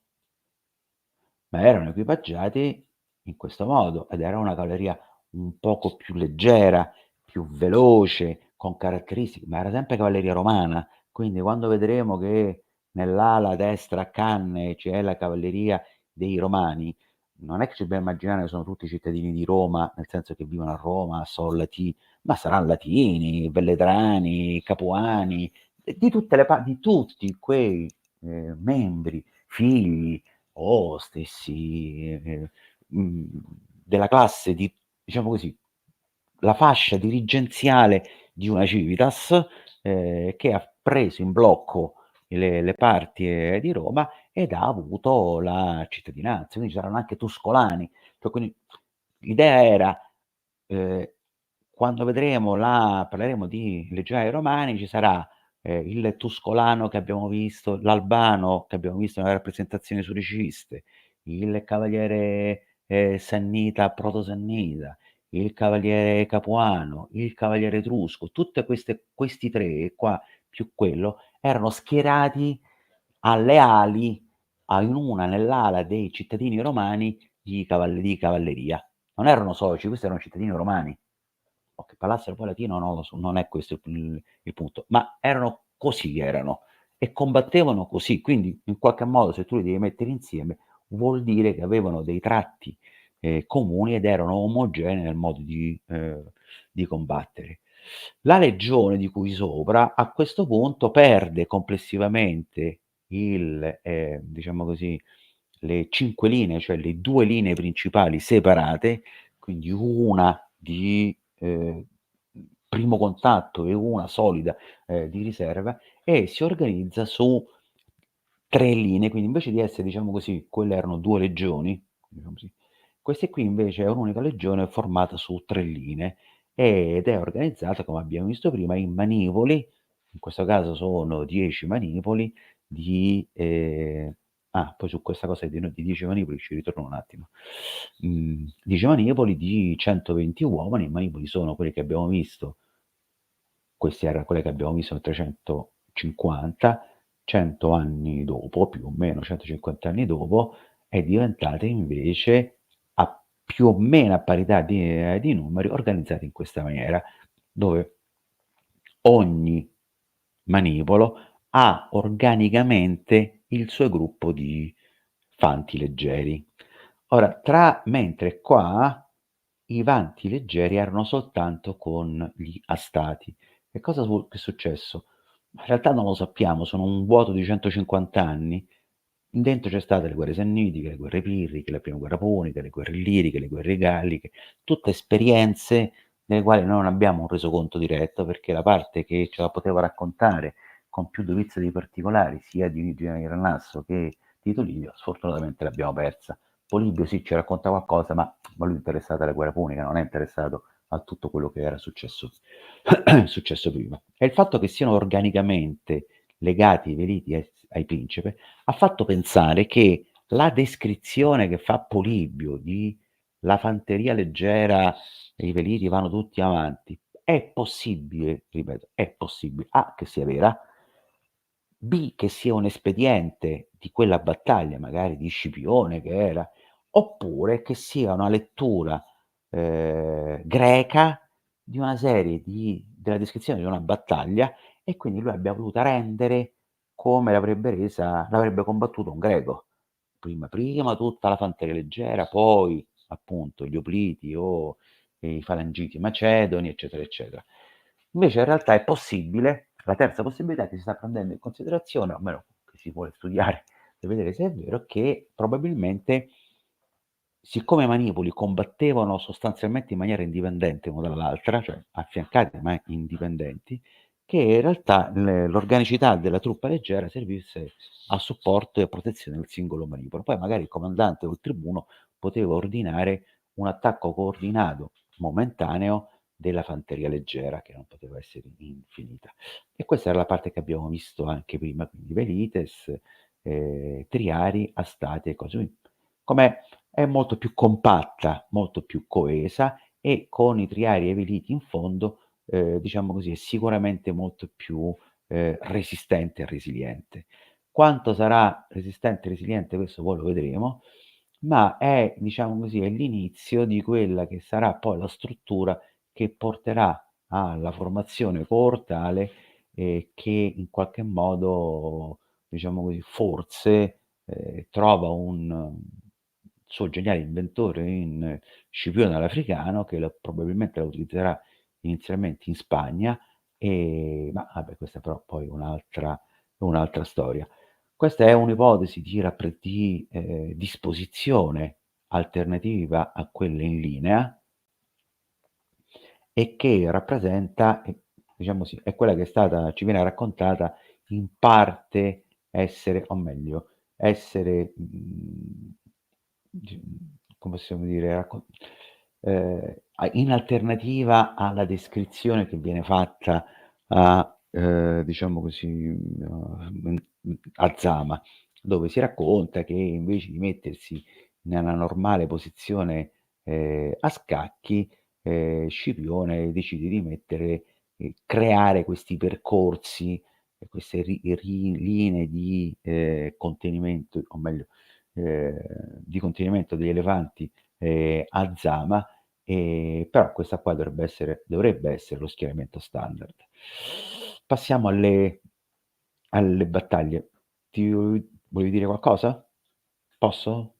ma erano equipaggiati in questo modo ed era una cavalleria un poco più leggera, più veloce, con caratteristiche, ma era sempre cavalleria romana. Quindi quando vedremo che nell'ala destra a canne c'è la cavalleria dei romani, non è che ci dobbiamo immaginare che sono tutti cittadini di Roma, nel senso che vivono a Roma, sono latini, ma saranno latini, velletrani, capuani, di tutte le di tutti quei membri, figli o stessi della classe di, diciamo così, la fascia dirigenziale di una civitas che ha preso in blocco le parti di Roma ed ha avuto la cittadinanza, quindi ci saranno anche tuscolani. Cioè, quindi l'idea era, eh, quando vedremo parleremo di legionari romani, ci sarà il tuscolano che abbiamo visto, l'albano che abbiamo visto nella rappresentazione sureciste, il cavaliere sannita, protosannita, il cavaliere capuano, il cavaliere etrusco, tutte questi tre qua più quello erano schierati alle ali, in una nell'ala dei cittadini romani di cavalleria. Non erano soci, questi erano cittadini romani. O che parlassero poi latino non lo so, non è questo il punto, ma erano così erano e combattevano così, quindi in qualche modo se tu li devi mettere insieme vuol dire che avevano dei tratti comuni ed erano omogenei nel modo di combattere. La legione di cui sopra a questo punto perde complessivamente diciamo così, le 5 linee, cioè le 2 linee principali separate, quindi una di primo contatto e una solida di riserva, e si organizza su 3 linee, quindi invece di essere, diciamo così, quelle erano 2 legioni, diciamo così, queste qui invece è un'unica legione formata su 3 linee ed è organizzata, come abbiamo visto prima, in manipoli, in questo caso sono 10 manipoli poi su questa cosa di 10 manipoli ci ritorno un attimo. 10 manipoli di 120 uomini, i manipoli sono quelli che abbiamo visto, questi erano quelli che abbiamo visto nel 350, 100 anni dopo, più o meno 150 anni dopo, è diventata invece, a più o meno a parità di numeri, organizzata in questa maniera, dove ogni manipolo ha organicamente il suo gruppo di fanti leggeri. Ora, mentre qua i vanti leggeri erano soltanto con gli astati. Che cosa è successo? In realtà non lo sappiamo, sono un vuoto di 150 anni. Dentro c'è state le guerre sannitiche, le guerre pirriche, la prima guerra punica, le guerre illiriche, le guerre galliche, tutte esperienze nelle quali noi non abbiamo un resoconto diretto, perché la parte che ce la poteva raccontare con più dovizia di particolari, sia di Granasso che Tito Livio, sfortunatamente l'abbiamo persa. Polibio sì ci racconta qualcosa, ma lui è interessato alla guerra punica, non è interessato a tutto quello che era successo, successo prima. E il fatto che siano organicamente legati i veliti ai principe ha fatto pensare che la descrizione che fa Polibio di la fanteria leggera e i veliti vanno tutti avanti è possibile, ripeto, è possibile, A, che sia vera, B, che sia un espediente di quella battaglia, magari di Scipione che era, oppure che sia una lettura greca di una serie della descrizione di una battaglia, e quindi lui abbia voluto rendere come l'avrebbe combattuto un greco. Prima tutta la fanteria leggera, poi appunto gli opliti o i falangiti macedoni, eccetera, eccetera. Invece in realtà è possibile, la terza possibilità che si sta prendendo in considerazione, o almeno che si vuole studiare per vedere se è vero, che probabilmente, siccome i manipoli combattevano sostanzialmente in maniera indipendente uno dall'altra, cioè affiancati ma indipendenti, che in realtà l'organicità della truppa leggera servisse a supporto e a protezione del singolo manipolo. Poi magari il comandante o il tribuno poteva ordinare un attacco coordinato momentaneo della fanteria leggera, che non poteva essere infinita. E questa era la parte che abbiamo visto anche prima, quindi velites, triari, astati e cose. Quindi, come è molto più compatta, molto più coesa, e con i triari e i veliti in fondo, diciamo così, è sicuramente molto più resistente e resiliente. Quanto sarà resistente e resiliente, questo poi lo vedremo, ma è, diciamo così, è l'inizio di quella che sarà poi la struttura che porterà alla formazione coortale, che in qualche modo, diciamo così, forse trova un suo geniale inventore in Scipione l'Africano, che probabilmente la utilizzerà inizialmente in Spagna, ma vabbè, questa però poi un'altra storia. Questa è un'ipotesi di disposizione alternativa a quella in linea, e che rappresenta, diciamo così, è quella che ci viene raccontata in parte essere, o meglio, essere, come possiamo dire, in alternativa alla descrizione che viene fatta diciamo così, a Zama, dove si racconta che invece di mettersi nella normale posizione a scacchi, Scipione decide di creare questi percorsi e queste linee di contenimento, o meglio, di contenimento degli elefanti a Zama, però questa qua dovrebbe essere lo schieramento standard. Passiamo alle battaglie. Volevi dire qualcosa? Posso?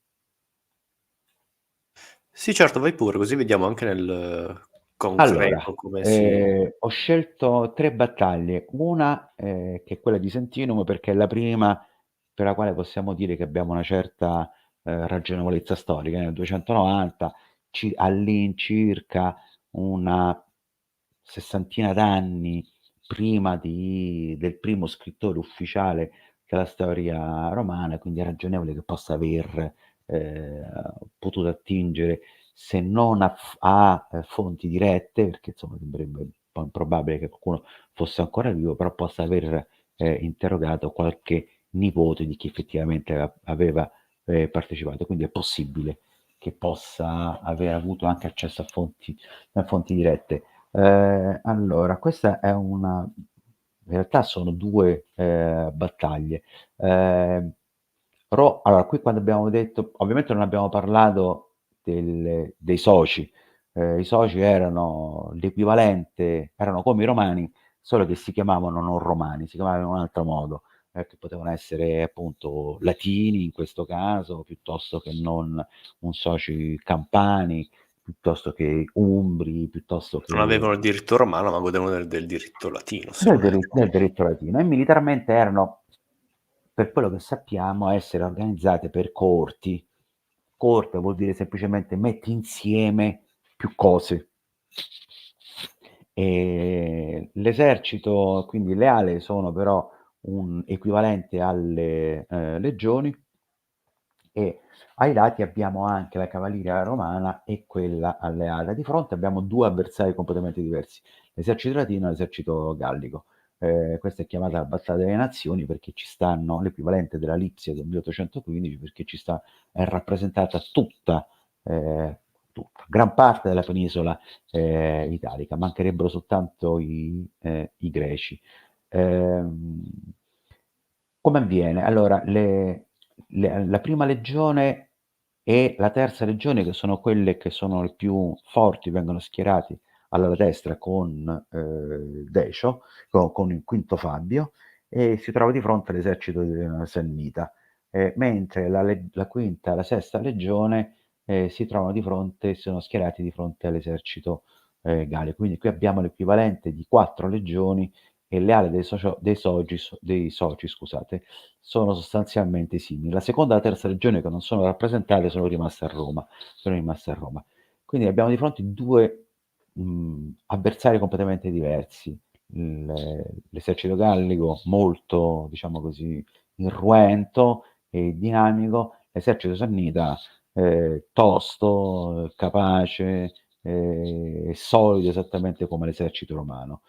Sì, certo, vai pure, così vediamo anche nel Allora, concreto come si... ho scelto 3 battaglie. Una, che è quella di Sentinum, perché è la prima per la quale possiamo dire che abbiamo una certa ragionevolezza storica. Nel 290, all'incirca una sessantina d'anni prima del primo scrittore ufficiale della storia romana, quindi è ragionevole che possa aver potuto attingere, se non a fonti dirette, perché insomma sembrerebbe un po' improbabile che qualcuno fosse ancora vivo, però possa aver interrogato qualche nipote di chi effettivamente aveva partecipato. Quindi è possibile che possa aver avuto anche accesso a fonti dirette. Allora, questa è una in realtà sono 2 battaglie. Ehm, allora qui quando abbiamo detto ovviamente non abbiamo parlato dei soci. I soci erano l'equivalente, erano come i romani, solo che si chiamavano non romani, si chiamavano in un altro modo, che potevano essere appunto latini in questo caso, piuttosto che non un soci campani, piuttosto che umbri, piuttosto Non che avevano il diritto romano, ma godevano del diritto latino, sicuramente. del diritto latino, e militarmente erano, per quello che sappiamo, essere organizzate per coorti. Coorte vuol dire semplicemente metti insieme più cose. E l'esercito, quindi leale, sono però un equivalente alle legioni, e ai lati abbiamo anche la cavalleria romana e quella alleata. Di fronte abbiamo due avversari completamente diversi, l'esercito latino e l'esercito gallico. Questa è chiamata la battaglia delle nazioni perché ci stanno l'equivalente della Lipsia del 1815, perché è rappresentata gran parte della penisola italica, mancherebbero soltanto i greci. Ehm, come avviene? Allora, la prima legione e la terza legione, che sono quelle che sono le più forti, vengono schierati alla destra con Decio, con il quinto Fabio, e si trova di fronte all'esercito sannita, mentre la quinta e la sesta legione si trovano di fronte, sono schierati di fronte all'esercito gallico. Quindi qui abbiamo l'equivalente di 4 legioni, e le ali dei soci, scusate, sono sostanzialmente simili. La seconda e la terza legione, che non sono rappresentate, sono rimaste a Roma. Sono rimaste a Roma. Quindi abbiamo di fronte due avversari completamente diversi. L'esercito gallico molto, diciamo così, irruento e dinamico, l'esercito sannita tosto, capace, solido, esattamente come l'esercito romano.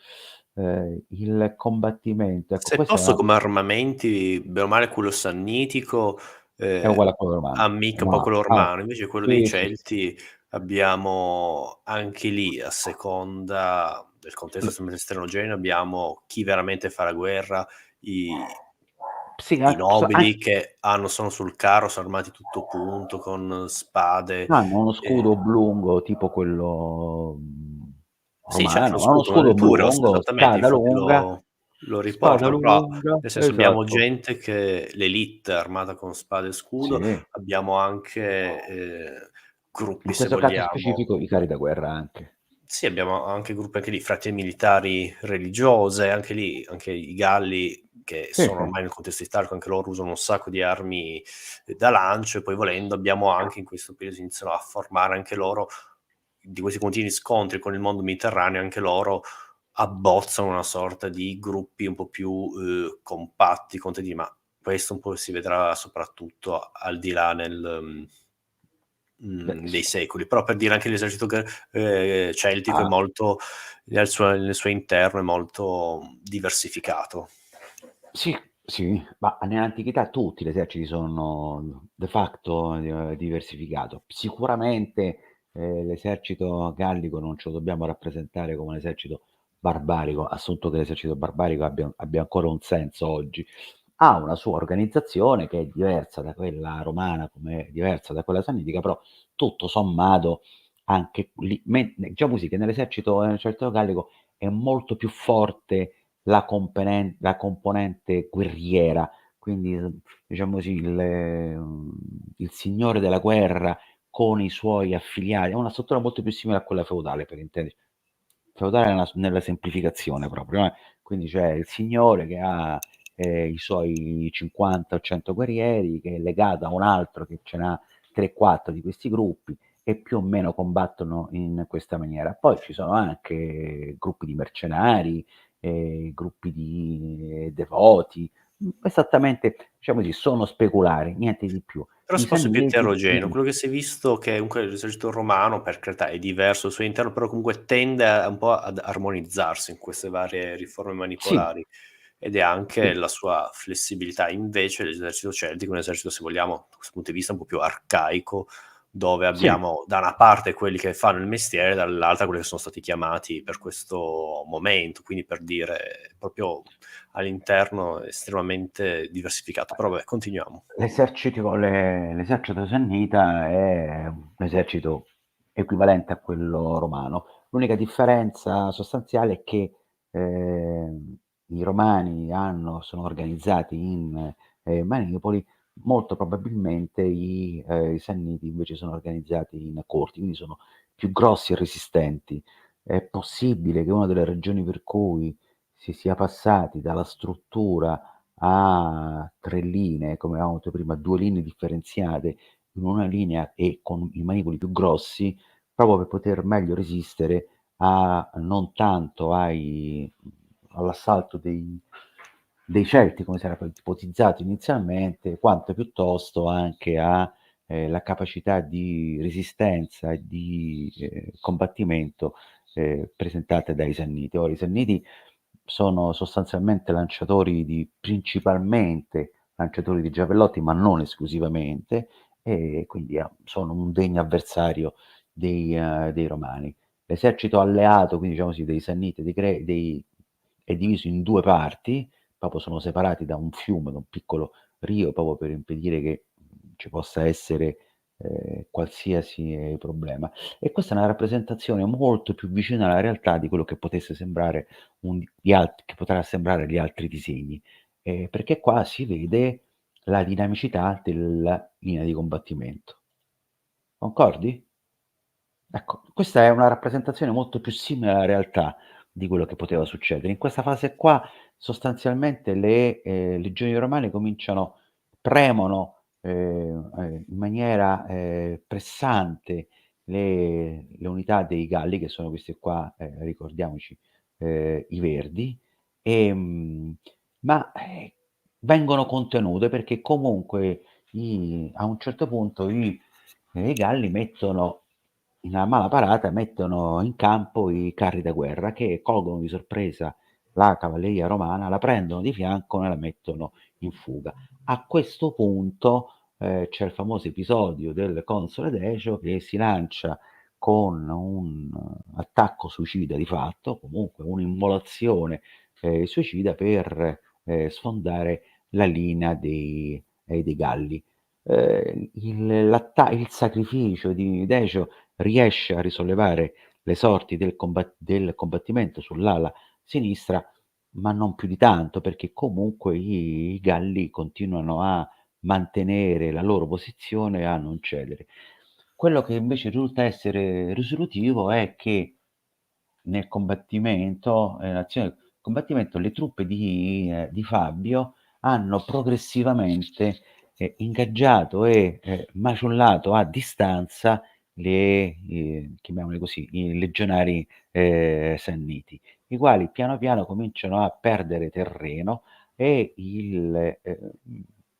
Il combattimento, ecco, Se questa è posso, una come armamenti, bene o male quello sannitico, è uguale a quello romano. ammicca un po' Ma quello romano, invece quello dei sì, sì, sì. Celti abbiamo anche lì, a seconda del contesto sempre esternogeneo, abbiamo chi veramente fa la guerra, i Sì, i nobili che sono sul carro, sono armati tutto punto con spade, hanno uno ehm scudo oblungo tipo quello sì, c'è lo romano, ha uno scudo scudo del Purios, oblungo, esattamente, infatti lo spada riportano, però lunga, nel senso abbiamo esatto. gente che l'élite armata con spada e scudo, Sì, abbiamo anche, in gruppi se questo caso vogliamo specifico i carri da guerra anche. sì, abbiamo anche gruppi anche lì, frazioni militari religiose, anche lì, anche i Galli che Sì, sono sì. ormai nel contesto italico, anche loro usano un sacco di armi da lancio, e poi volendo abbiamo anche in questo periodo si iniziano a formare anche loro, di questi continui scontri con il mondo mediterraneo, anche loro abbozzano una sorta di gruppi un po' più compatti, contadini, ma questo un po' si vedrà soprattutto al di là Beh, dei secoli. Però per dire anche l'esercito celtico è ah, molto nel suo interno è molto diversificato. sì, sì, ma nell'antichità tutti gli eserciti sono de facto diversificato. Sicuramente l'esercito gallico non ce lo dobbiamo rappresentare come un esercito barbarico, assunto che l'esercito barbarico abbia ancora un senso oggi. Ha una sua organizzazione che è diversa da quella romana, come è diversa da quella sannitica, però tutto sommato anche lì, diciamo così, che nell'esercito gallico è molto più forte la componente guerriera, quindi diciamo così il signore della guerra con i suoi affiliati, è una struttura molto più simile a quella feudale, per intenderci. Feudale nella semplificazione proprio, quindi c'è il signore che ha i suoi 50 o 100 guerrieri, che è legato a un altro che ce n'ha 3-4 di questi gruppi, e più o meno combattono in questa maniera. Poi ci sono anche gruppi di mercenari, gruppi di devoti, esattamente, diciamo così, sono speculari, niente di più. Però I se posso è più Sanniti, eterogeneo. Quello che si è visto che comunque l'esercito romano, per carità, è diverso al suo interno, però comunque tende a un po' ad armonizzarsi in queste varie riforme sì, manipolari, ed è anche sì. la sua flessibilità. Invece l'esercito celtico è un esercito, se vogliamo, da questo punto di vista un po' più arcaico, dove Sì. abbiamo da una parte quelli che fanno il mestiere, dall'altra quelli che sono stati chiamati per questo momento, quindi per dire proprio all'interno estremamente diversificato. Però vabbè, continuiamo. L'esercito sannita è un esercito equivalente a quello romano. L'unica differenza sostanziale è che i romani sono organizzati in manipoli, molto probabilmente i sanniti invece sono organizzati in corti, quindi sono più grossi e resistenti. È possibile che una delle ragioni per cui si sia passati dalla struttura a 3 linee, come avevamo detto prima, 2 linee differenziate in una linea e con i manipoli più grossi, proprio per poter meglio resistere a non tanto all'assalto dei Celti, come si era ipotizzato inizialmente, quanto piuttosto anche a la capacità di resistenza e di combattimento presentate dai Sanniti. Ora, i Sanniti sono sostanzialmente principalmente lanciatori di giavellotti, ma non esclusivamente, e quindi sono un degno avversario dei Romani. L'esercito alleato, quindi diciamo così, dei Sanniti è diviso in due parti, proprio sono separati da un fiume, da un piccolo rio, proprio per impedire che ci possa essere qualsiasi problema. E questa è una rappresentazione molto più vicina alla realtà di quello che potesse sembrare che potrà sembrare gli altri disegni, perché qua si vede la dinamicità della linea di combattimento. Concordi? Ecco, questa è una rappresentazione molto più simile alla realtà di quello che poteva succedere. In questa fase qua sostanzialmente le legioni romane premono in maniera pressante le unità dei Galli, che sono queste qua, ricordiamoci, i verdi, ehm, ma vengono contenute perché comunque a un certo punto i Galli mettono in una mala parata, mettono in campo i carri da guerra che colgono di sorpresa la cavalleria romana, la prendono di fianco e la mettono in fuga. A questo punto c'è il famoso episodio del console Decio che si lancia con un attacco suicida di fatto, comunque un'immolazione suicida per sfondare la linea dei Galli. Il sacrificio di Decio riesce a risollevare le sorti del combattimento sull'ala sinistra, ma non più di tanto, perché comunque i Galli continuano a mantenere la loro posizione e a non cedere. Quello che invece risulta essere risolutivo è che nel combattimento, nell'azione combattimento, le truppe di Fabio hanno progressivamente ingaggiato e macellato a distanza chiamiamoli così, i legionari sanniti, i quali piano piano cominciano a perdere terreno e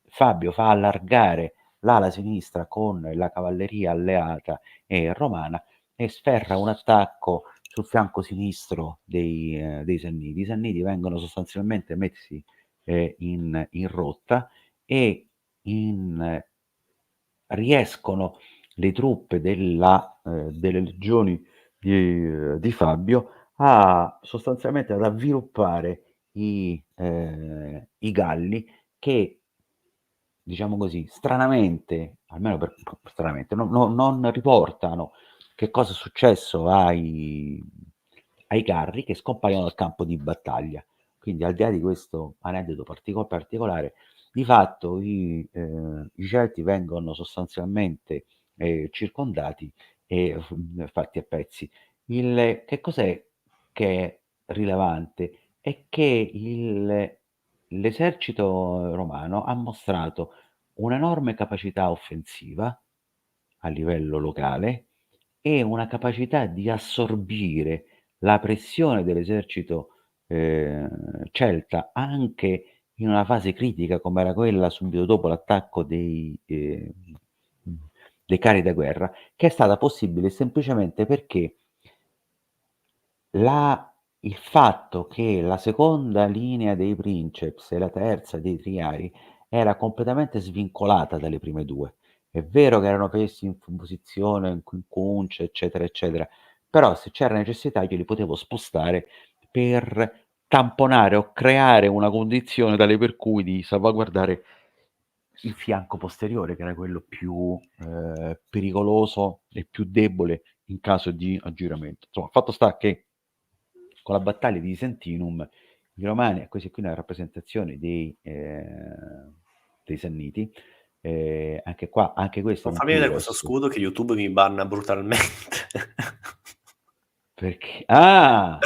Fabio fa allargare l'ala sinistra con la cavalleria alleata e romana e sferra un attacco sul fianco sinistro dei Sanniti. I Sanniti vengono sostanzialmente messi in rotta e in riescono le truppe delle legioni di Fabio sostanzialmente ad avviluppare i Galli che, diciamo così, stranamente, almeno stranamente, non riportano che cosa è successo ai carri che scompaiono dal campo di battaglia. Quindi al di là di questo aneddoto particolare, di fatto i Celti vengono sostanzialmente circondati e fatti a pezzi. Che cos'è che è rilevante? È che l'esercito romano ha mostrato un'enorme capacità offensiva a livello locale e una capacità di assorbire la pressione dell'esercito celta anche in una fase critica come era quella subito dopo l'attacco dei carri da guerra, che è stata possibile semplicemente perché la il fatto che la seconda linea dei Princeps e la terza dei Triari era completamente svincolata dalle prime 2. È vero che erano messi in posizione, in quincunce, eccetera, eccetera, però se c'era necessità io li potevo spostare per tamponare o creare una condizione tale per cui di salvaguardare il fianco posteriore, che era quello più pericoloso e più debole in caso di aggiramento. Insomma, fatto sta che con la battaglia di Sentinum i Romani, e questa qui è una rappresentazione dei Sanniti, anche qua, anche questo è Non un farmi vedere questo T-Rex. scudo che YouTube mi banna brutalmente. Perché? Ah!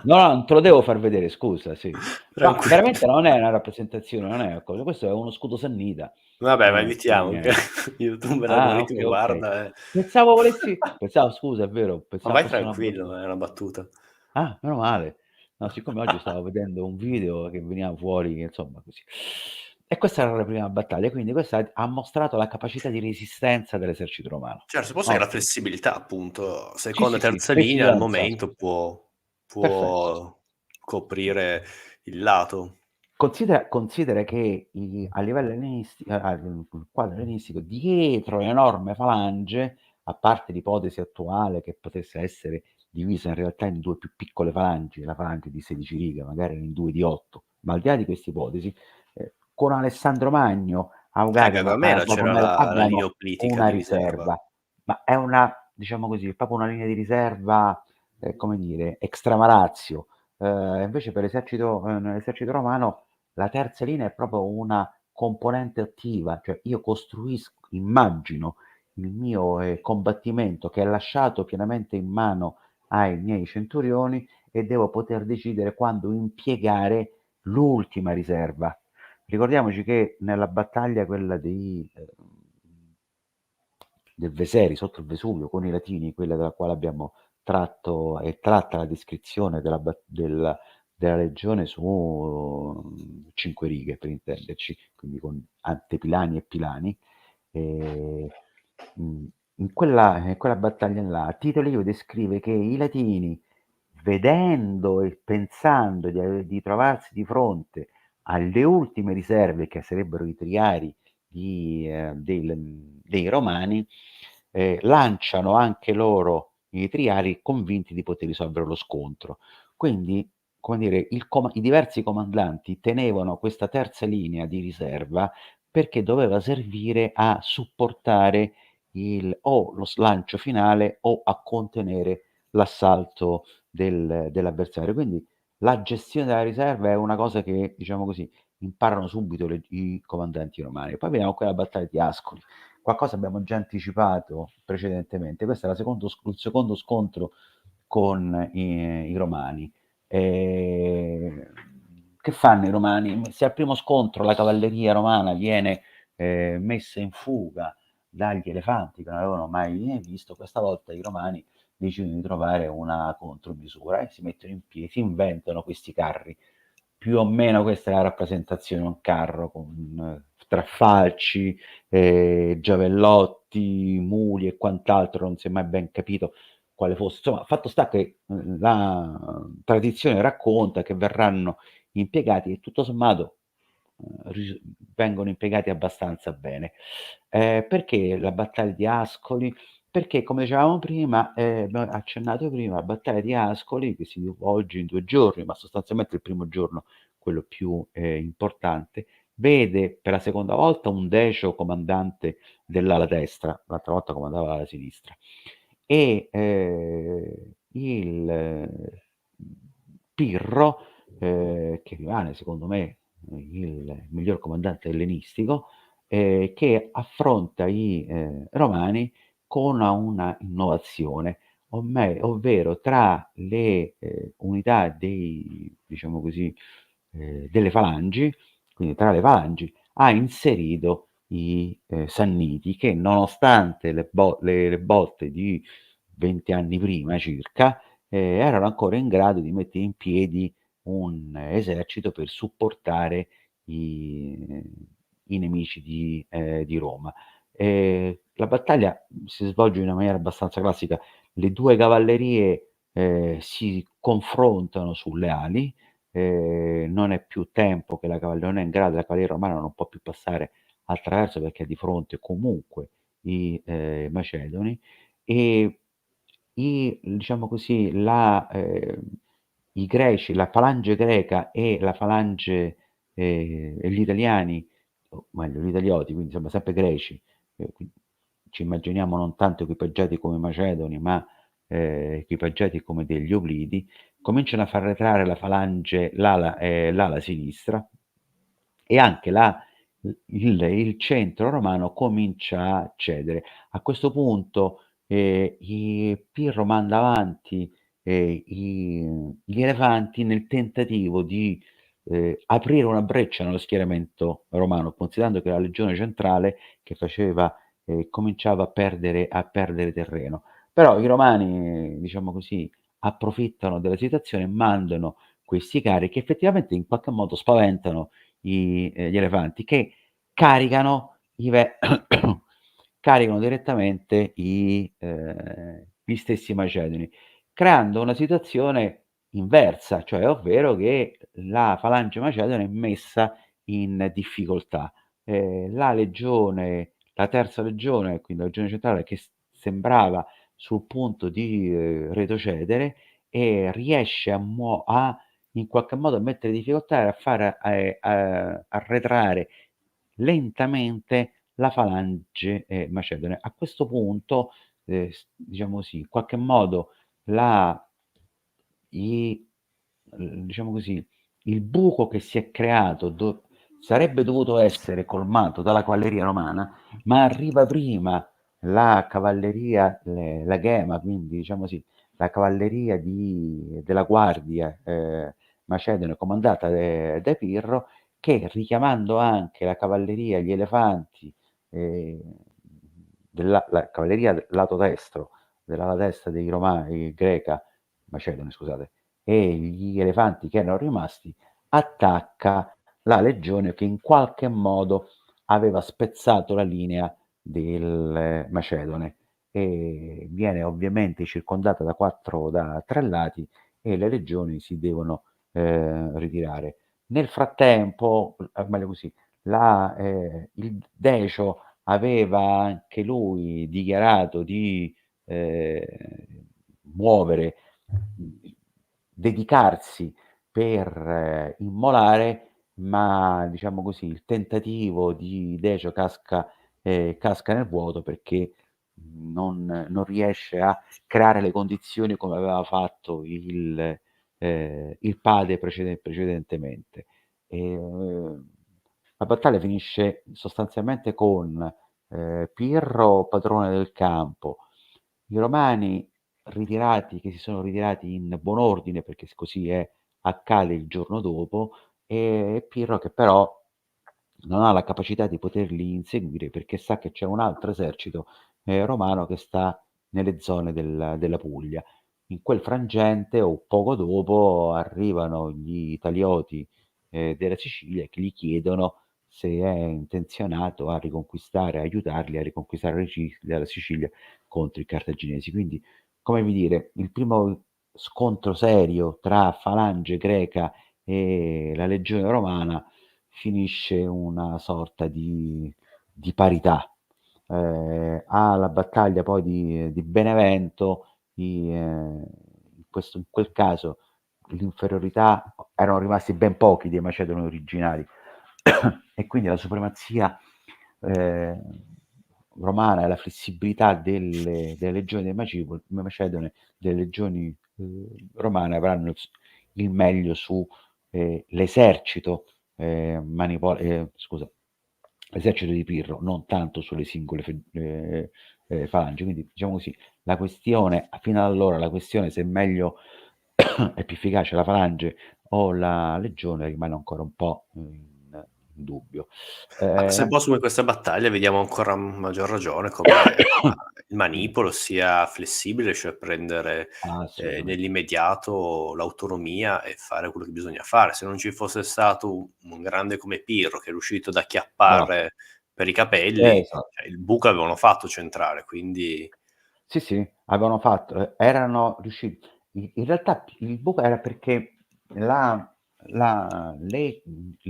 No, no, non te lo devo far vedere, scusa, sì. Ma Tranquillo. veramente non è una rappresentazione, non è una cosa, questo è uno scudo sannita. Vabbè, Non ma è più evitiamo che niente. YouTube Ah, ok, l'algoritmo ok. guarda e... Pensavo, scusa, è vero, Ma pensavo vai fosse una tranquillo, battuta. è una battuta. Ah, meno male. No, siccome oggi stavo vedendo un video che veniva fuori, che insomma così. E questa era la prima battaglia, quindi questa ha mostrato la capacità di resistenza dell'esercito romano. Certo, se posso che la Ottimo. flessibilità appunto, Sì, seconda e sì, sì, terza linea al flessibilità. momento può Perfetto. può coprire il lato. Considera che a livello il quadro ellenistico, dietro l'enorme falange, a parte l'ipotesi attuale che potesse essere divisa in realtà in due più piccole falangi, la falange di 16 righe, magari in due di 8, ma al di là di questa ipotesi, con Alessandro Magno, Augagama, Gagamela proprio c'era la linea abbiamo oplitica una di riserva. riserva, ma è una, diciamo così, proprio una linea di riserva, come dire, extrema ratio. Invece nell'esercito romano la terza linea è proprio una componente attiva, cioè io immagino il mio combattimento che è lasciato pienamente in mano ai miei centurioni e devo poter decidere quando impiegare l'ultima riserva. Ricordiamoci che nella battaglia quella del Veseri sotto il Vesuvio con i Latini, quella dalla quale abbiamo tratta la descrizione della legione su 5 righe, per intenderci, quindi con antepilani e pilani. E, in quella battaglia là, Tito Livio descrive che i Latini, vedendo e pensando di trovarsi di fronte alle ultime riserve, che sarebbero i triari dei Romani, lanciano anche loro i triari convinti di poter risolvere lo scontro. Quindi, come dire, i diversi comandanti tenevano questa terza linea di riserva perché doveva servire a supportare o lo slancio finale o a contenere l'assalto dell'avversario. Quindi la gestione della riserva è una cosa che, diciamo così, imparano subito i comandanti romani. Poi vediamo qui la battaglia di Ascoli. Qualcosa abbiamo già anticipato precedentemente. Questo è il secondo scontro con i romani. Che fanno i romani? Se al primo scontro la cavalleria romana viene messa in fuga dagli elefanti che non avevano mai visto, questa volta i romani decidono di trovare una contromisura e si mettono in piedi, si inventano questi carri. Più o meno questa è la rappresentazione di un carro con tra falci, giavellotti, muli e quant'altro, non si è mai ben capito quale fosse. Insomma, fatto sta che la tradizione racconta che verranno impiegati e tutto sommato vengono impiegati abbastanza bene. Perché la battaglia di Ascoli? Perché, come dicevamo prima, abbiamo accennato prima, la battaglia di Ascoli, che si svolge in 2 giorni, ma sostanzialmente il primo giorno, quello più importante, vede per la seconda volta un Decio comandante dell'ala destra, l'altra volta comandava l'ala sinistra, e Pirro, che rimane secondo me il miglior comandante ellenistico, che affronta i romani con una innovazione, ovvero tra le unità diciamo così, delle falangi, quindi tra le falangi, ha inserito i Sanniti che nonostante le botte di 20 anni prima circa, erano ancora in grado di mettere in piedi un esercito per supportare i nemici di Roma. La battaglia si svolge in una maniera abbastanza classica, le 2 cavallerie si confrontano sulle ali, non è più tempo che non è in grado, la cavalleria romana non può più passare attraverso, perché ha di fronte comunque i Macedoni, e diciamo così, i greci, la falange greca e la falange e gli italiani, o meglio gli italioti, quindi insomma sempre greci, ci immaginiamo non tanto equipaggiati come i Macedoni, ma equipaggiati come degli Oblidi, cominciano a far arretrare la falange, l'ala sinistra, e anche il centro romano comincia a cedere. A questo punto Pirro manda avanti gli elefanti nel tentativo di aprire una breccia nello schieramento romano, considerando che la legione centrale che cominciava a perdere terreno. Però i romani, diciamo così, approfittano della situazione e mandano questi carri che effettivamente in qualche modo spaventano gli elefanti, che caricano, caricano direttamente gli stessi macedoni, creando una situazione inversa, cioè ovvero che la falange macedone è messa in difficoltà. La terza legione, quindi la legione centrale, che sembrava sul punto di retrocedere, e riesce in qualche modo a mettere in difficoltà e a far arretrare lentamente la falange macedone. A questo punto, diciamo così, in qualche modo la, i, diciamo così, il buco che si è creato sarebbe dovuto essere colmato dalla cavalleria romana, ma arriva prima la cavalleria, la ghema, quindi diciamo così, la cavalleria della guardia macedone comandata da Pirro, che richiamando anche la cavalleria, gli elefanti, la cavalleria del lato destro, dell'ala destra dei romani, greca, macedone scusate, e gli elefanti che erano rimasti, attacca la legione che in qualche modo aveva spezzato la linea del Macedone, e viene ovviamente circondata da 3 lati, e le legioni si devono ritirare. Nel frattempo, meglio così, il Decio aveva anche lui dichiarato di muovere, dedicarsi per immolare, ma diciamo così il tentativo di Decio casca nel vuoto, perché non riesce a creare le condizioni come aveva fatto il padre precedentemente. E, la battaglia finisce sostanzialmente con Pirro padrone del campo, i romani ritirati, che si sono ritirati in buon ordine, perché così accade il giorno dopo, e Pirro che però non ha la capacità di poterli inseguire, perché sa che c'è un altro esercito romano che sta nelle zone della Puglia. In quel frangente, o poco dopo, arrivano gli Italioti della Sicilia, che gli chiedono se è intenzionato a aiutarli a riconquistare la Sicilia contro i cartaginesi. Quindi, come vi dire, il primo scontro serio tra falange greca e la legione romana finisce una sorta di parità. Alla battaglia poi di Benevento, in quel caso l'inferiorità, erano rimasti ben pochi dei macedoni originali, e quindi la supremazia eh, romana e la flessibilità delle legioni macedone, delle legioni romane, avranno il meglio su l'esercito l'esercito di Pirro, non tanto sulle singole falangi. Quindi diciamo così, la questione, fino ad allora, la questione se è meglio è più efficace la falange o la legione rimane ancora un po' in dubbio. Ma se postume questa battaglia vediamo ancora a maggior ragione come il manipolo sia flessibile, cioè prendere Assolutamente. nell'immediato l'autonomia e fare quello che bisogna fare. Se non ci fosse stato un grande come Pirro che è riuscito ad Bravo. acchiappare per i capelli, Esatto. il buco avevano fatto centrare, quindi Sì, sì, avevano fatto, erano riusciti. In realtà il buco era perché le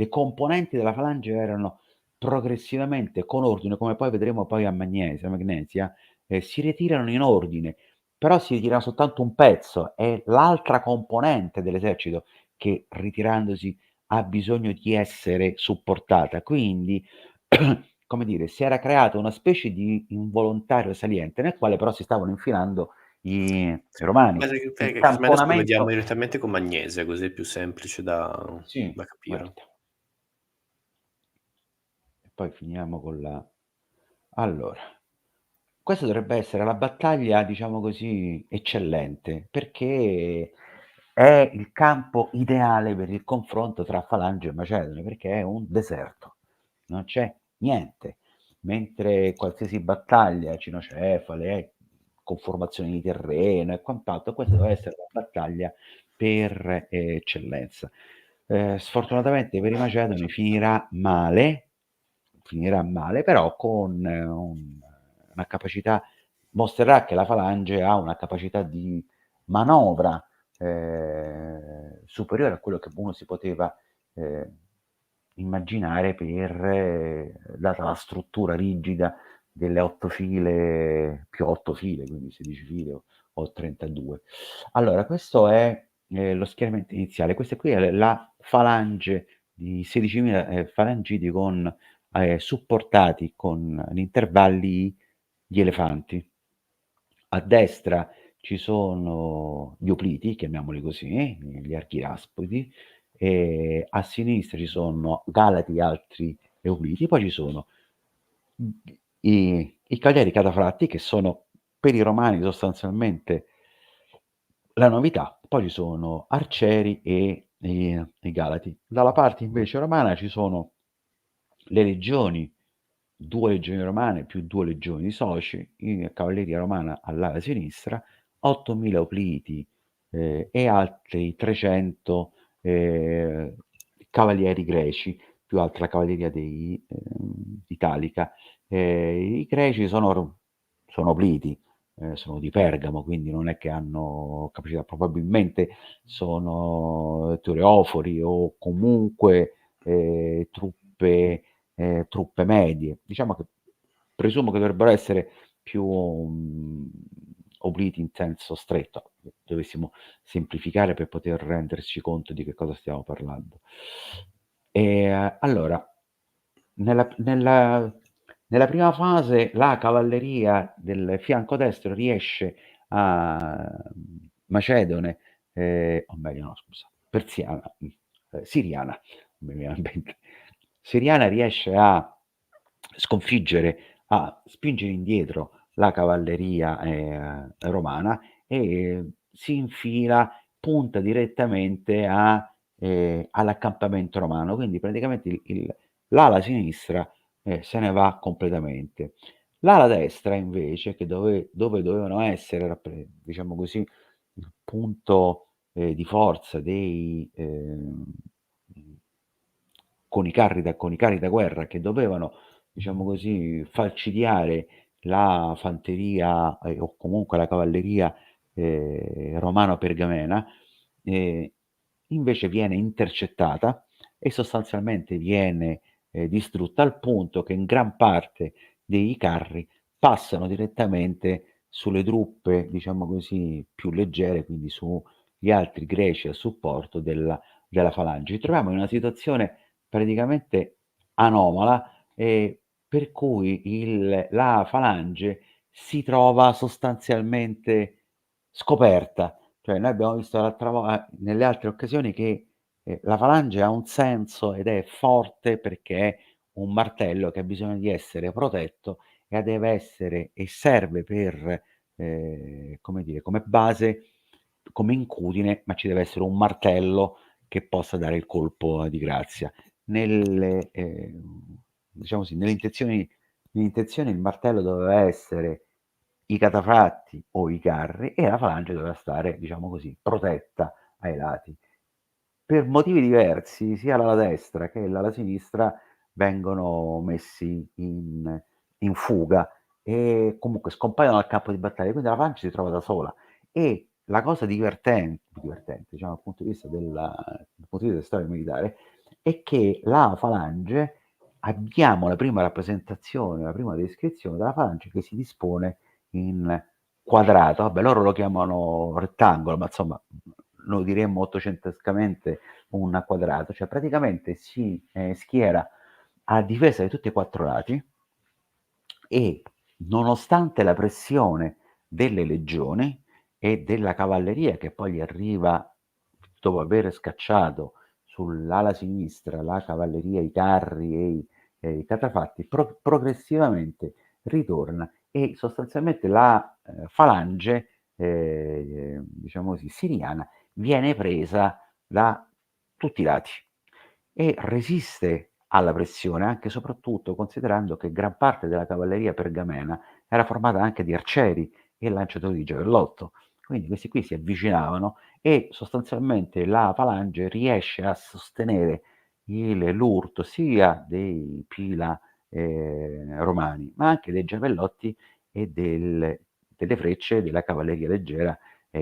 componenti della falange erano progressivamente con ordine, come poi vedremo poi a Magnesia, si ritirano in ordine, però si ritira soltanto un pezzo, è l'altra componente dell'esercito che ritirandosi ha bisogno di essere supportata. Quindi, come dire, si era creata una specie di involontario saliente nel quale però si stavano infilando i romani. Il Casomai adesso lo vediamo tamponamento direttamente con Magnesia, così è più semplice da sì, capire. guarda. E poi finiamo con la allora, questa dovrebbe essere la battaglia, diciamo così, eccellente, perché è il campo ideale per il confronto tra Falange e Macedone, perché è un deserto, non c'è niente. Mentre qualsiasi battaglia cinocefale, conformazioni di terreno e quant'altro, questa deve essere la battaglia per eccellenza. Sfortunatamente per i Macedoni finirà male, però con una capacità, mostrerà che la Falange ha una capacità di manovra superiore a quello che uno si poteva immaginare data la struttura rigida delle 8 file più 8 file, quindi 16 file o 32. Allora, questo è lo schieramento iniziale. Questa qui è la falange di 16.000 falangiti supportati con gli intervalli di elefanti. A destra ci sono gli opliti, chiamiamoli così, gli archiraspidi, e a sinistra ci sono galati e altri euliti, poi ci sono i cavalieri catafratti, che sono per i romani sostanzialmente la novità, poi ci sono arcieri e i galati. Dalla parte invece romana ci sono le legioni, 2 legioni romane più 2 legioni di soci, cavalleria romana all'ala sinistra, 8.000 opliti e altri 300 cavalieri greci, più altra cavalleria italica. I greci sono opliti, sono di Pergamo, quindi non è che hanno capacità, probabilmente sono teoreofori o comunque truppe medie. Diciamo che presumo che dovrebbero essere più obliti in senso stretto, dovessimo semplificare per poter renderci conto di che cosa stiamo parlando. Allora, nella prima fase la cavalleria del fianco destro riesce a Macedone, o meglio no scusa, persiana, siriana, mi viene in mente. Siriana riesce a spingere indietro la cavalleria romana e si infila, punta direttamente all'accampamento romano, quindi praticamente l'ala sinistra se ne va completamente. L'ala destra invece, che dove dovevano essere, diciamo così, il punto di forza con i carri da guerra che dovevano, diciamo così, falcidiare la fanteria o comunque la cavalleria romano-pergamena, eh, invece viene intercettata e sostanzialmente viene distrutta, al punto che in gran parte dei carri passano direttamente sulle truppe, diciamo così, più leggere, quindi sugli altri greci a supporto della falange. Ci troviamo in una situazione praticamente anomala, per cui la falange si trova sostanzialmente scoperta. Cioè noi abbiamo visto nelle altre occasioni che la falange ha un senso ed è forte perché è un martello che ha bisogno di essere protetto e deve essere e serve per, come dire, come base, come incudine, ma ci deve essere un martello che possa dare il colpo di grazia. Diciamo così, nell'intenzione il martello doveva essere i catafratti o i carri e la falange doveva stare, diciamo così, protetta ai lati. Per motivi diversi, sia l'ala destra che l'ala sinistra vengono messi in fuga e comunque scompaiono dal campo di battaglia, quindi la falange si trova da sola. E la cosa divertente, diciamo, dal punto di vista della storia militare, è che la falange abbiamo la prima rappresentazione, la prima descrizione della falange che si dispone in quadrato. Vabbè, loro lo chiamano rettangolo, ma insomma lo diremmo ottocentescamente un quadrato, cioè praticamente si schiera a difesa di tutti e quattro lati e nonostante la pressione delle legioni e della cavalleria che poi gli arriva dopo aver scacciato sull'ala sinistra la cavalleria, i carri e i catafatti, progressivamente ritorna e sostanzialmente la falange, diciamo così, siriana viene presa da tutti i lati e resiste alla pressione, anche e soprattutto considerando che gran parte della cavalleria pergamena era formata anche di arcieri e lanciatori di giavellotto. Quindi questi qui si avvicinavano e sostanzialmente la falange riesce a sostenere l'urto sia dei pila romani, ma anche dei giavellotti e delle frecce della cavalleria leggera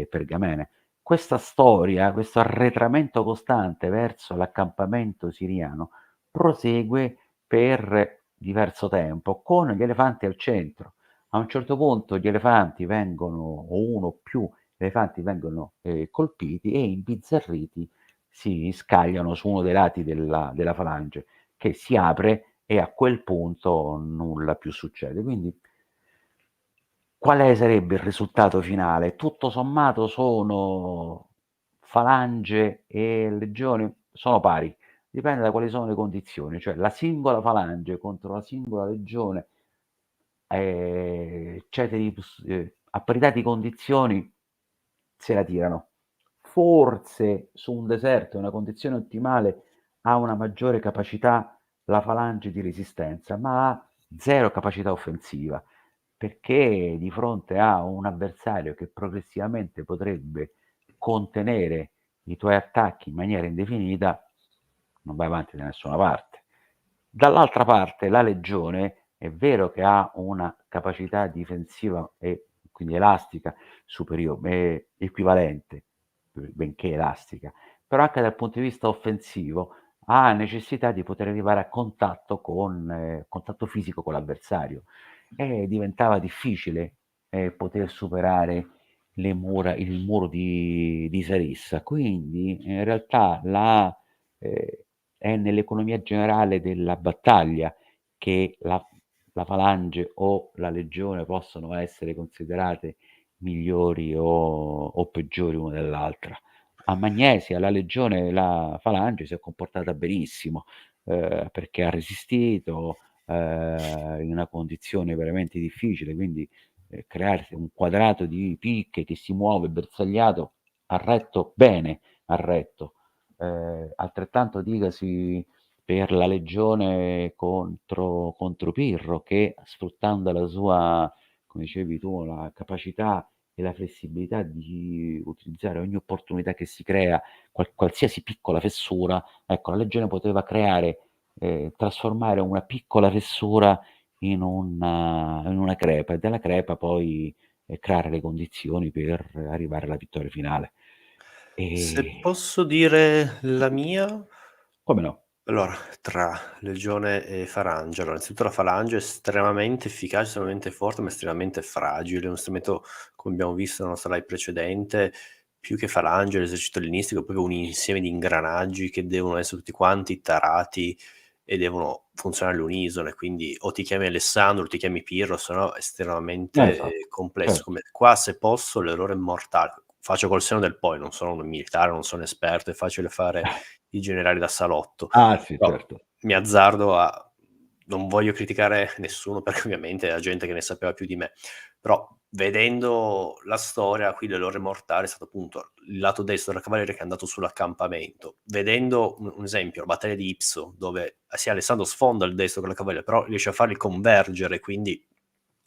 pergamene. Questa storia, questo arretramento costante verso l'accampamento siriano prosegue per diverso tempo, con gli elefanti al centro. A un certo punto gli elefanti vengono, o uno o più elefanti vengono colpiti e imbizzarriti si scagliano su uno dei lati della falange, che si apre e a quel punto nulla più succede. Quindi quale sarebbe il risultato finale? Tutto sommato sono falange e legioni sono pari, dipende da quali sono le condizioni, cioè la singola falange contro la singola legione, ceteris a parità di condizioni se la tirano. Forse su un deserto, in una condizione ottimale, ha una maggiore capacità la falange di resistenza, ma ha 0 capacità offensiva, perché di fronte a un avversario che progressivamente potrebbe contenere i tuoi attacchi in maniera indefinita, non vai avanti da nessuna parte. Dall'altra parte la legione è vero che ha una capacità difensiva e quindi elastica equivalente, benché elastica, però anche dal punto di vista offensivo ha necessità di poter arrivare a contatto fisico con l'avversario e diventava difficile poter superare il muro di Sarissa. Quindi in realtà eh, è nell'economia generale della battaglia che la falange o la legione possono essere considerate migliori o peggiori una dell'altra. A Magnesia la legione e la falange si è comportata benissimo perché ha resistito in una condizione veramente difficile, quindi crearsi un quadrato di picche che si muove bersagliato ha retto bene, ha retto. Altrettanto dicasi per la legione contro Pirro che sfruttando la sua, come dicevi tu, la capacità e la flessibilità di utilizzare ogni opportunità che si crea, qualsiasi piccola fessura, ecco, la legione poteva creare, trasformare una piccola fessura in una crepa e dalla crepa poi creare le condizioni per arrivare alla vittoria finale. Se E posso dire la mia, come no? allora, tra legione e falange. Allora, innanzitutto la falange è estremamente efficace, estremamente forte, ma estremamente fragile. È uno strumento, come abbiamo visto nella nostra live precedente, più che falange, l'esercito ellenistico è proprio un insieme di ingranaggi che devono essere tutti quanti tarati e devono funzionare all'unisono. E quindi o ti chiami Alessandro o ti chiami Pirro, se no è estremamente Esatto, complesso. certo. Come qua, se posso, l'errore mortale. Faccio col seno del poi, non sono un militare, non sono esperto, è facile fare i generali da salotto. Ah sì, Però certo. mi azzardo a non voglio criticare nessuno perché ovviamente è gente che ne sapeva più di me, però vedendo la storia qui dell'orre mortale è stato appunto il lato destro della cavalleria che è andato sull'accampamento. Vedendo un esempio, la battaglia di Ipso, dove sì, Alessandro sfonda il destro con la cavalleria, però riesce a farli convergere, quindi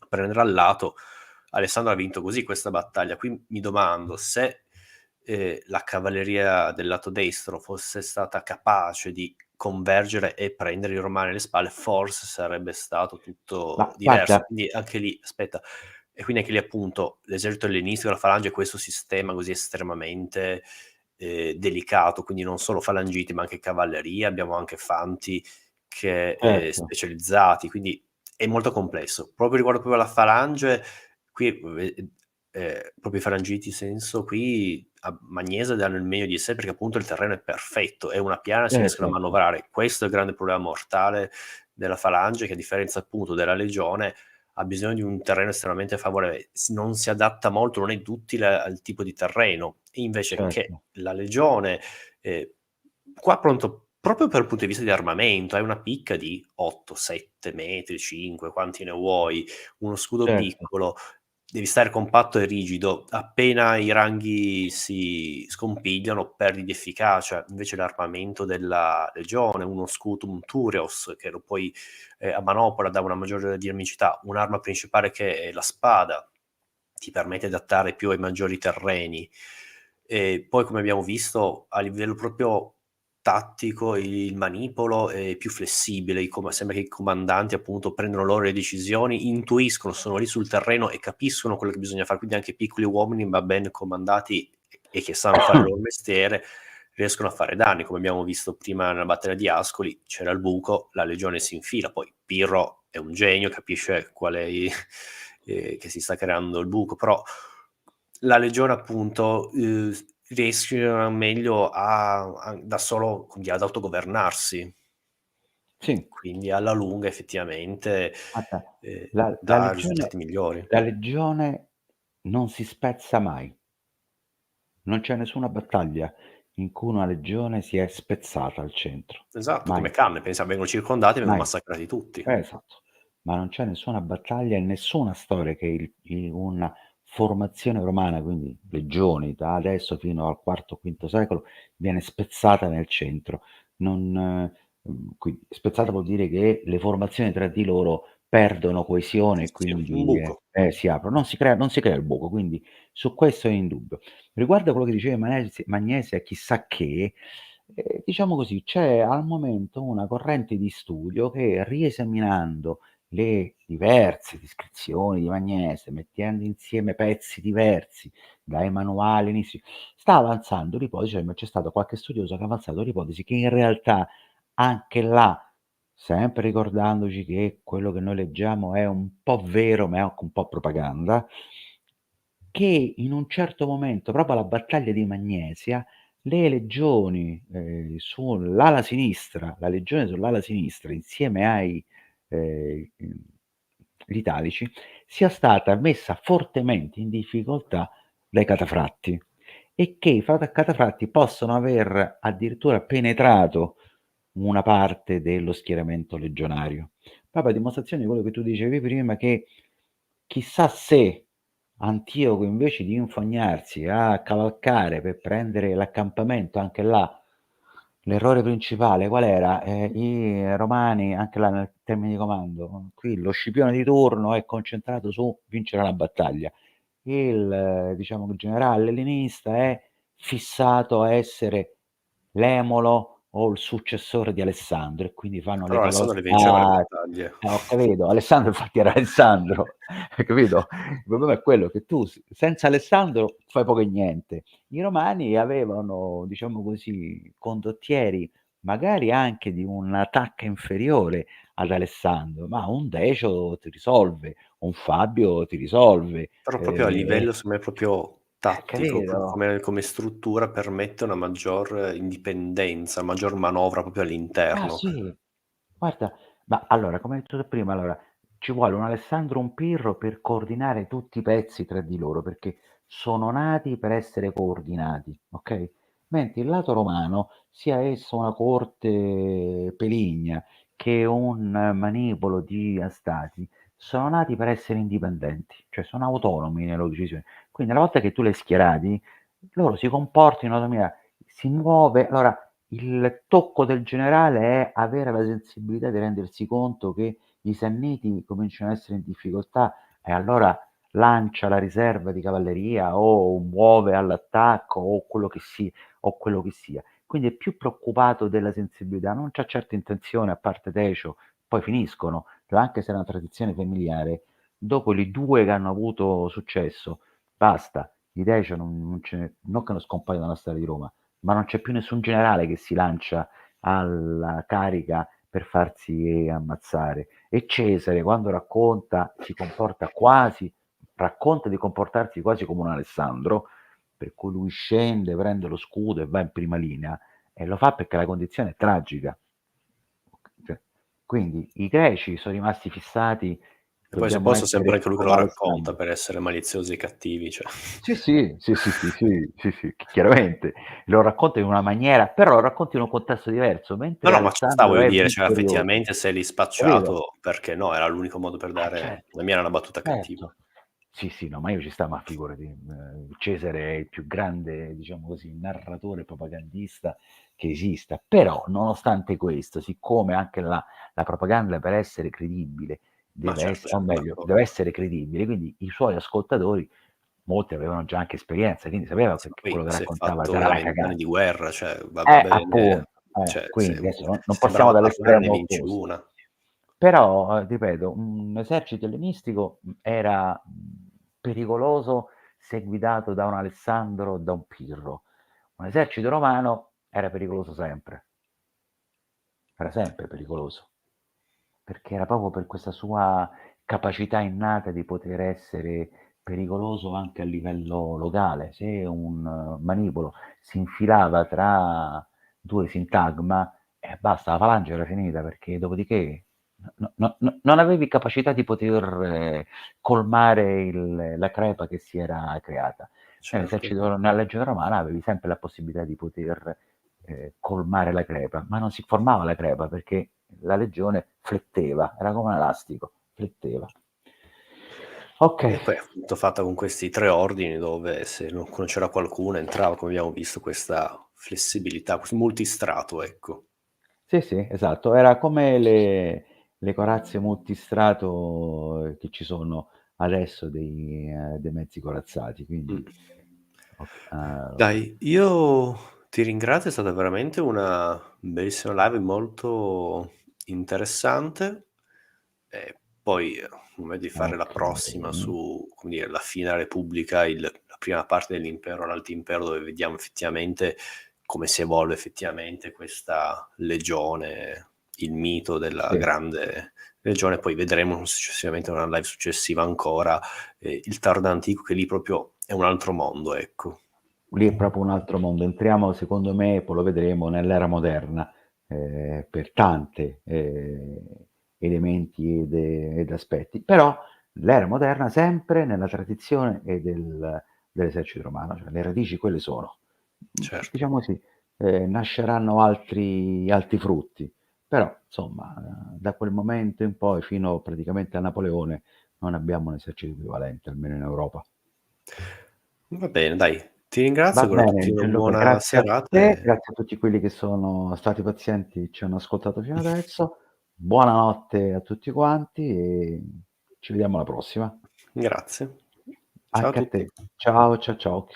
prendere al lato. Alessandro ha vinto così questa battaglia. Qui mi domando se la cavalleria del lato destro fosse stata capace di convergere e prendere i romani alle spalle, forse sarebbe stato tutto Ma diverso. guarda, Quindi anche lì, aspetta, e quindi anche lì appunto l'esercito ellenistico, la falange, questo sistema così estremamente delicato, quindi non solo falangiti ma anche cavalleria, abbiamo anche fanti anche certo, specializzati, quindi è molto complesso. Proprio riguardo proprio alla falange, qui proprio i falangiti senso, qui a Magnese danno il meglio di sé perché appunto il terreno è perfetto, è una piana, si riescono a certo, manovrare. Questo è il grande problema mortale della falange, che a differenza appunto della legione ha bisogno di un terreno estremamente favorevole, non si adatta molto, non è duttile al tipo di terreno. E invece che certo, la legione, ehm, qua pronto proprio per il punto di vista di armamento, hai una picca di 8, 7 metri, 5, quanti ne vuoi, uno scudo certo, piccolo, devi stare compatto e rigido. Appena i ranghi si scompigliano perdi di efficacia. Invece l'armamento della legione, uno scutum Tureos che lo puoi a manopola dà una maggiore dinamicità, un'arma principale che è la spada, ti permette di adattare più ai maggiori terreni. E poi come abbiamo visto a livello proprio tattico il manipolo è più flessibile, sembra che i comandanti appunto prendono loro le decisioni, intuiscono, sono lì sul terreno e capiscono quello che bisogna fare, quindi anche piccoli uomini ma ben comandati e che sanno fare il loro mestiere riescono a fare danni, come abbiamo visto prima nella battaglia di Ascoli, c'era il buco, la legione si infila, poi Pirro è un genio, capisce qual è che si sta creando il buco, però la legione appunto riesce meglio da solo quindi ad autogovernarsi, sì. quindi alla lunga effettivamente Guarda, la dà legione risultati migliori. la legione non si spezza mai. Non c'è nessuna battaglia in cui una legione si è spezzata al centro. Esatto, come Mai, Canne, pensa vengono circondati e vengono mai. massacrati tutti. Esatto. Ma non c'è nessuna battaglia e nessuna storia che una formazione romana, quindi legioni, da adesso fino al IV, V secolo, viene spezzata nel centro. Non quindi spezzata vuol dire che le formazioni tra di loro perdono coesione Sì, e sì, sì, un quindi, buco. si aprono. Non si crea il buco, quindi su questo è indubbio. Riguardo a quello che diceva Magnese e chissà che, diciamo così, c'è al momento una corrente di studio che riesaminando le diverse descrizioni di Magnese, mettendo insieme pezzi diversi dai manuali inizi sta avanzando l'ipotesi, cioè ma c'è stato qualche studioso che ha avanzato l'ipotesi che in realtà anche là, sempre ricordandoci che quello che noi leggiamo è un po' vero, ma è anche un po' propaganda, che in un certo momento, proprio alla battaglia di Magnesia, le legioni, sull'ala sinistra, la legione sull'ala sinistra insieme ai gli italici, sia stata messa fortemente in difficoltà dai catafratti e che i catafratti possono aver addirittura penetrato una parte dello schieramento legionario. Proprio a dimostrazione di quello che tu dicevi prima che chissà se Antioco invece di infognarsi a cavalcare per prendere l'accampamento, anche là l'errore principale qual era? I romani, anche là nel termine di comando, qui lo scipione di turno è concentrato su vincere la battaglia. Diciamo che il generale ellenista è fissato a essere l'emulo o il successore di Alessandro e quindi fanno le Però Alessandro le vinceva le cavalcate. battaglie. Ho capito, Alessandro infatti era Alessandro, hai capito? Il problema è quello che tu senza Alessandro fai poco e niente. I romani avevano, diciamo così, condottieri magari anche di una tacca inferiore ad Alessandro, ma un Decio ti risolve, un Fabio ti risolve, Però proprio a livello secondo me proprio tattico, proprio capito? come struttura permette una maggior indipendenza, maggior manovra proprio Ah all'interno. sì, guarda, ma allora come hai detto te prima, allora ci vuole un Alessandro, un Pirro per coordinare tutti i pezzi tra di loro, perché sono nati per essere coordinati, okay, mentre il lato romano, sia esso una corte peligna che un manipolo di Astati, sono nati per essere indipendenti, cioè sono autonomi nelle loro decisioni. Quindi una volta che tu li hai schierati, loro si comportano in autonomia, si muove allora il tocco del generale è avere la sensibilità di rendersi conto che i Sanniti cominciano a essere in difficoltà e allora lancia la riserva di cavalleria o muove all'attacco o quello che sia. Quindi è più preoccupato della sensibilità, non c'ha certa intenzione, a parte Decio, poi finiscono, cioè anche se è una tradizione familiare, dopo i 2 che hanno avuto successo, basta, di Decio non ce ne non che non scompaiono dalla storia di Roma, ma non c'è più nessun generale che si lancia alla carica per farsi ammazzare. E Cesare, quando racconta, racconta di comportarsi quasi come un Alessandro, per cui lui scende, prende lo scudo e va in prima linea, e lo fa perché la condizione è tragica. Cioè, quindi i greci sono rimasti fissati, E poi dobbiamo supposto sempre essere anche lui che lo come racconta Alessandro. per essere maliziosi e cattivi, cioè. Sì, sì, sì, sì, sì, sì, sì, sì, chiaramente lo racconta in una maniera, però lo racconta in un contesto diverso, No, mentre no, ma ci sta, Alessandro voglio è dire, cioè vittorioso, effettivamente se l'hai capito? spacciato, perché no, era l'unico modo per dare Certo, la mia era una battuta cattiva. certo. Sì, sì, no, ma io ci sta, ma figurati, Cesare è il più grande, diciamo così, narratore propagandista che esista. Però, nonostante questo, siccome anche la propaganda per essere credibile Ma deve certo, essere, o certo, meglio, d'accordo. deve essere credibile, quindi i suoi ascoltatori, molti avevano già anche esperienza, quindi sapevano Sì, ma che quello poi che si è raccontava fatto sarà una veramente anni cagata. di guerra, cioè va bene, Appunto, cioè quindi adesso non se è passiamo bravo a parlare ne dall'estremo vinci opposto. una. Però, ripeto, un esercito ellenistico, era, pericoloso se guidato da un Alessandro o da un Pirro. Un esercito romano era pericoloso sempre, era sempre pericoloso, perché era proprio per questa sua capacità innata di poter essere pericoloso anche a livello locale. Se un manipolo si infilava tra 2 sintagma, basta, la falange era finita, perché dopodiché non avevi capacità di poter colmare la crepa che si era creata. Certo. Nella legione romana avevi sempre la possibilità di poter colmare la crepa, ma non si formava la crepa perché la legione fletteva, era come un elastico, fletteva. Ok, E poi è appunto fatta con questi 3 ordini dove se non c'era qualcuno entrava, come abbiamo visto, questa flessibilità, questo multistrato, ecco. sì, sì, esatto, era come le corazze multistrato che ci sono adesso dei mezzi corazzati, Mh. quindi Dai, io ti ringrazio, è stata veramente una bellissima live, molto interessante. E poi, come di fare la prossima okay. su, come dire, la fine della Repubblica, la prima parte dell'impero, l'altimpero, dove vediamo effettivamente come si evolve effettivamente questa legione, il mito della Sì. grande legione. Poi vedremo successivamente in una live successiva ancora, il tardo antico, che lì proprio è un altro mondo, ecco. Lì è proprio un altro mondo. Entriamo, secondo me, poi lo vedremo, nell'era moderna, per tante, elementi ed aspetti. Però l'era moderna sempre nella tradizione dell'esercito romano, cioè le radici quelle sono. Certo. Diciamo così, nasceranno altri frutti, però insomma, da quel momento in poi fino praticamente a Napoleone non abbiamo un esercito equivalente, almeno in Europa. Va bene, dai. Ti ringrazio, Va auguro a tutti bene, una Gianluca, buona grazie a serata te, e grazie a tutti quelli che sono stati pazienti, ci hanno ascoltato fino adesso. Buonanotte a tutti quanti e ci vediamo alla prossima. grazie. Ciao a Anche a tutti. te. Ciao, ciao, ciao.